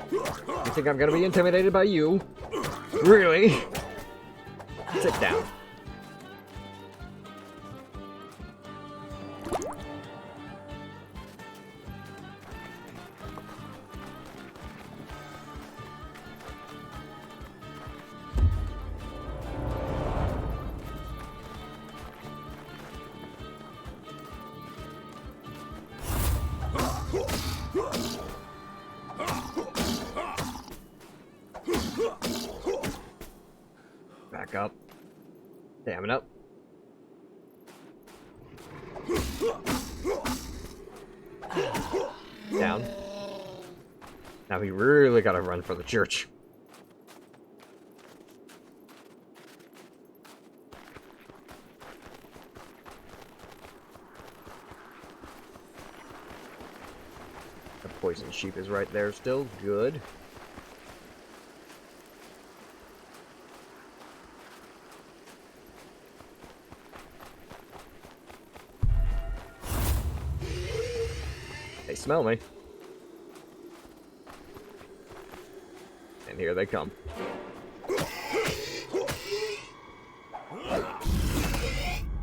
You think I'm gonna be intimidated by you? Really? Sit down. Back up. Stamina up. Down. Now we really gotta run for the church. The poison sheep is right there still. Good. They smell me. And here they come.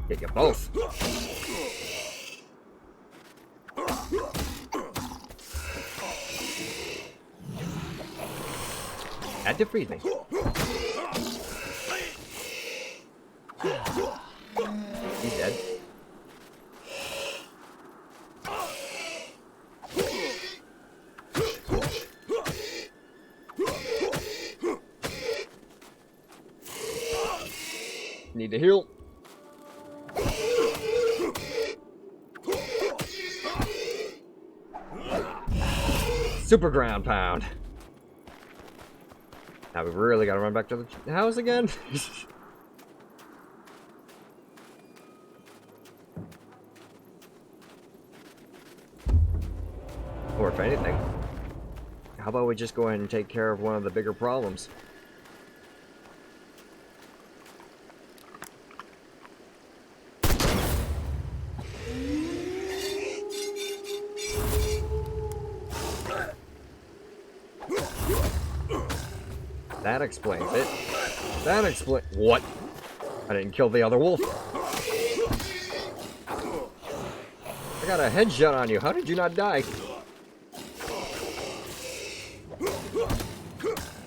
Get you both. Had to freeze me. He's dead. Need to heal. Super ground pound. Now we really gotta run back to the house again. Or if anything, how about we just go ahead and take care of one of the bigger problems? That explains it. That explains... What? I didn't kill the other wolf. I got a headshot on you. How did you not die?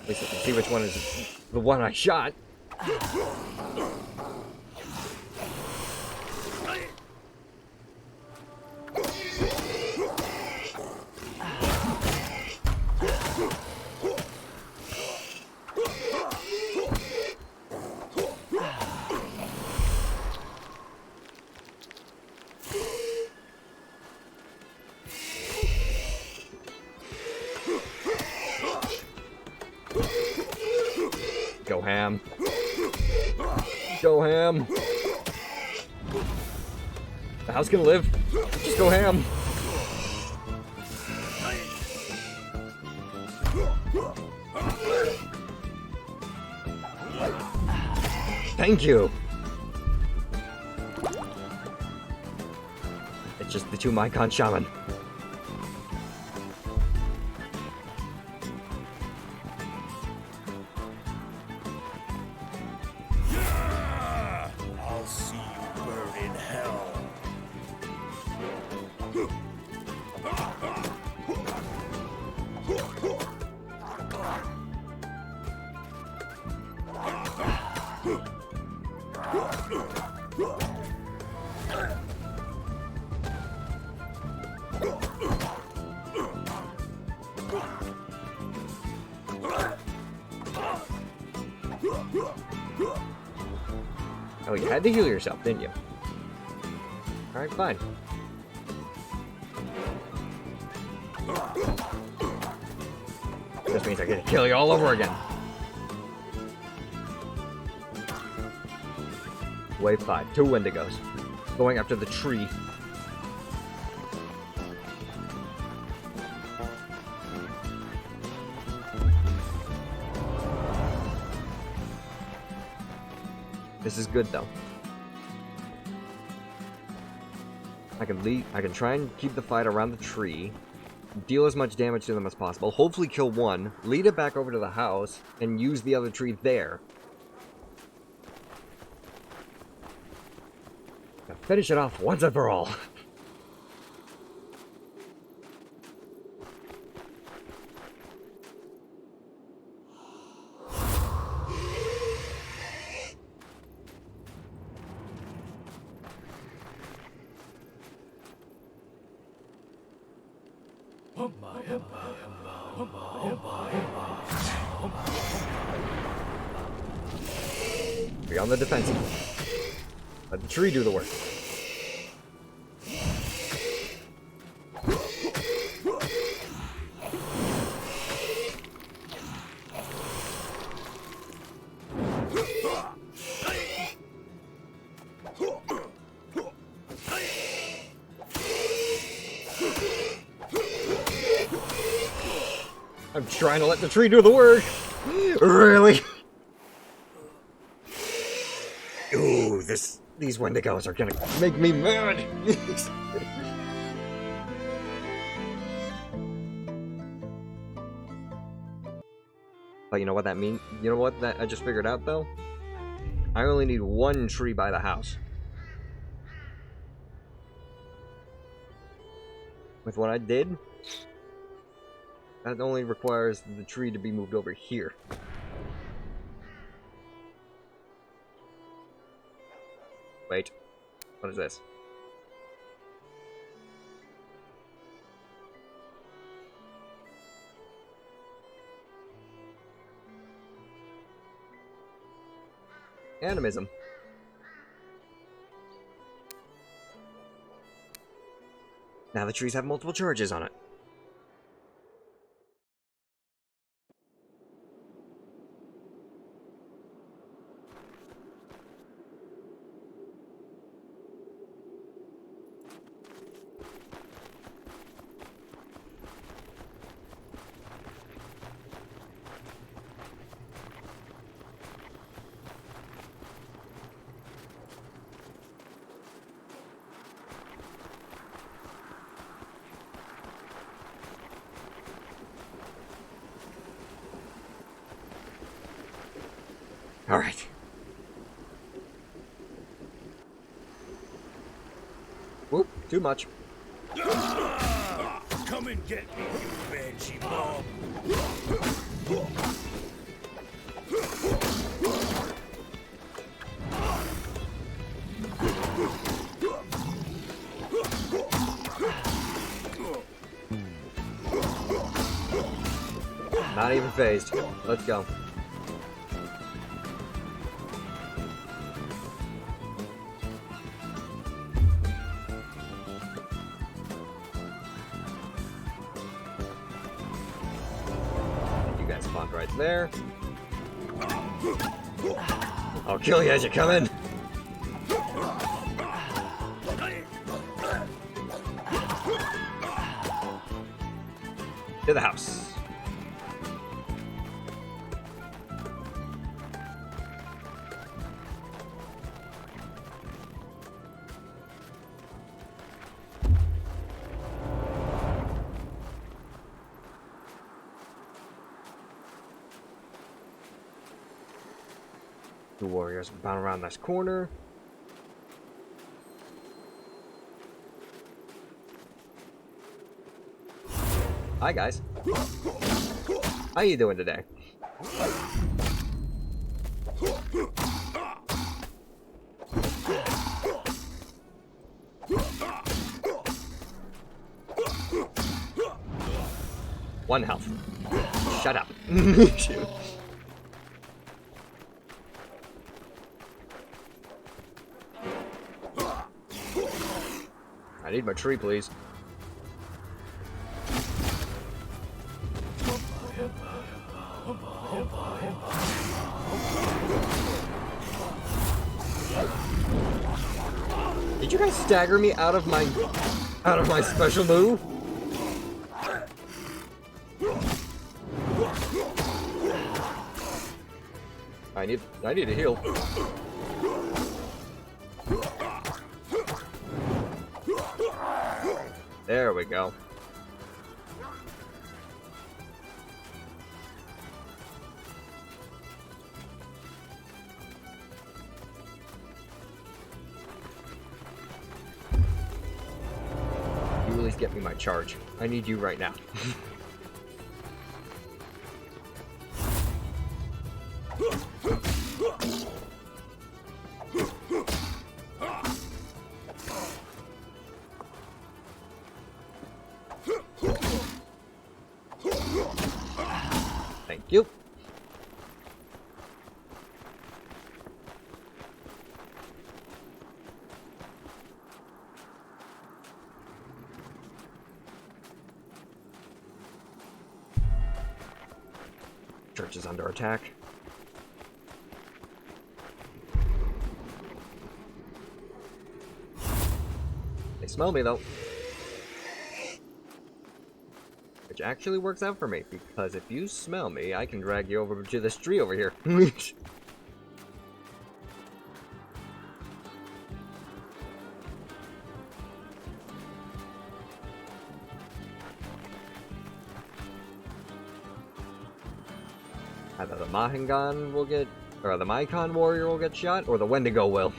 At least I can see which one is the one I shot. Go ham. Go ham. The house can live. Just go ham. Thank you. It's just the two Mycon shaman. I'll see you burn in hell. Oh, you had to heal yourself, didn't you? Alright, fine. This means I get to kill you all over again. Wave 5, 2 Wendigos. Going after the tree. This is good though. I can try and keep the fight around the tree, deal as much damage to them as possible, hopefully kill one, lead it back over to the house, and use the other tree there. Now finish it off once and for all. Be on the defensive. Let the tree do the work. I'm trying to let the tree do the work. Really? Ooh, these Wendigos are gonna make me mad. But you know what that means? You know what that I just figured out though? I only need one tree by the house. With what I did, that only requires the tree to be moved over here. Wait, what is this? Animism. Now the trees have multiple charges on it. Alright. Whoop, too much. Come and get me, you banshee mob. Not even phased. Let's go. Right there. I'll kill you as you come in. To the house. The warriors bound around this corner. Hi guys. How you doing today? One health. Shut up. I need my tree, please. Did you guys stagger me out of my special move? I need a heal. There we go. You at least get me my charge. I need you right now. Thank you. Church is under attack. They smell me though. Which actually works out for me, because if you smell me, I can drag you over to this tree over here. Either the Mahingan will get, or the Maikon warrior will get shot, or the Wendigo will.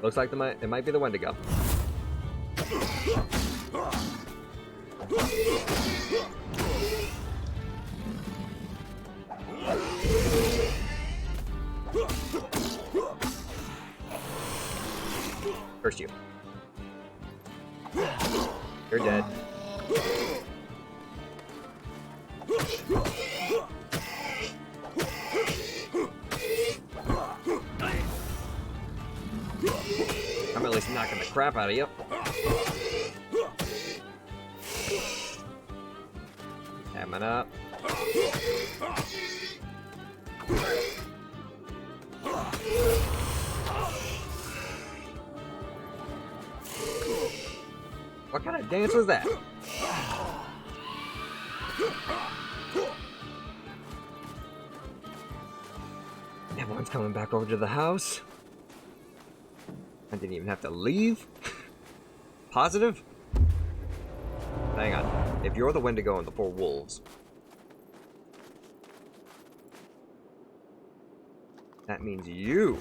Looks like it might be the Wendigo. Curse you. You're dead. I'm at least knocking the crap out of you. Coming up. What kind of dance was that? Everyone's coming back over to the house. I didn't even have to leave. Positive? Hang on. If you're the Wendigo and the 4 wolves, that means you're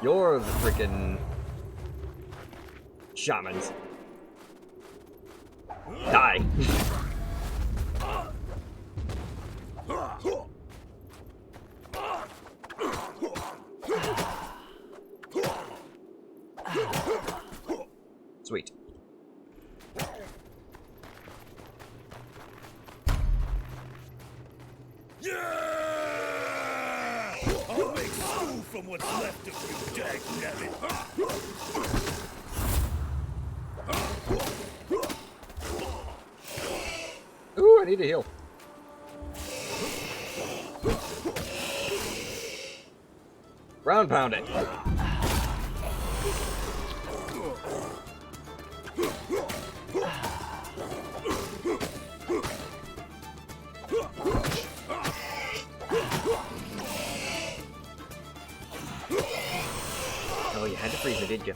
the freaking shamans. Die. Sweet. Yeah! I'll make stew from what's left of you, dagnabbit. Ooh, I need a heal. Ground pound it. Oh, you had to freeze it, did you?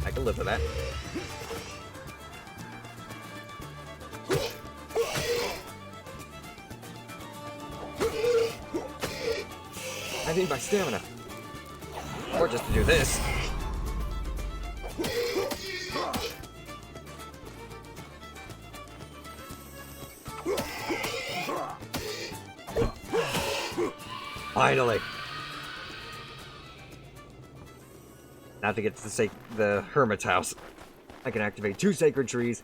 I can live with that. I need my stamina. Or just to do this. Finally. Now to get to the hermit's house, I can activate 2 sacred trees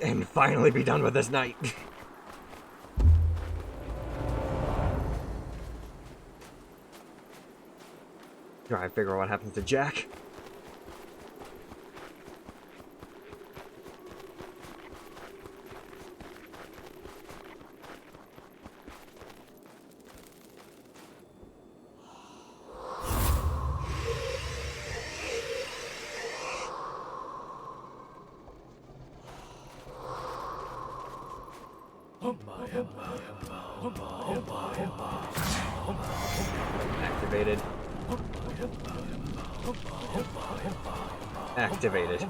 and finally be done with this night. Try and figure out what happens to Jack. Activated. Activated.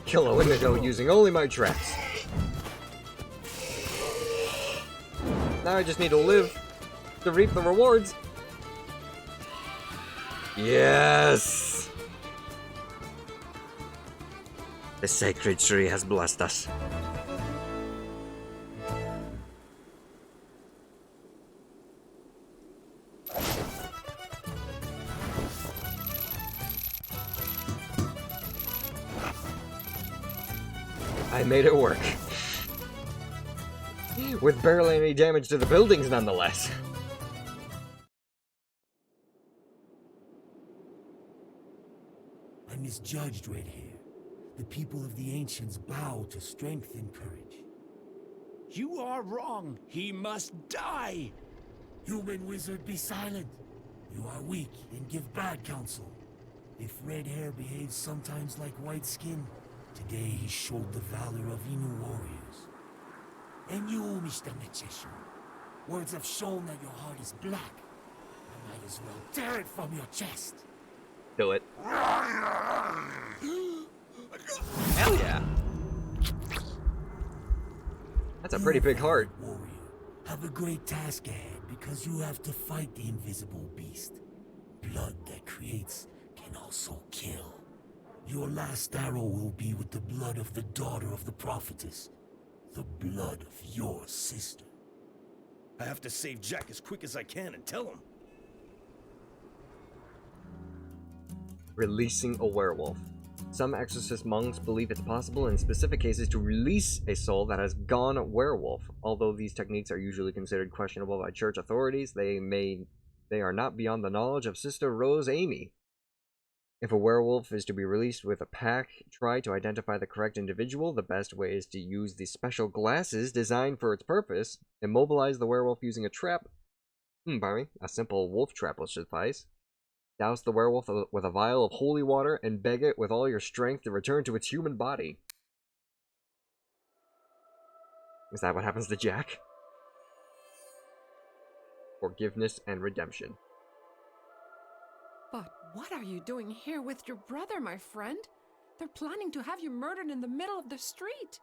Kill a Wendigo using only my traps. Now I just need to live to reap the rewards. Yes! The sacred tree has blessed us. I made it work. With barely any damage to the buildings, nonetheless. I misjudged Red Hair. The people of the Ancients bow to strength and courage. You are wrong. He must die. Human wizard, be silent. You are weak and give bad counsel. If Red Hair behaves sometimes like White Skin, today he showed the valor of Inu warriors. And you, Mr. Magician, words have shown that your heart is black. You might as well tear it from your chest. Do it. Hell yeah. That's a pretty big heart. Warrior, have a great task ahead because you have to fight the invisible beast. Blood that creates can also kill. Your last arrow will be with the blood of the daughter of the prophetess. The blood of your sister. I have to save Jack as quick as I can and tell him. Releasing a werewolf. Some exorcist monks believe it's possible in specific cases to release a soul that has gone werewolf. Although these techniques are usually considered questionable by church authorities, they are not beyond the knowledge of Sister Rose Amy. If a werewolf is to be released with a pack, try to identify the correct individual. The best way is to use the special glasses designed for its purpose. Immobilize the werewolf using a trap. Pardon me. A simple wolf trap will suffice. Douse the werewolf with a vial of holy water and beg it with all your strength to return to its human body. Is that what happens to Jack? Forgiveness and redemption. But what are you doing here with your brother, my friend? They're planning to have you murdered in the middle of the street.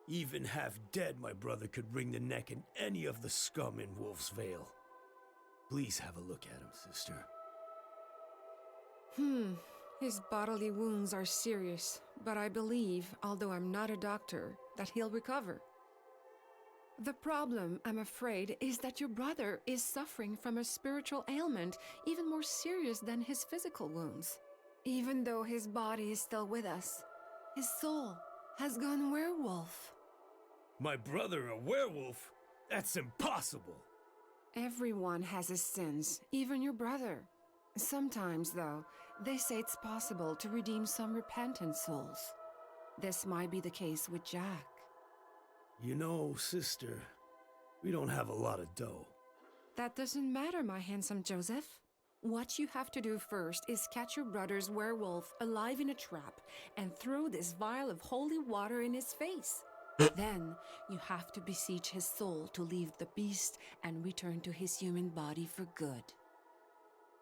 Even half dead, my brother could wring the neck in any of the scum in Wolf's Vale. Please have a look at him, sister. His bodily wounds are serious, but I believe, although I'm not a doctor, that he'll recover. The problem, I'm afraid, is that your brother is suffering from a spiritual ailment even more serious than his physical wounds. Even though his body is still with us, his soul has gone werewolf. My brother a werewolf? That's impossible. Everyone has his sins, even your brother. Sometimes, though, they say it's possible to redeem some repentant souls. This might be the case with Jack. You know, sister, we don't have a lot of dough. That doesn't matter, my handsome Joseph. What you have to do first is catch your brother's werewolf alive in a trap and throw this vial of holy water in his face. Then you have to beseech his soul to leave the beast and return to his human body for good.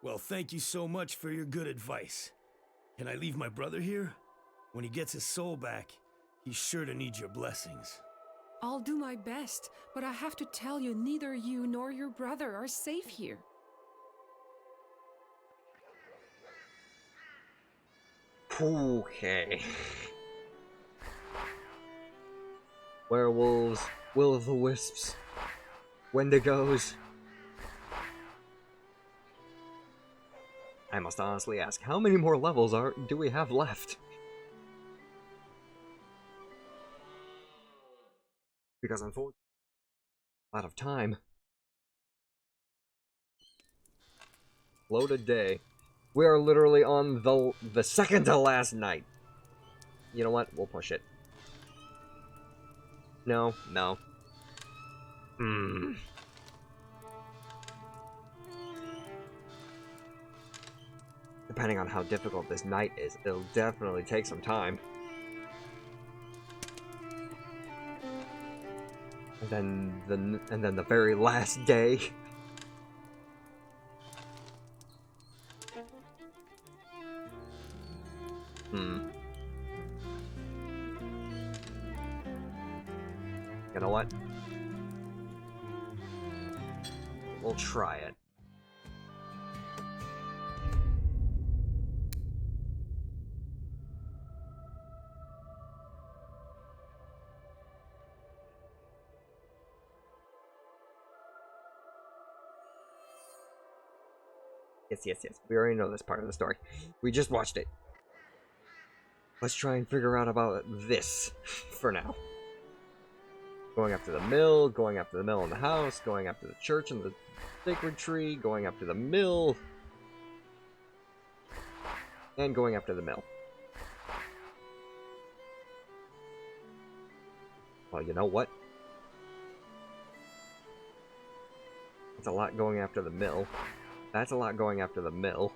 Well, thank you so much for your good advice. Can I leave my brother here? When he gets his soul back, he's sure to need your blessings. I'll do my best, but I have to tell you neither you nor your brother are safe here. Okay. Werewolves, will-o'-the-wisps, wendigos. I must honestly ask, how many more levels do we have left? Because unfortunately, out of time. Loaded day. We are literally on the second to last night. You know what? We'll push it. No, no. Depending on how difficult this night is, it'll definitely take some time. And then the very last day. You know what? We'll try it. Yes. We already know this part of the story. We just watched it. Let's try and figure out about this for now. Going up to the mill, going up to the mill in the house, going up to the church and the sacred tree, going up to the mill, and going up to the mill. Well, you know what? That's a lot going after the mill. That's a lot going after the mill.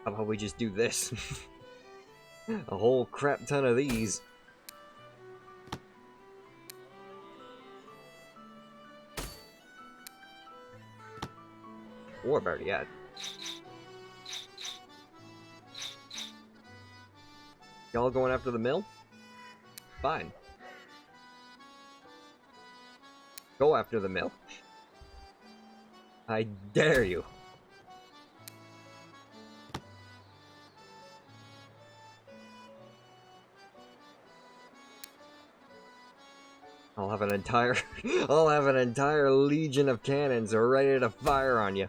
How about we just do this? A whole crap ton of these. Or better yet. Y'all going after the mill? Fine. Go after the mill. I dare you. I'll have an entire legion of cannons ready to fire on you.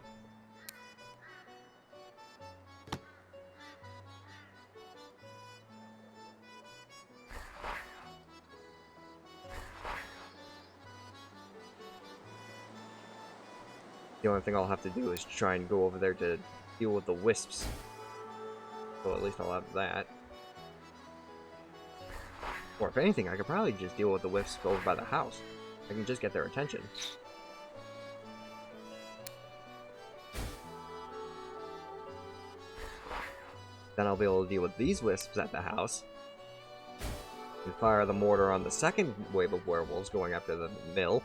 The only thing I'll have to do is try and go over there to deal with the wisps. So at least I'll have that. Or if anything, I could probably just deal with the wisps over by the house. I can just get their attention. Then I'll be able to deal with these wisps at the house. And fire the mortar on the second wave of werewolves going after the mill.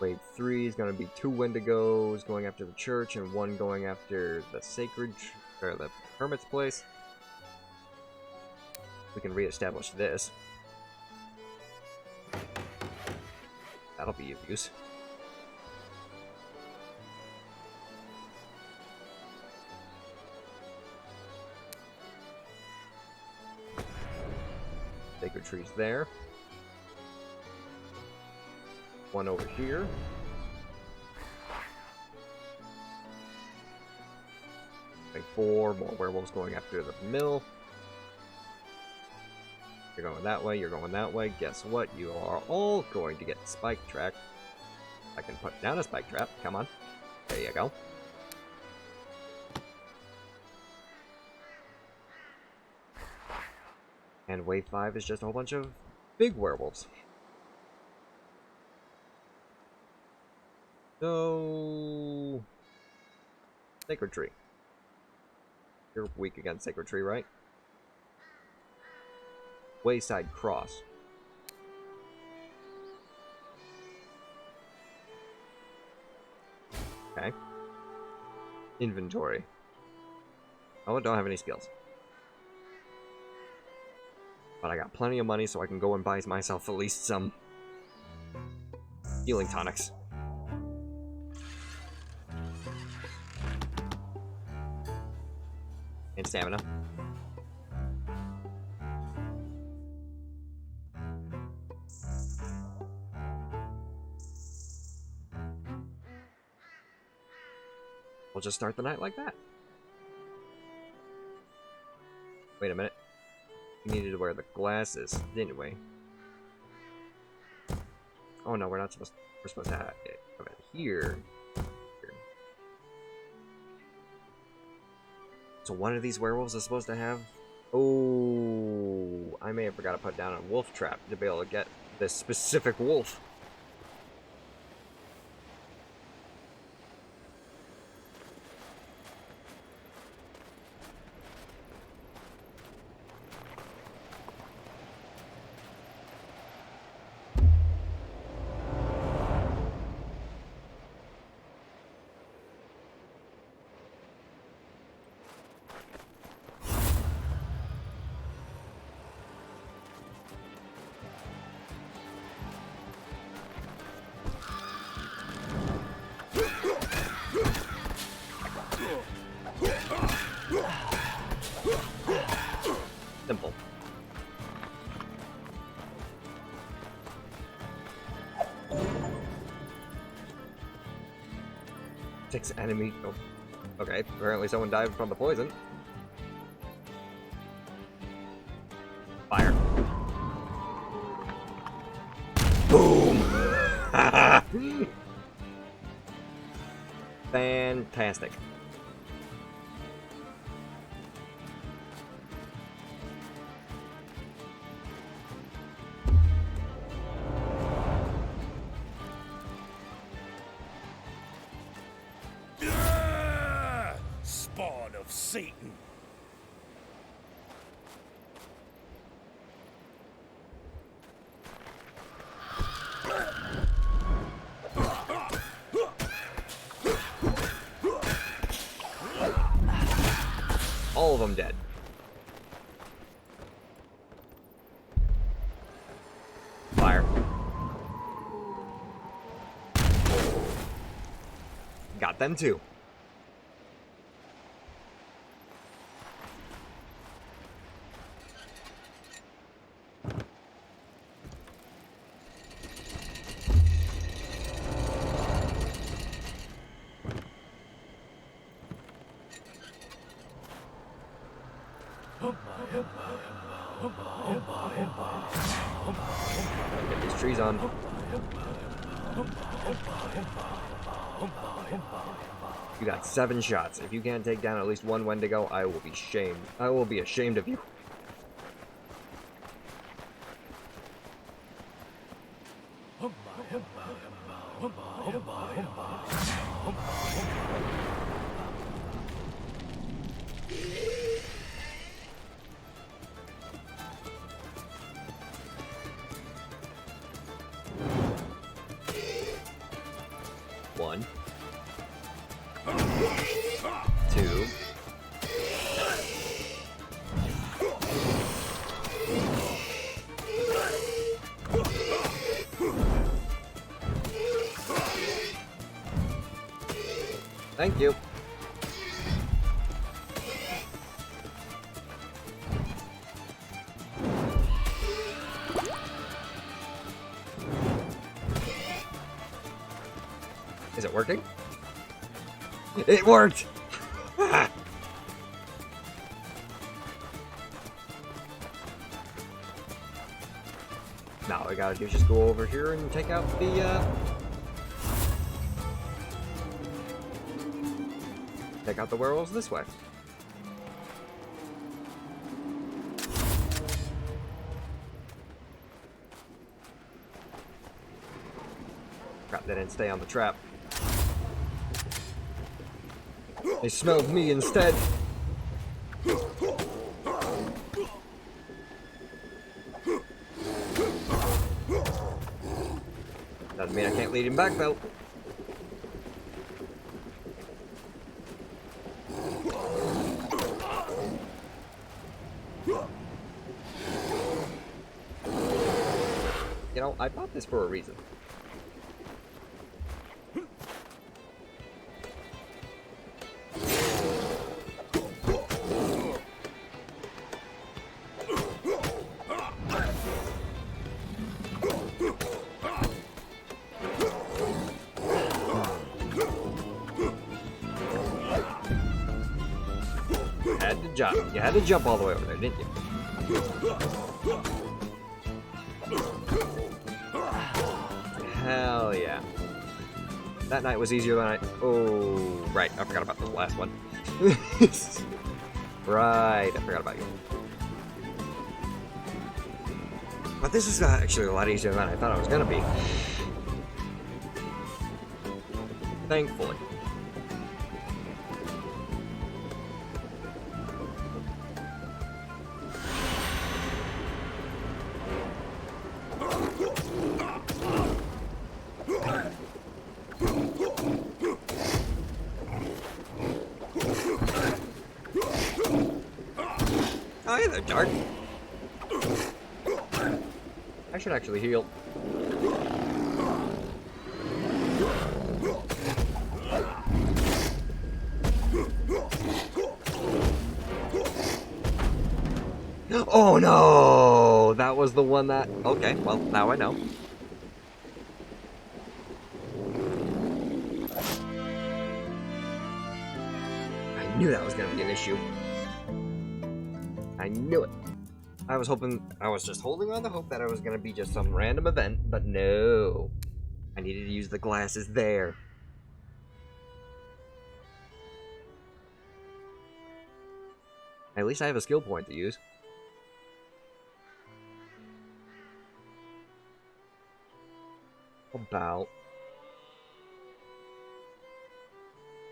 Wave 3 is going to be 2 Wendigos going after the church and 1 going after the sacred, or the hermit's place. We can reestablish this. That'll be of use. Sacred trees there. 1 over here. Like 4 more werewolves going after the mill. You're going that way, you're going that way. Guess what? You are all going to get spike tracked. I can put down a spike trap. Come on. There you go. And wave 5 is just a whole bunch of big werewolves. So... Sacred Tree. You're weak against Sacred Tree, right? Wayside Cross. Okay. Inventory. Oh, I don't have any skills. But I got plenty of money, so I can go and buy myself at least some healing tonics. And stamina. We'll just start the night like that. Wait a minute. We needed to wear the glasses, didn't we? Oh no, we're not supposed to, we're supposed to have it over here. So one of these werewolves is supposed to have... Oh, I may have forgot to put down a wolf trap to be able to get this specific wolf. Simple. Six enemy. Oh. Okay, apparently someone died from the poison. Fire. Boom! Fantastic. Spawn of Satan. All of them dead. Fire. Got them too. Get these trees on. You got 7 shots. If you can't take down at least one Wendigo, I will be shamed. I will be ashamed of you. One. 2. Thank you. Is it working? It worked! Now all I gotta do is just go over here and take out the, take out the werewolves this way. Crap, they didn't stay on the trap. They smelled me instead. Doesn't mean I can't lead him back, though. You know, I bought this for a reason. Had to jump. You had to jump all the way over there, didn't you? Hell yeah. That night was easier than I... Oh, right. I forgot about the last one. Right. I forgot about you. But this is actually a lot easier than I thought it was going to be. Thankfully. Oh, hey there, Dart. I should actually heal. Oh no! That was the one that... Okay, well, now I know. I knew that was gonna be an issue. I knew it. I was just holding on to hope that it was gonna be just some random event, but no. I needed to use the glasses there. At least I have a skill point to use. About...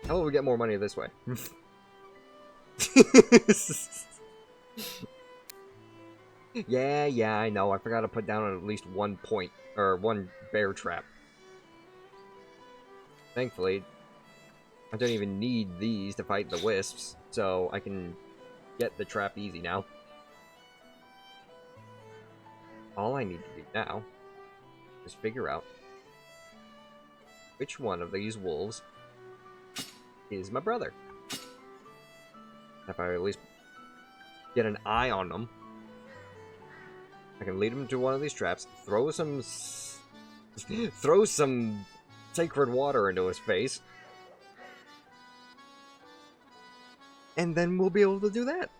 How will we get more money this way? Yeah, I know. I forgot to put down at least one point, or one bear trap. Thankfully, I don't even need these to fight the wisps, so I can get the trap easy now. All I need to do now is figure out which one of these wolves is my brother. If I at least get an eye on them, I can lead him to one of these traps, throw some sacred water into his face, and then we'll be able to do that.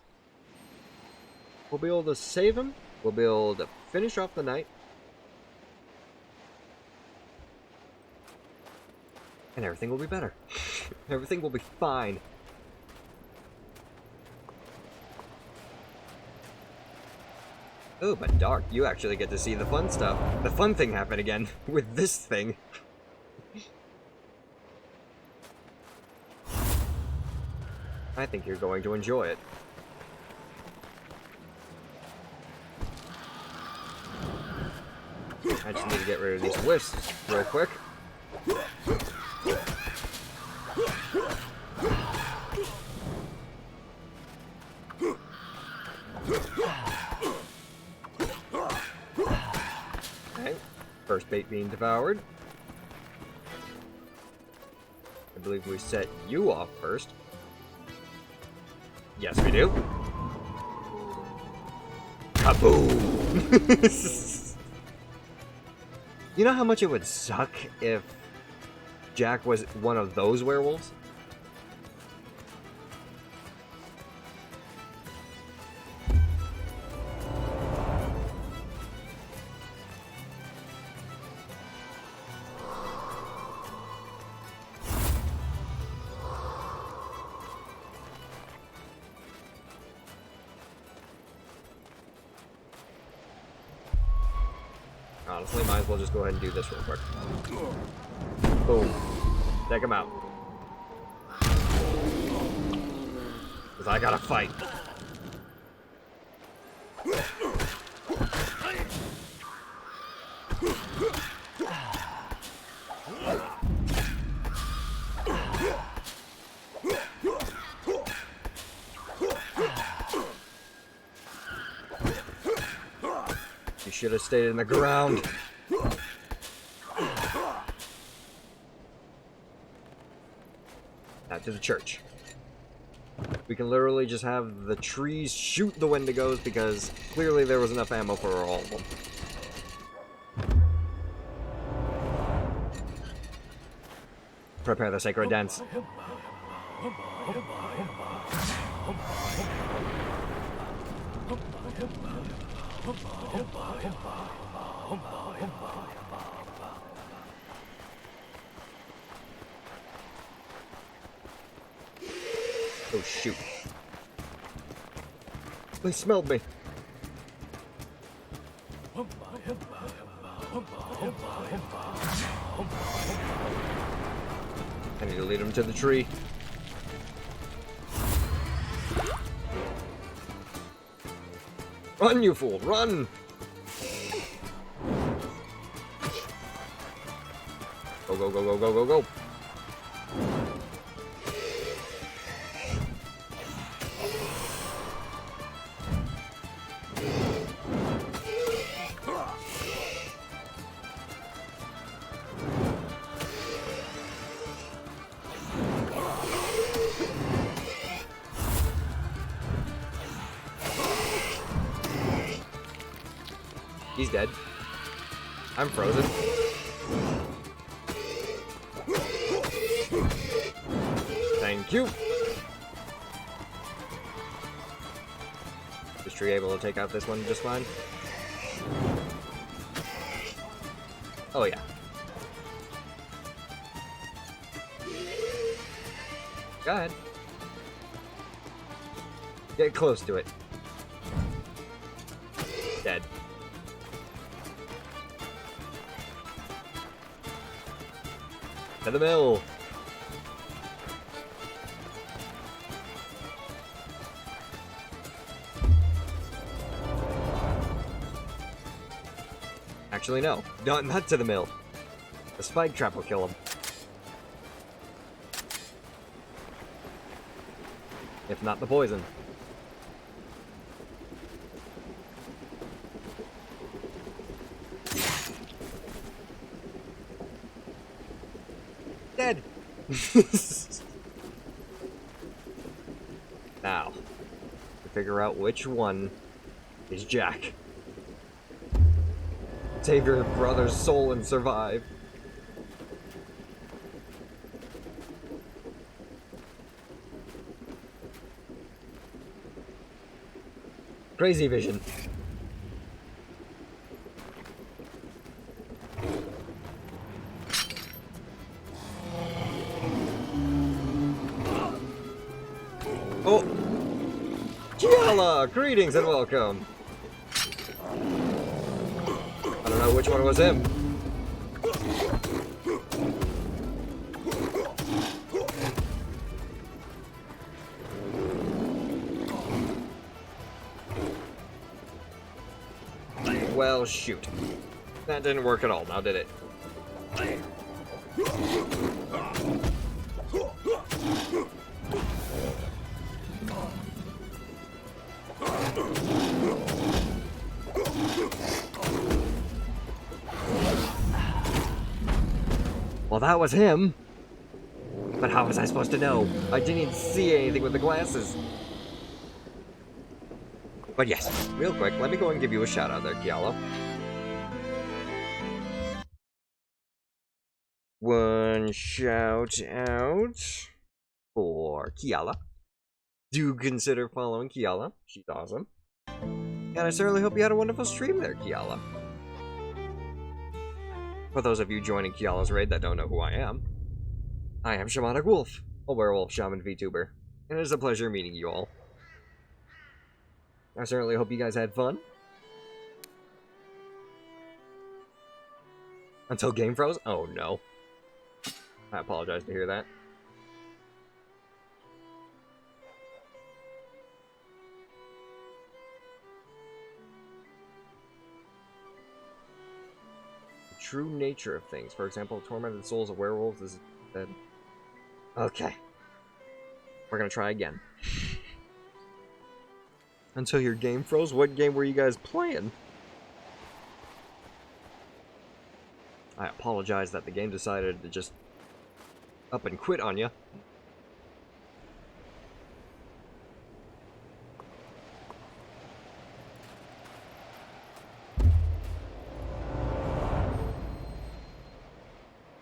We'll be able to save him, we'll be able to finish off the night, and everything will be better. Everything will be fine. Oh, but Dark, you actually get to see the fun stuff. The fun thing happen again with this thing. I think you're going to enjoy it. I just need to get rid of these wisps real quick. First bait being devoured. I believe we set you off first. Yes, we do. Kaboom! You know how much it would suck if Jack was one of those werewolves? Honestly, might as well just go ahead and do this real quick. Boom. Take him out. Because I gotta fight. should have stayed in the ground. Now to the church. We can literally just have the trees shoot the Wendigos because clearly there was enough ammo for all of them. Prepare the sacred dance. Oh shoot. They smelled me. I need to lead them to the tree. Run, you fool, run! Go, go, go, go, go, go, go. He's dead. I'm frozen. Thank you. Is tree able to take out this one just fine? Oh yeah. Go ahead. Get close to it. Dead. To the mill. Actually, no. Not to the mill. The spike trap will kill him. If not the poison. Dead. Now, to figure out which one is Jack. Save your brother's soul and survive. Crazy vision. Oh! Kiala! Greetings and welcome! I don't know which one was him. Well, shoot. That didn't work at all, now did it? Well, that was him. But how was I supposed to know? I didn't even see anything with the glasses. But yes, real quick, let me go and give you a shout out there, Kiala. One shout out for Kiala. Do consider following Kiala. She's awesome. And I certainly hope you had a wonderful stream there, Kiala. For those of you joining Kiala's raid that don't know who I am Shamanic Wolf, a werewolf shaman VTuber, and it is a pleasure meeting you all. I certainly hope you guys had fun. Until game froze? Oh no. I apologize to hear that. The true nature of things. For example, tormented souls of werewolves is dead. Okay. We're gonna try again. Until your game froze? What game were you guys playing? I apologize that the game decided to just up and quit on you.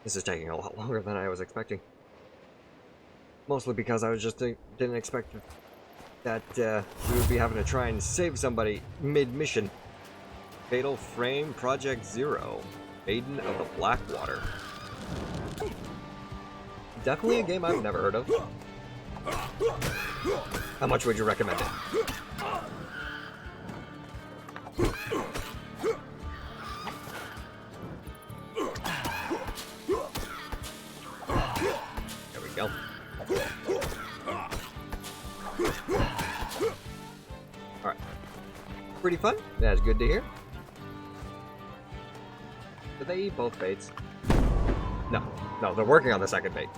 This is taking a lot longer than I was expecting. Mostly because I was just didn't expect that we would be having to try and save somebody mid-mission. Fatal Frame Project Zero. Maiden of the Blackwater. Definitely a game I've never heard of. How much would you recommend it? There we go. Alright. Pretty fun. That's good to hear. Did they eat both baits? No. No, they're working on the second bait.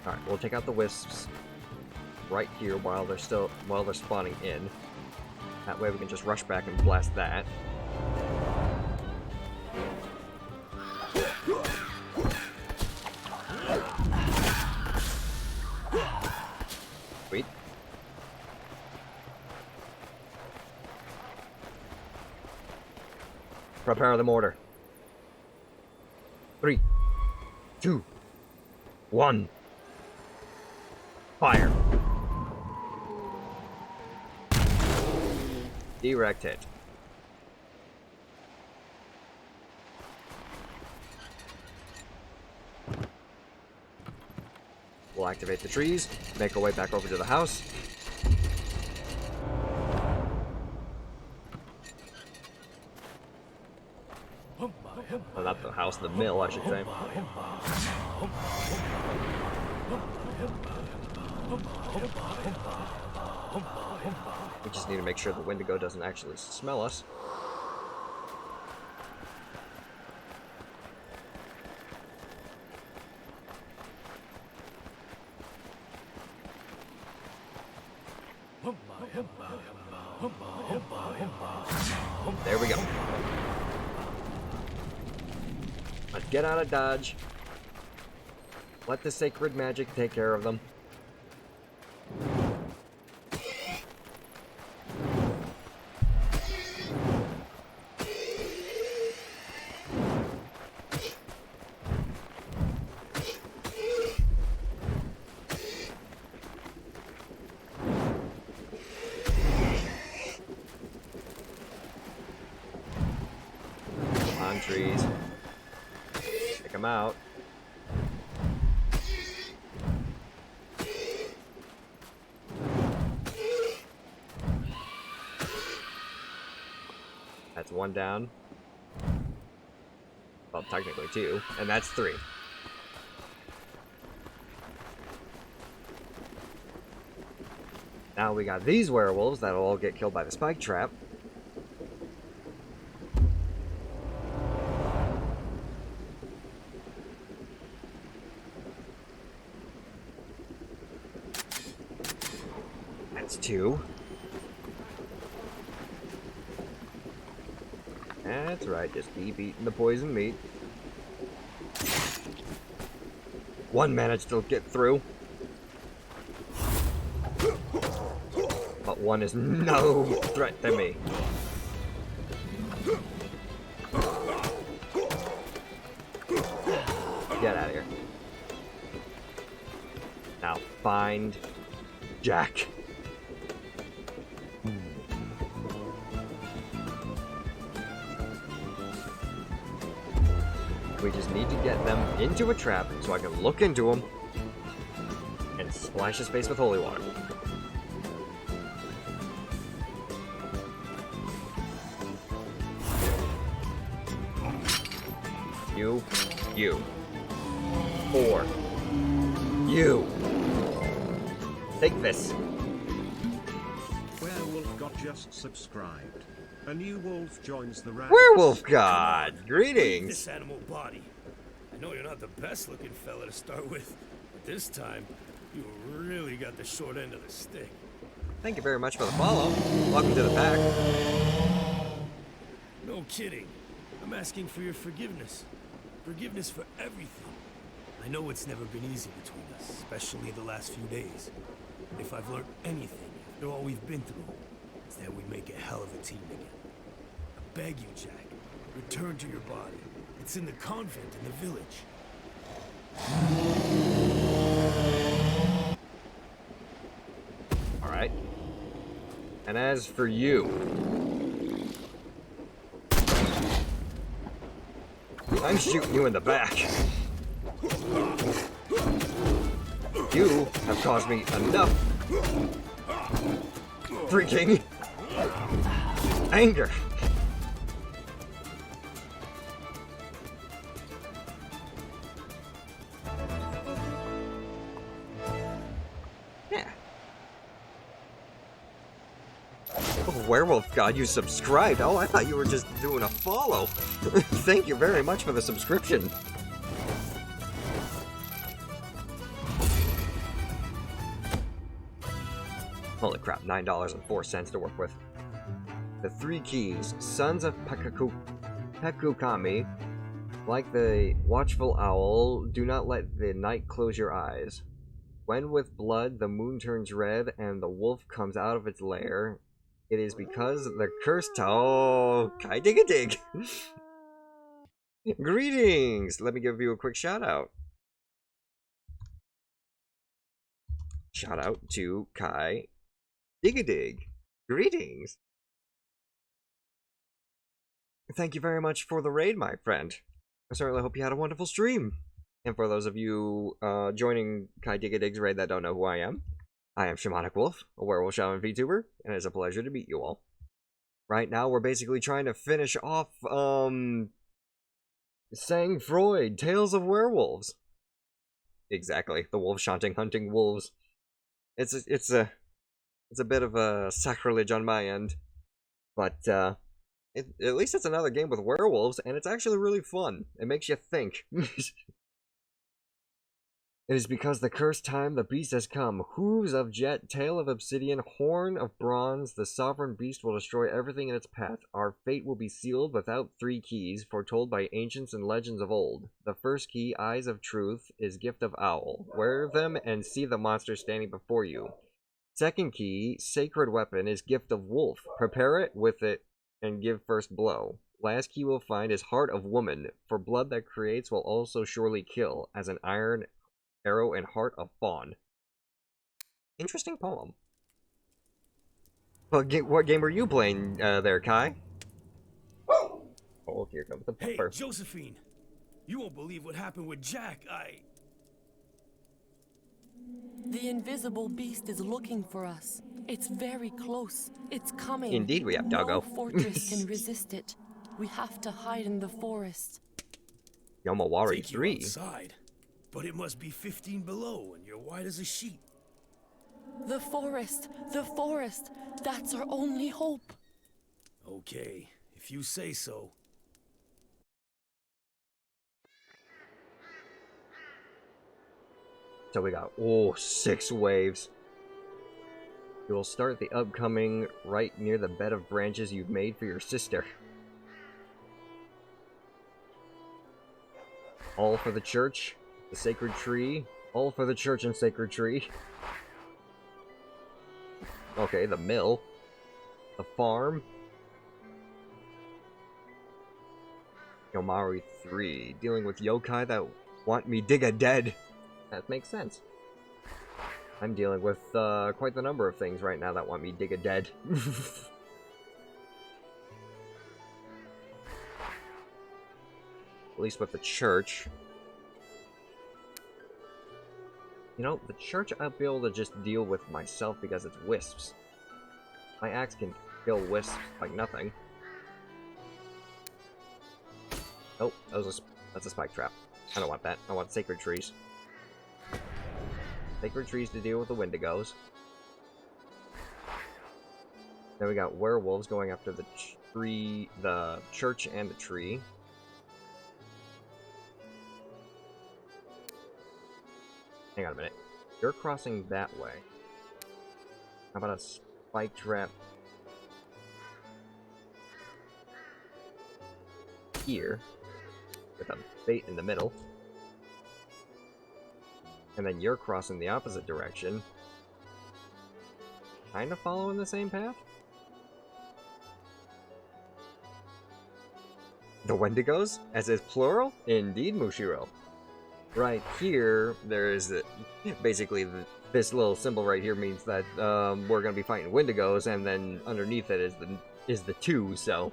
Alright, we'll take out the wisps right here while they're spawning in. That way we can just rush back and blast that. Sweet. Prepare the mortar. 3, 2, 1. Fire. Direct hit. We'll activate the trees, make our way back over to the house. Well, not the house, the mill, I should say. We just need to make sure the Wendigo doesn't actually smell us. There we go. Let's get out of Dodge. Let the sacred magic take care of them. On trees. Take them out. That's 1 down. Well, technically 2, and that's 3. Now we got these werewolves that'll all get killed by the spike trap. That's 2. That's right, just keep eating the poison meat. 1 managed to get through. But 1 is no threat to me. Get out of here. Now find Jack. We just need to get them into a trap so I can look into them and splash his face with holy water. You. 4. You. Take this. Werewolf God just subscribed. A new wolf joins the ranks. Werewolf God, This greetings. animal body. I know you're not the best looking fella to start with, but this time you really got the short end of the stick. Thank you very much for the follow. Welcome to the pack. No kidding. I'm asking for your forgiveness. Forgiveness for everything. I know it's never been easy between us, especially the last few days. But if I've learned anything after all we've been through, it's that we make a hell of a team again. I beg you, Jack, return to your body. It's in the convent in the village. Alright. And as for you, I'm shooting you in the back. You have caused me enough freaking anger. Yeah. Oh, Werewolf God, you subscribed. Oh, I thought you were just doing a follow. Thank you very much for the subscription. Holy crap, $9.04 to work with. The 3 keys, Sons of Pekukami, like the watchful owl, do not let the night close your eyes. When with blood the moon turns red and the wolf comes out of its lair, it is because the cursed oh, Kai dig a dig. Greetings! Let me give you a quick shout out. Shout out to Kai Dig-a-dig. Greetings. Thank you very much for the raid, my friend. I certainly hope you had a wonderful stream. And for those of you joining Kai Dig-a-dig's raid that don't know who I am Shamanic Wolf, a werewolf shaman VTuber, and it's a pleasure to meet you all. Right now, we're basically trying to finish off Sang-Froid, Tales of Werewolves. Exactly, the wolf hunting wolves. It's a bit of a sacrilege on my end, but at least it's another game with werewolves, and it's actually really fun. It makes you think. It is because the cursed time the beast has come. Hooves of jet, tail of obsidian, horn of bronze, the sovereign beast will destroy everything in its path. Our fate will be sealed without 3 keys, foretold by ancients and legends of old. The first key, Eyes of Truth, is Gift of Owl. Wear them and see the monster standing before you. Second key, Sacred Weapon, is Gift of Wolf. Prepare it with it and give first blow. Last key we'll find is Heart of Woman, for blood that creates will also surely kill, as an iron arrow and heart of fawn. Interesting poem. What game were you playing there, Kai? Oh, here comes the pepper. Hey, Josephine! You won't believe what happened with Jack. The invisible beast is looking for us. It's very close. It's coming. Indeed, we have Doggo. No fortress can resist it. We have to hide in the forest. Yomawari 3. Outside, but it must be 15 below, and you're white as a sheet. The forest! The forest! That's our only hope. Okay, if you say so. So we got, 6 waves. You will start the upcoming right near the bed of branches you've made for your sister. All for the church, the sacred tree, all for the church and sacred tree. Okay, the mill, the farm. Yomari 3, dealing with yokai that want me dig-a dead. That makes sense. I'm dealing with quite the number of things right now that want me dig a dead. At least with the church. You know, the church I'll be able to just deal with myself because it's wisps. My axe can kill wisps like nothing. Oh, that's a spike trap. I don't want that. I want sacred trees. Sacred trees to deal with the Wendigos. Then we got werewolves going after the tree, the church and the tree. Hang on a minute. You're crossing that way. How about us spike trap here with a bait in the middle. And then you're crossing the opposite direction. Kind of following the same path? The Wendigos? As is plural? Indeed, Mushiro. Right here, there is basically this little symbol right here means that we're going to be fighting Wendigos, and then underneath it is the two, so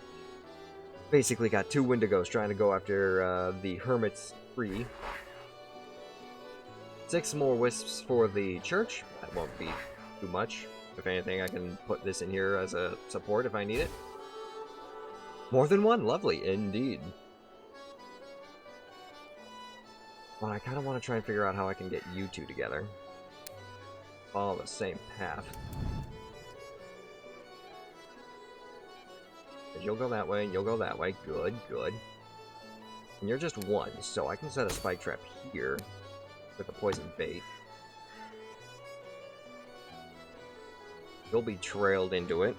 basically got two Wendigos trying to go after the Hermit's tree. 6 more wisps for the church. That won't be too much. If anything, I can put this in here as a support if I need it. More than one, lovely, indeed. But I kind of want to try and figure out how I can get you two together. Follow the same path. You'll go that way, and you'll go that way. Good, good. And you're just one, so I can set a spike trap here with a poison bait. You'll be trailed into it.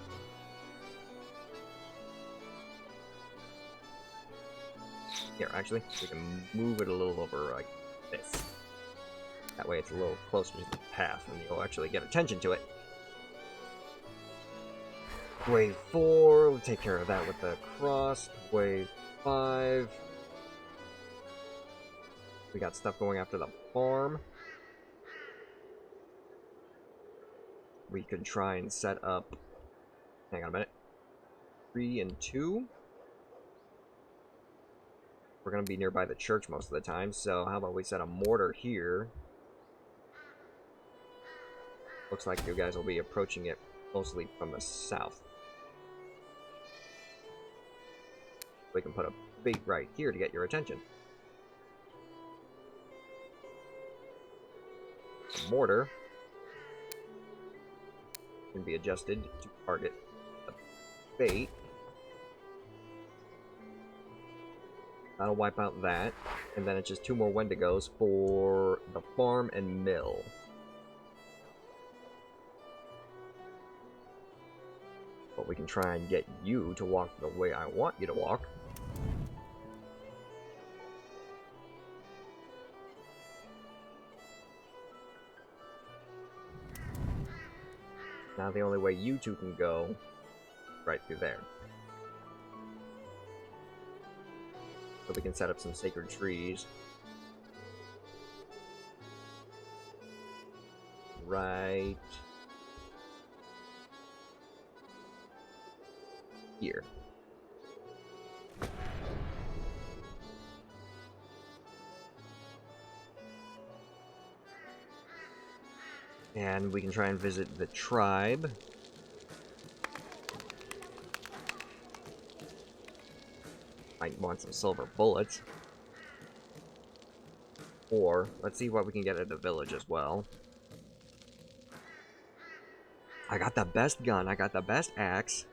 Here, actually, we can move it a little over like this. That way it's a little closer to the path, and you'll actually get attention to it. Wave 4, we'll take care of that with the cross. Wave 5. We got stuff going after the farm. We could try and set up... Hang on a minute. 3 and 2. We're going to be nearby the church most of the time, so how about we set a mortar here? Looks like you guys will be approaching it mostly from the south. We can put a bait right here to get your attention. The mortar can be adjusted to target the bait. That'll wipe out that, and then it's just 2 more Wendigos for the farm and mill. But we can try and get you to walk the way I want you to walk. Now the only way you two can go right through there. So we can set up some sacred trees. Right here. And we can try and visit the tribe. Might want some silver bullets. Or, let's see what we can get at the village as well. I got the best gun, I got the best axe.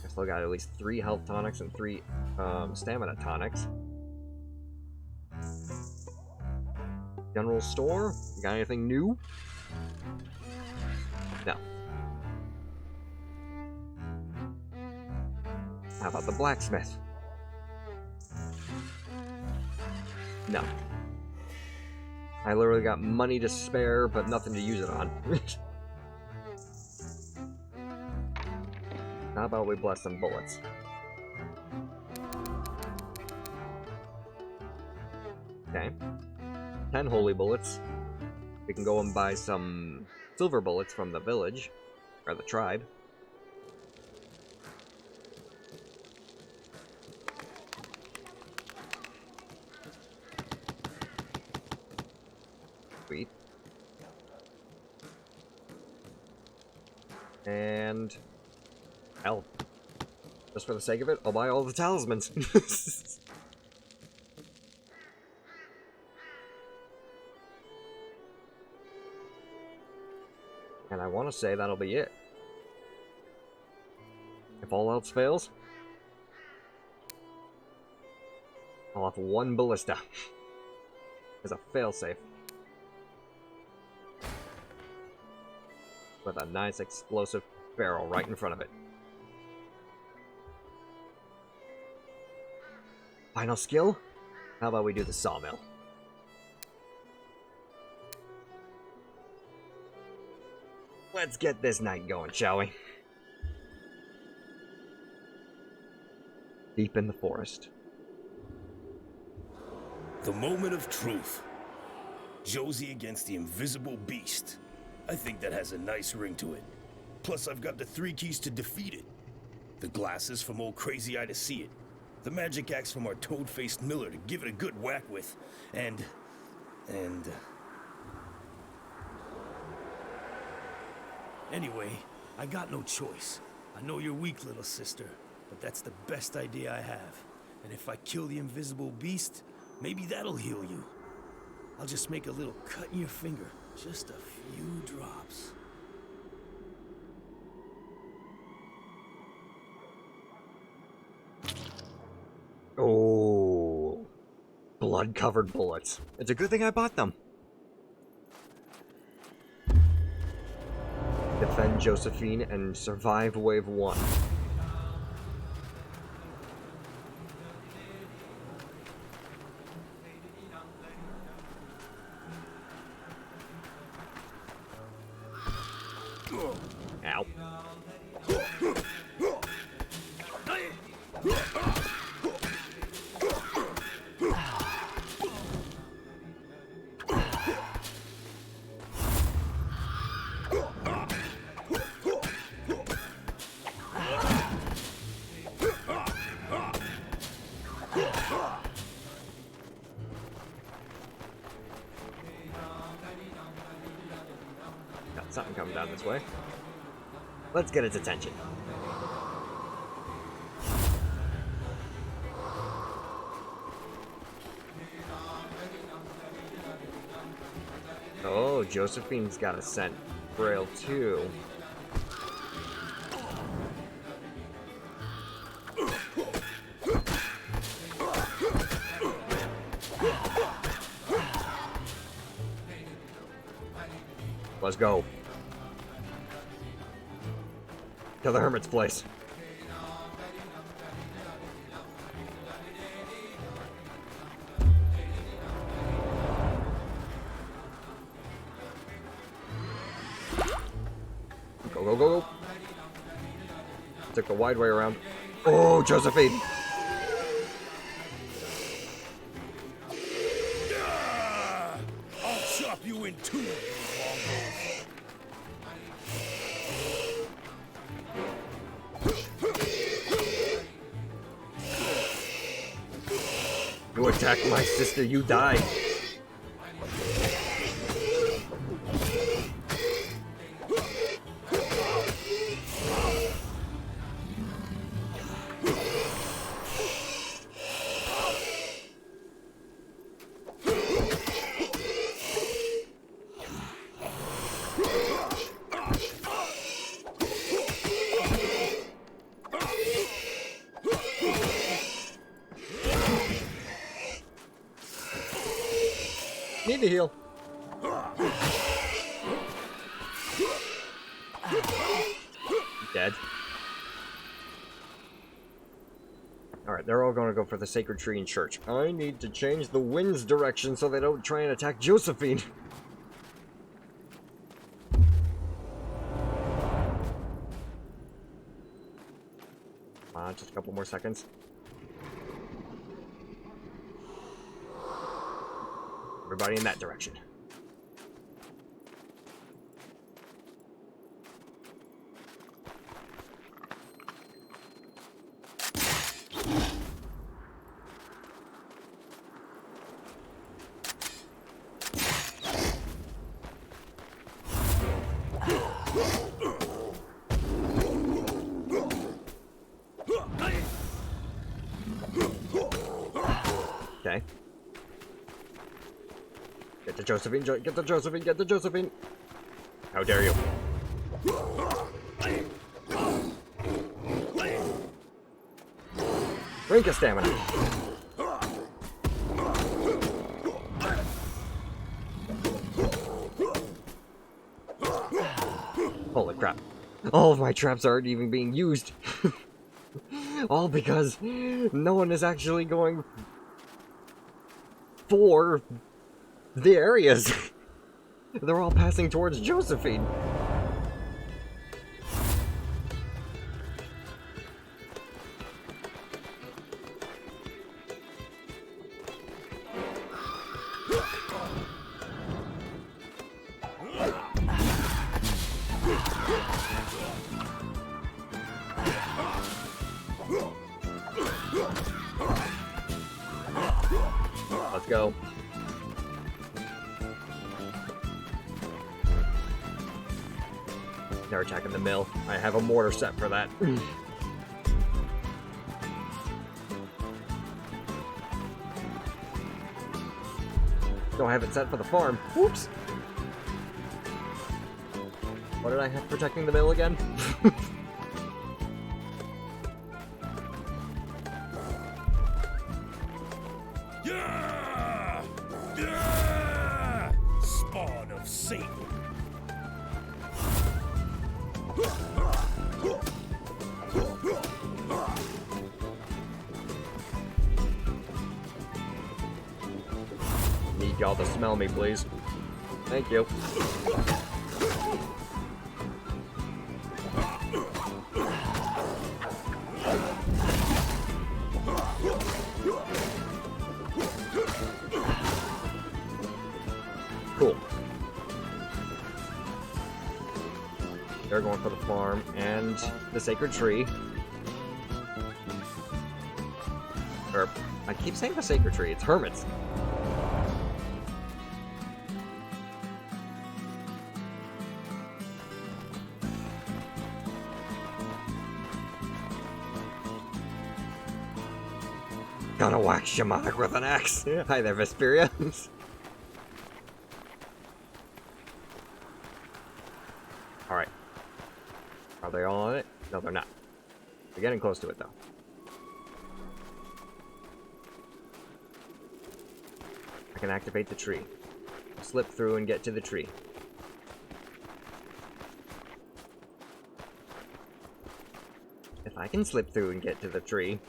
I still got at least 3 health tonics and 3 stamina tonics. General store? Got anything new? No. How about the blacksmith? No. I literally got money to spare, but nothing to use it on. How about we bless some bullets? Okay. 10 holy bullets. We can go and buy some silver bullets from the village, or the tribe. Sweet. And... hell. Just for the sake of it, I'll buy all the talismans. And I want to say that'll be it. If all else fails, I'll have 1 ballista. as a failsafe. With a nice explosive barrel right in front of it. Final skill? How about we do the sawmill? Let's get this night going, shall we? Deep in the forest. The moment of truth. Josie against the invisible beast. I think that has a nice ring to it. Plus, I've got the 3 keys to defeat it. The glasses from old Crazy Eye to see it. The magic axe from our toad-faced miller to give it a good whack with. And... Anyway, I got no choice. I know you're weak, little sister, but that's the best idea I have. And if I kill the invisible beast, maybe that'll heal you. I'll just make a little cut in your finger. Just a few drops. Oh, blood-covered bullets. It's a good thing I bought them. Defend Josephine and survive Wave 1. Ow. Got something coming down this way. Let's get its attention. Oh, Josephine's got a scent trail too. Let's go. To the hermit's place. Go, go, go, go. Took the wide way around. Oh, Josephine. I'll chop you in two. You attacked my sister, you die. Need to heal. Dead. Alright, they're all gonna go for the sacred tree in church. I need to change the wind's direction so they don't try and attack Josephine. Just a couple more seconds. Everybody in that direction. Okay. Get the Josephine, get the Josephine, get the Josephine! How dare you? Drink of stamina. crap. All of my traps aren't even being used. All because no one is actually going for the areas. They're all passing towards Josephine. Let's go. They're attacking the mill. I have a mortar set for that. Don't have it set for the farm. Whoops. What did I have protecting the mill again? Yeah! Yeah! Spawn of Satan. Need y'all to smell me, please. Thank you. Cool. They're going for the farm and the sacred tree. Or, I keep saying the sacred tree, it's hermits. Gonna whack Shamanic with an axe. Hi there, Vesperia. Alright. Are they all on it? No, they're not. They're getting close to it, though. I can activate the tree. Slip through and get to the tree. If I can slip through and get to the tree...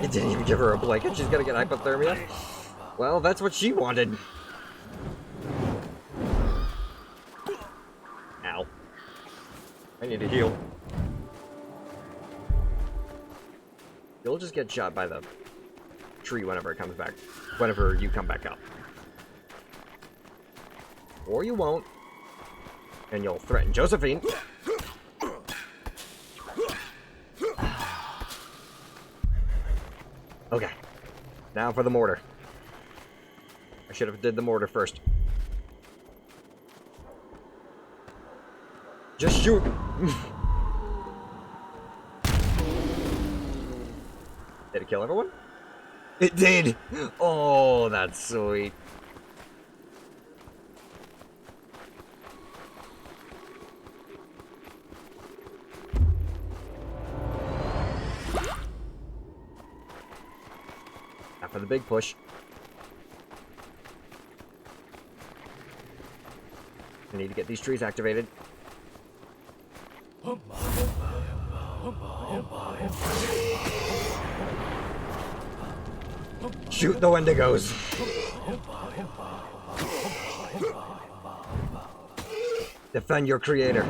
It didn't even give her a blanket. She's gonna get hypothermia. Well, that's what she wanted. Ow. I need to heal. You'll just get shot by the tree whenever it comes back. Whenever you come back up. Or you won't. And you'll threaten Josephine. Okay. Now for the mortar. I should have did the mortar first. Just shoot! Did it kill everyone? It did! Oh, that's sweet. Now for the big push. I need to get these trees activated. Shoot the Wendigos! Defend your creator.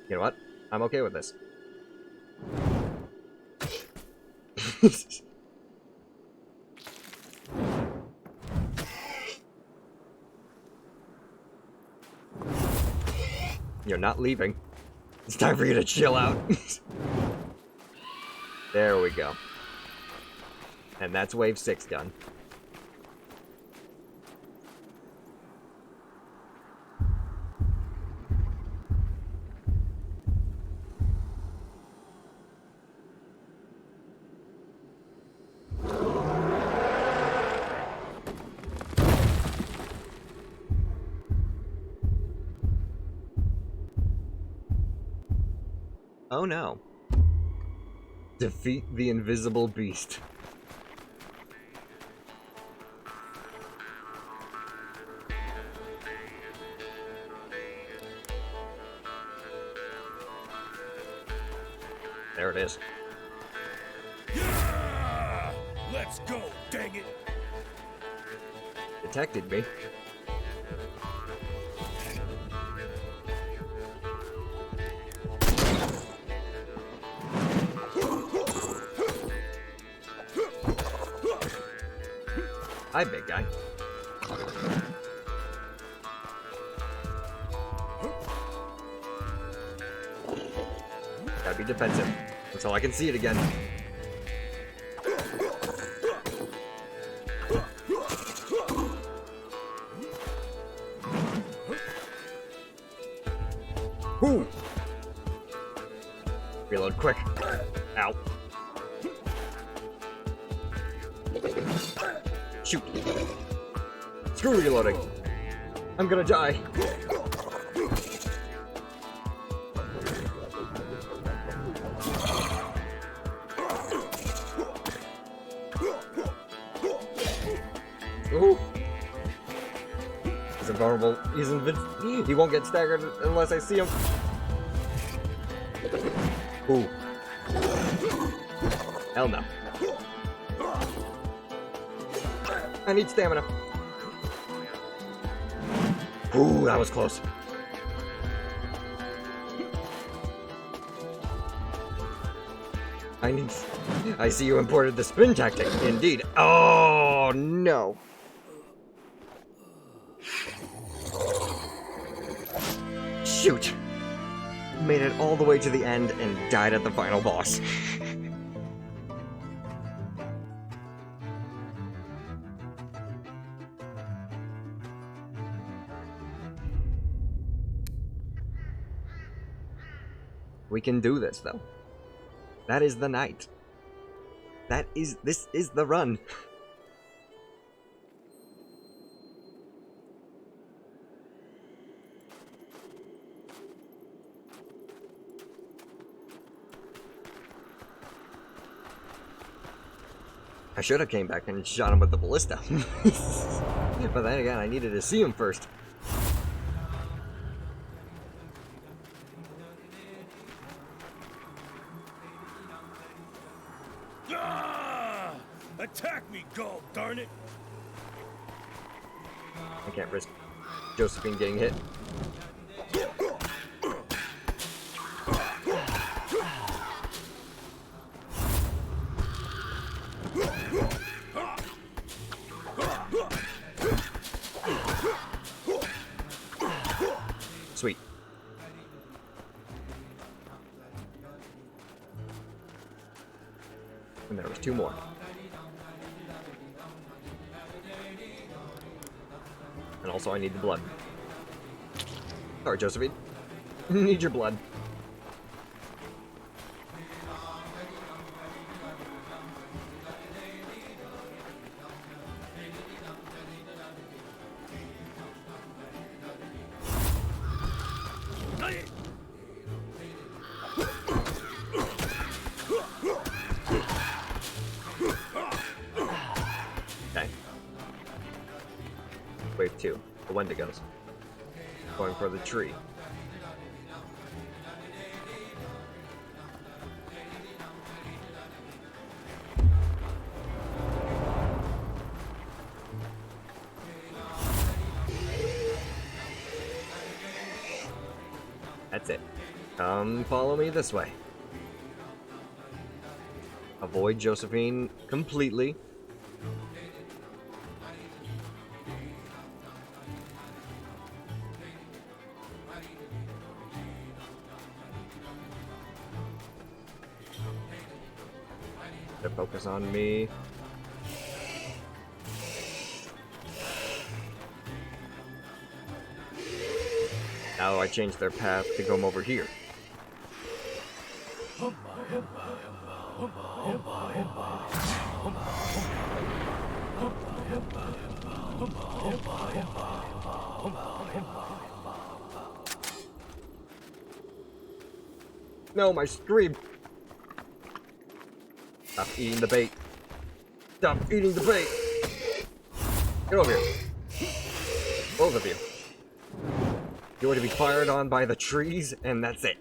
You know what? I'm okay with this. You're not leaving. It's time for you to chill out. There we go. And that's wave 6 done. Oh no. Defeat the invisible beast. There it is. Yeah! Let's go, dang it! Detected me. Hi, big guy. Gotta be defensive until I can see it again. Whoo! Reload quick. Ow. Shoot. Screw reloading. I'm gonna die. Ooh. He's invulnerable. He's invincible. He won't get staggered unless I see him. Ooh. Hell no. I need stamina. Ooh, that was close. I see you imported the spin tactic. Indeed. Oh, no. Shoot. Made it all the way to the end and died at the final boss. We can do this, though. That is the night. This is the run. I should have came back and shot him with the ballista. But then again, I needed to see him first. Ah! Attack me, go, darn it! I can't risk Josephine getting hit. Sweet. And there was two more. And also I need the blood. Sorry, Josephine. Need your blood. Okay. Wave 2. The Wendigos. Going for the tree. That's it. Come follow me this way. Avoid Josephine completely. To focus on me. Now I changed their path to come over here. No, my stream. Stop eating the bait. Stop eating the bait. Get over here. Both of you. You're to be fired on by the trees, and that's it.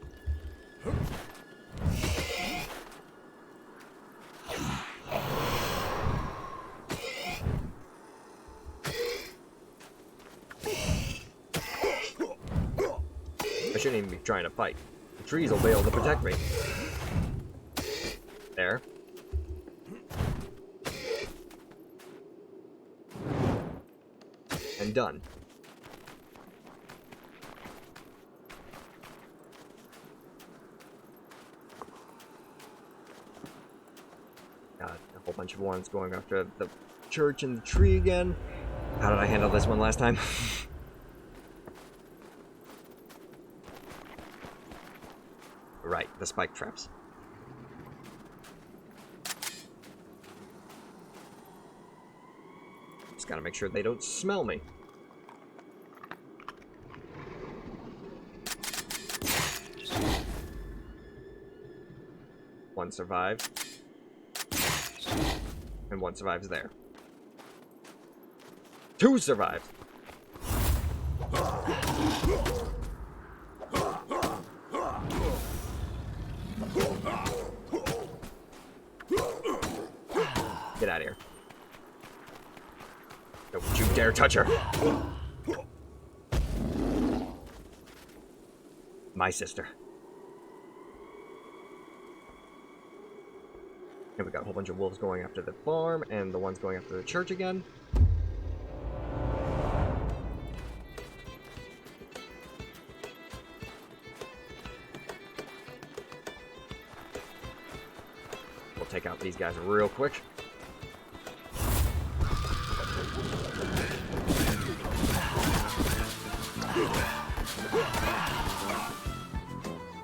I shouldn't even be trying to fight. The trees will be able to protect me. There. And done. Got a whole bunch of ones going after the church and the tree again. How did I handle this one last time? Right, the spike traps. Just gotta make sure they don't smell me. One survived. And one survives there. Two survived. Get out of here. Don't you dare touch her. My sister. Here we got a whole bunch of wolves going after the farm, and the ones going after the church again. We'll take out these guys real quick.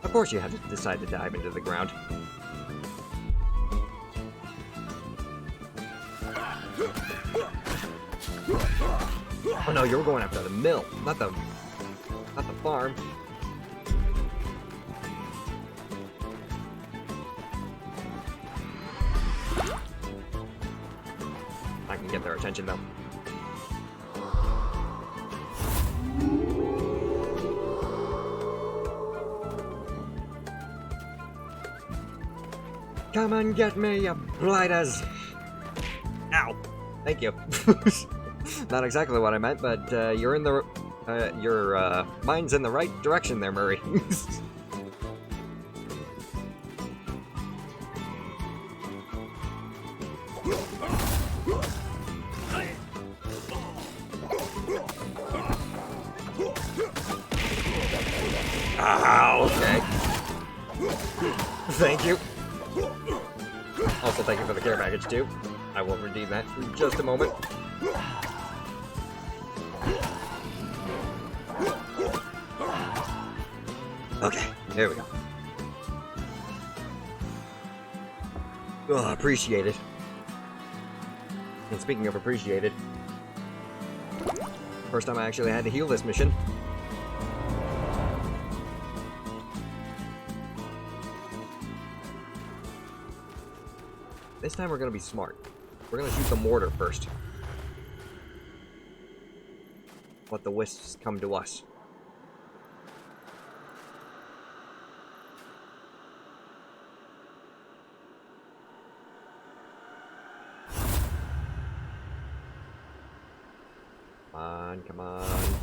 Of course you have to decide to dive into the ground. Oh no, you were going after the mill, not the farm. I can get their attention though. Come and get me, you blighters! Ow! Thank you. Not exactly what I meant, but you're in the your mind's in the right direction there, Murray. Ah, okay. Thank you. Also, thank you for the care package too. I will redeem that in just a moment. Okay, there we go. Oh, appreciated. And speaking of appreciated, first time I actually had to heal this mission. This time we're gonna be smart. We're gonna shoot the mortar first. Let the wisps come to us. Come on, come on.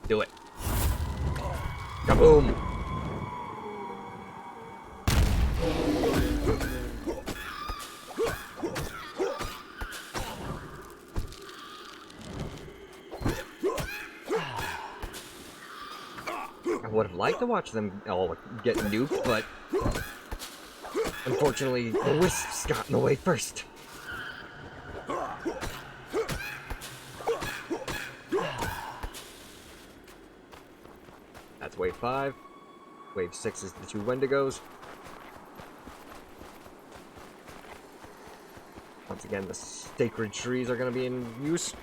Do it. Kaboom! I would have liked to watch them all get nuked, but unfortunately, the wisps got in the way first. That's wave 5. Wave 6 is the 2 Wendigos. Once again, the sacred trees are going to be in use.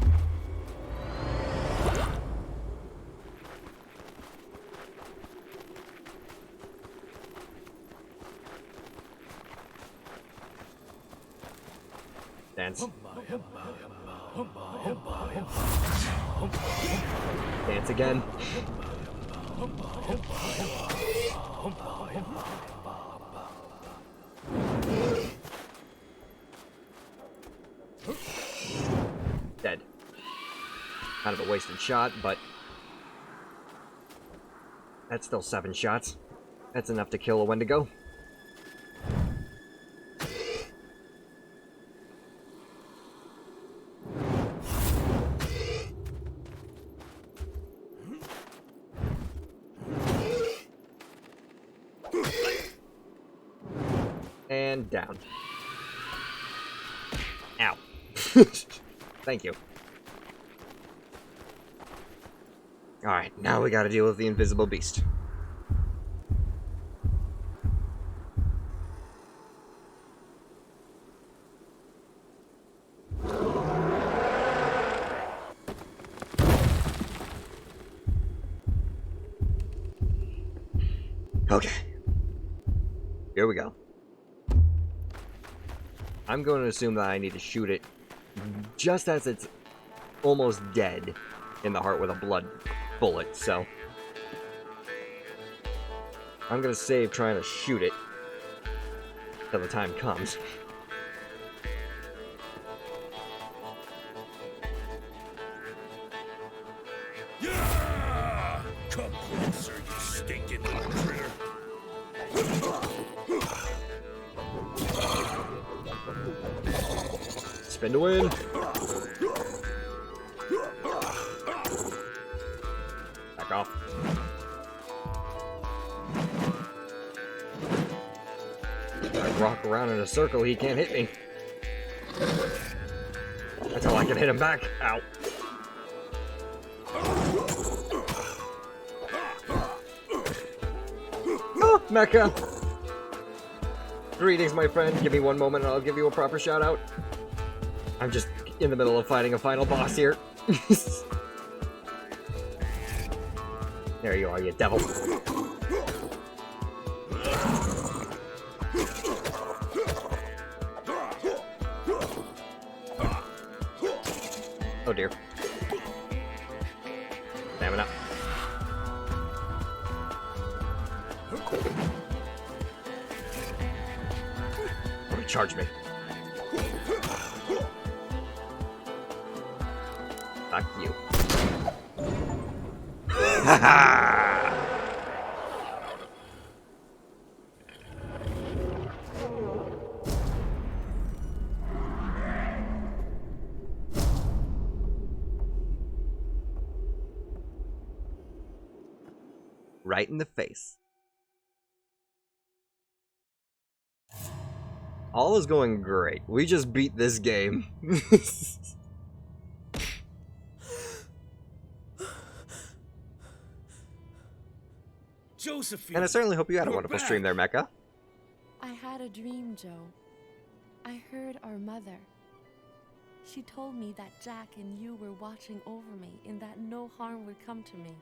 Dance. Dance again. Dead. Kind of a wasted shot, but that's still 7 shots. That's enough to kill a Wendigo. And down. Ow. Thank you. Alright, now we gotta deal with the invisible beast. Okay. Here we go. I'm going to assume that I need to shoot it just as it's almost dead in the heart with a blood bullet, so I'm going to save trying to shoot it till the time comes. Yeah! Come closer, you stinking little critter. Spin to win. Back off. I rock around in a circle, he can't hit me. Until I can hit him back. Ow. Oh, Mecha! Greetings, my friend. Give me one moment and I'll give you a proper shout out. I'm just in the middle of fighting a final boss here. There you are, you devil. Oh dear. Damn it up. Recharge me. Fuck you. Haha! Right in the face. All is going great. We just beat this game. Josephine, And I certainly hope you had a you're wonderful back. stream there, Mecha. I had a dream, Joe. I heard our mother. She told me that Jack and you were watching over me and that no harm would come to me.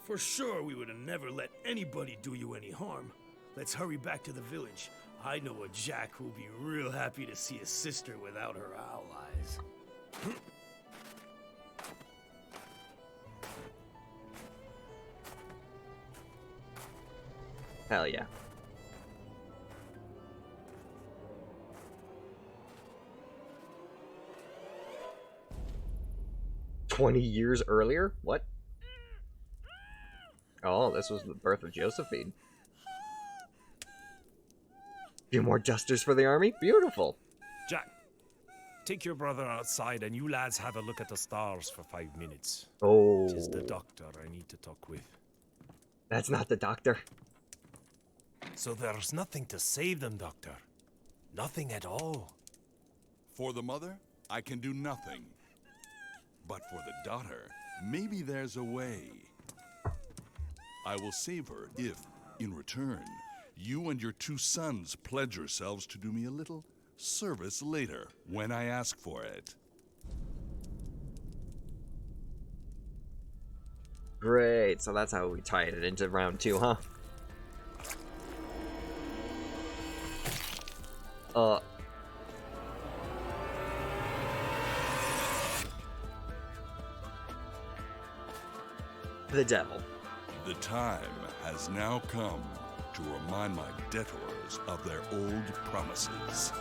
For sure, we would have never let anybody do you any harm. Let's hurry back to the village. I know a Jack who'll be real happy to see his sister without her allies. Hell yeah. "20 years earlier? What? Oh, this was the birth of Josephine. Few more dusters for the army? Beautiful. Jack, take your brother outside and you lads have a look at the stars for 5 minutes. Oh. Tis the doctor I need to talk with. That's not the doctor. So there's nothing to save them, Doctor. Nothing at all. For the mother, I can do nothing. But for the daughter, maybe there's a way. I will save her if, in return, you and your 2 sons pledge yourselves to do me a little service later when I ask for it. Great, so that's how we tied it into round 2, huh? the devil. The time has now come to remind my debtors of their old promises.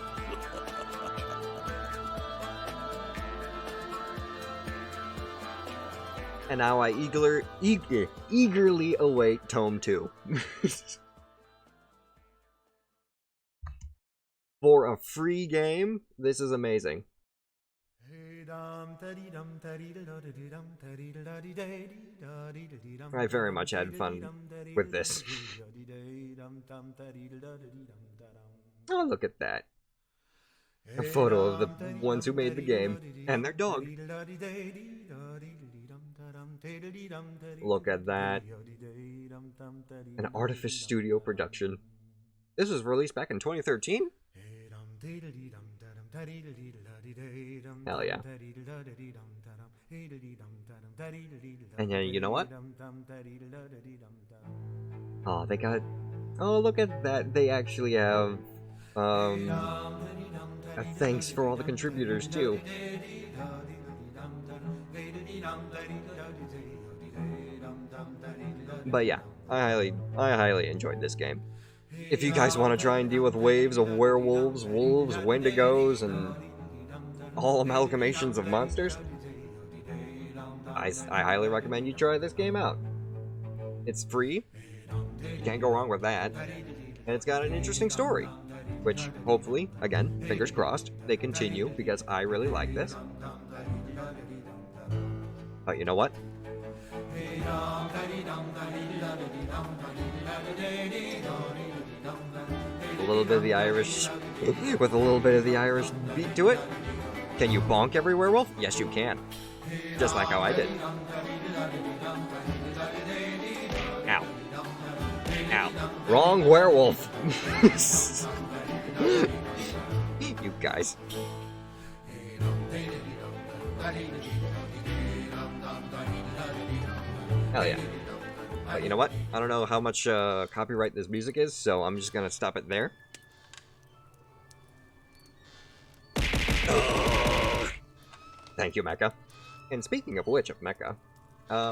And now I eagerly await Tome 2. For a free game, this is amazing. I very much had fun with this. Oh, look at that. A photo of the ones who made the game and their dog. Look at that. An Artifice Studio production. This was released back in 2013? Hell yeah. And then, you know what? Oh, they got... Oh, look at that. They actually have... a thanks for all the contributors, too. But yeah, I highly enjoyed this game. If you guys want to try and deal with waves of werewolves, wolves, wendigos, and all amalgamations of monsters, I highly recommend you try this game out. It's free, you can't go wrong with that, and it's got an interesting story, which hopefully, again, fingers crossed, they continue because I really like this. But you know what? A little bit of the Irish, with a little bit of the Irish beat to it. Can you bonk every werewolf? Yes, you can. Just like how I did. Ow. Ow. Wrong werewolf. You guys. Hell yeah. But you know what? I don't know how much copyright this music is, so I'm just gonna stop it there. Thank you, Mecha. And speaking of which, of Mecha,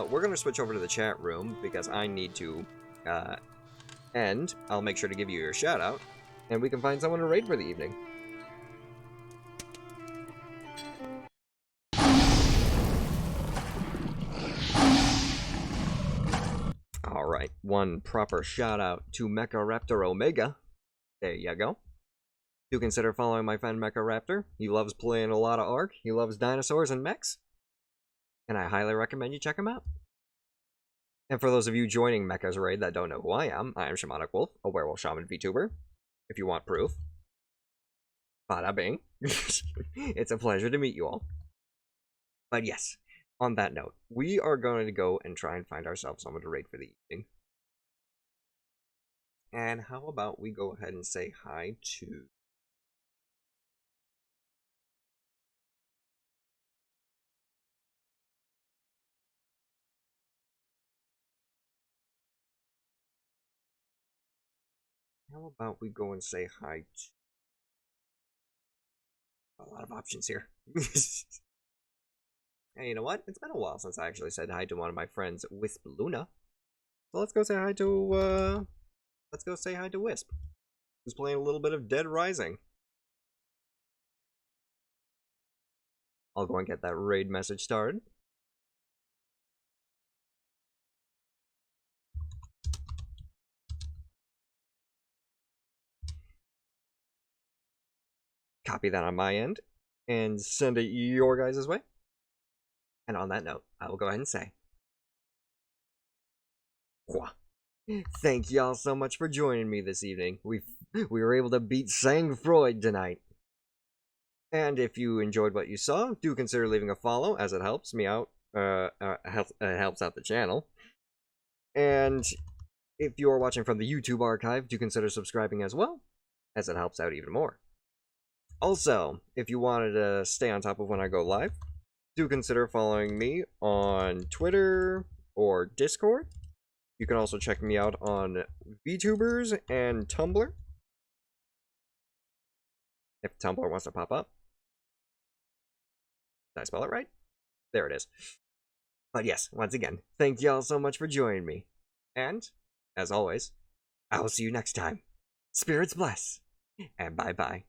we're gonna switch over to the chat room because I need to, and I'll make sure to give you your shout out, and we can find someone to raid for the evening. Alright, one proper shout out to Mecha Raptor Omega. There you go. Do consider following my friend Mecha Raptor. He loves playing a lot of Ark, he loves dinosaurs and mechs, and I highly recommend you check him out. And for those of you joining Mecha's raid that don't know who I am Shamanic Wolf, a werewolf shaman VTuber. If you want proof. Bada bing. It's a pleasure to meet you all. But yes, on that note, we are going to go and try and find ourselves someone to raid for the evening. And how about we go ahead and say hi to... How about we go and say hi to... A lot of options here. Hey, you know what? It's been a while since I actually said hi to one of my friends, Wisp Luna. So let's go say hi to, Wisp, who's playing a little bit of Dead Rising. I'll go and get that raid message started. Copy that on my end, and send it your guys' way. And on that note, I will go ahead and say, thank y'all so much for joining me this evening. We were able to beat Sang-Froid tonight. And if you enjoyed what you saw, do consider leaving a follow, as it helps me out. It helps out the channel. And if you are watching from the YouTube archive, do consider subscribing as well, as it helps out even more. Also, if you wanted to stay on top of when I go live, do consider following me on Twitter or Discord. You can also check me out on VTubers and Tumblr, if Tumblr wants to pop up. Did I spell it right? There it is. But yes, once again, thank y'all so much for joining me. And, as always, I will see you next time. Spirits bless, and bye bye.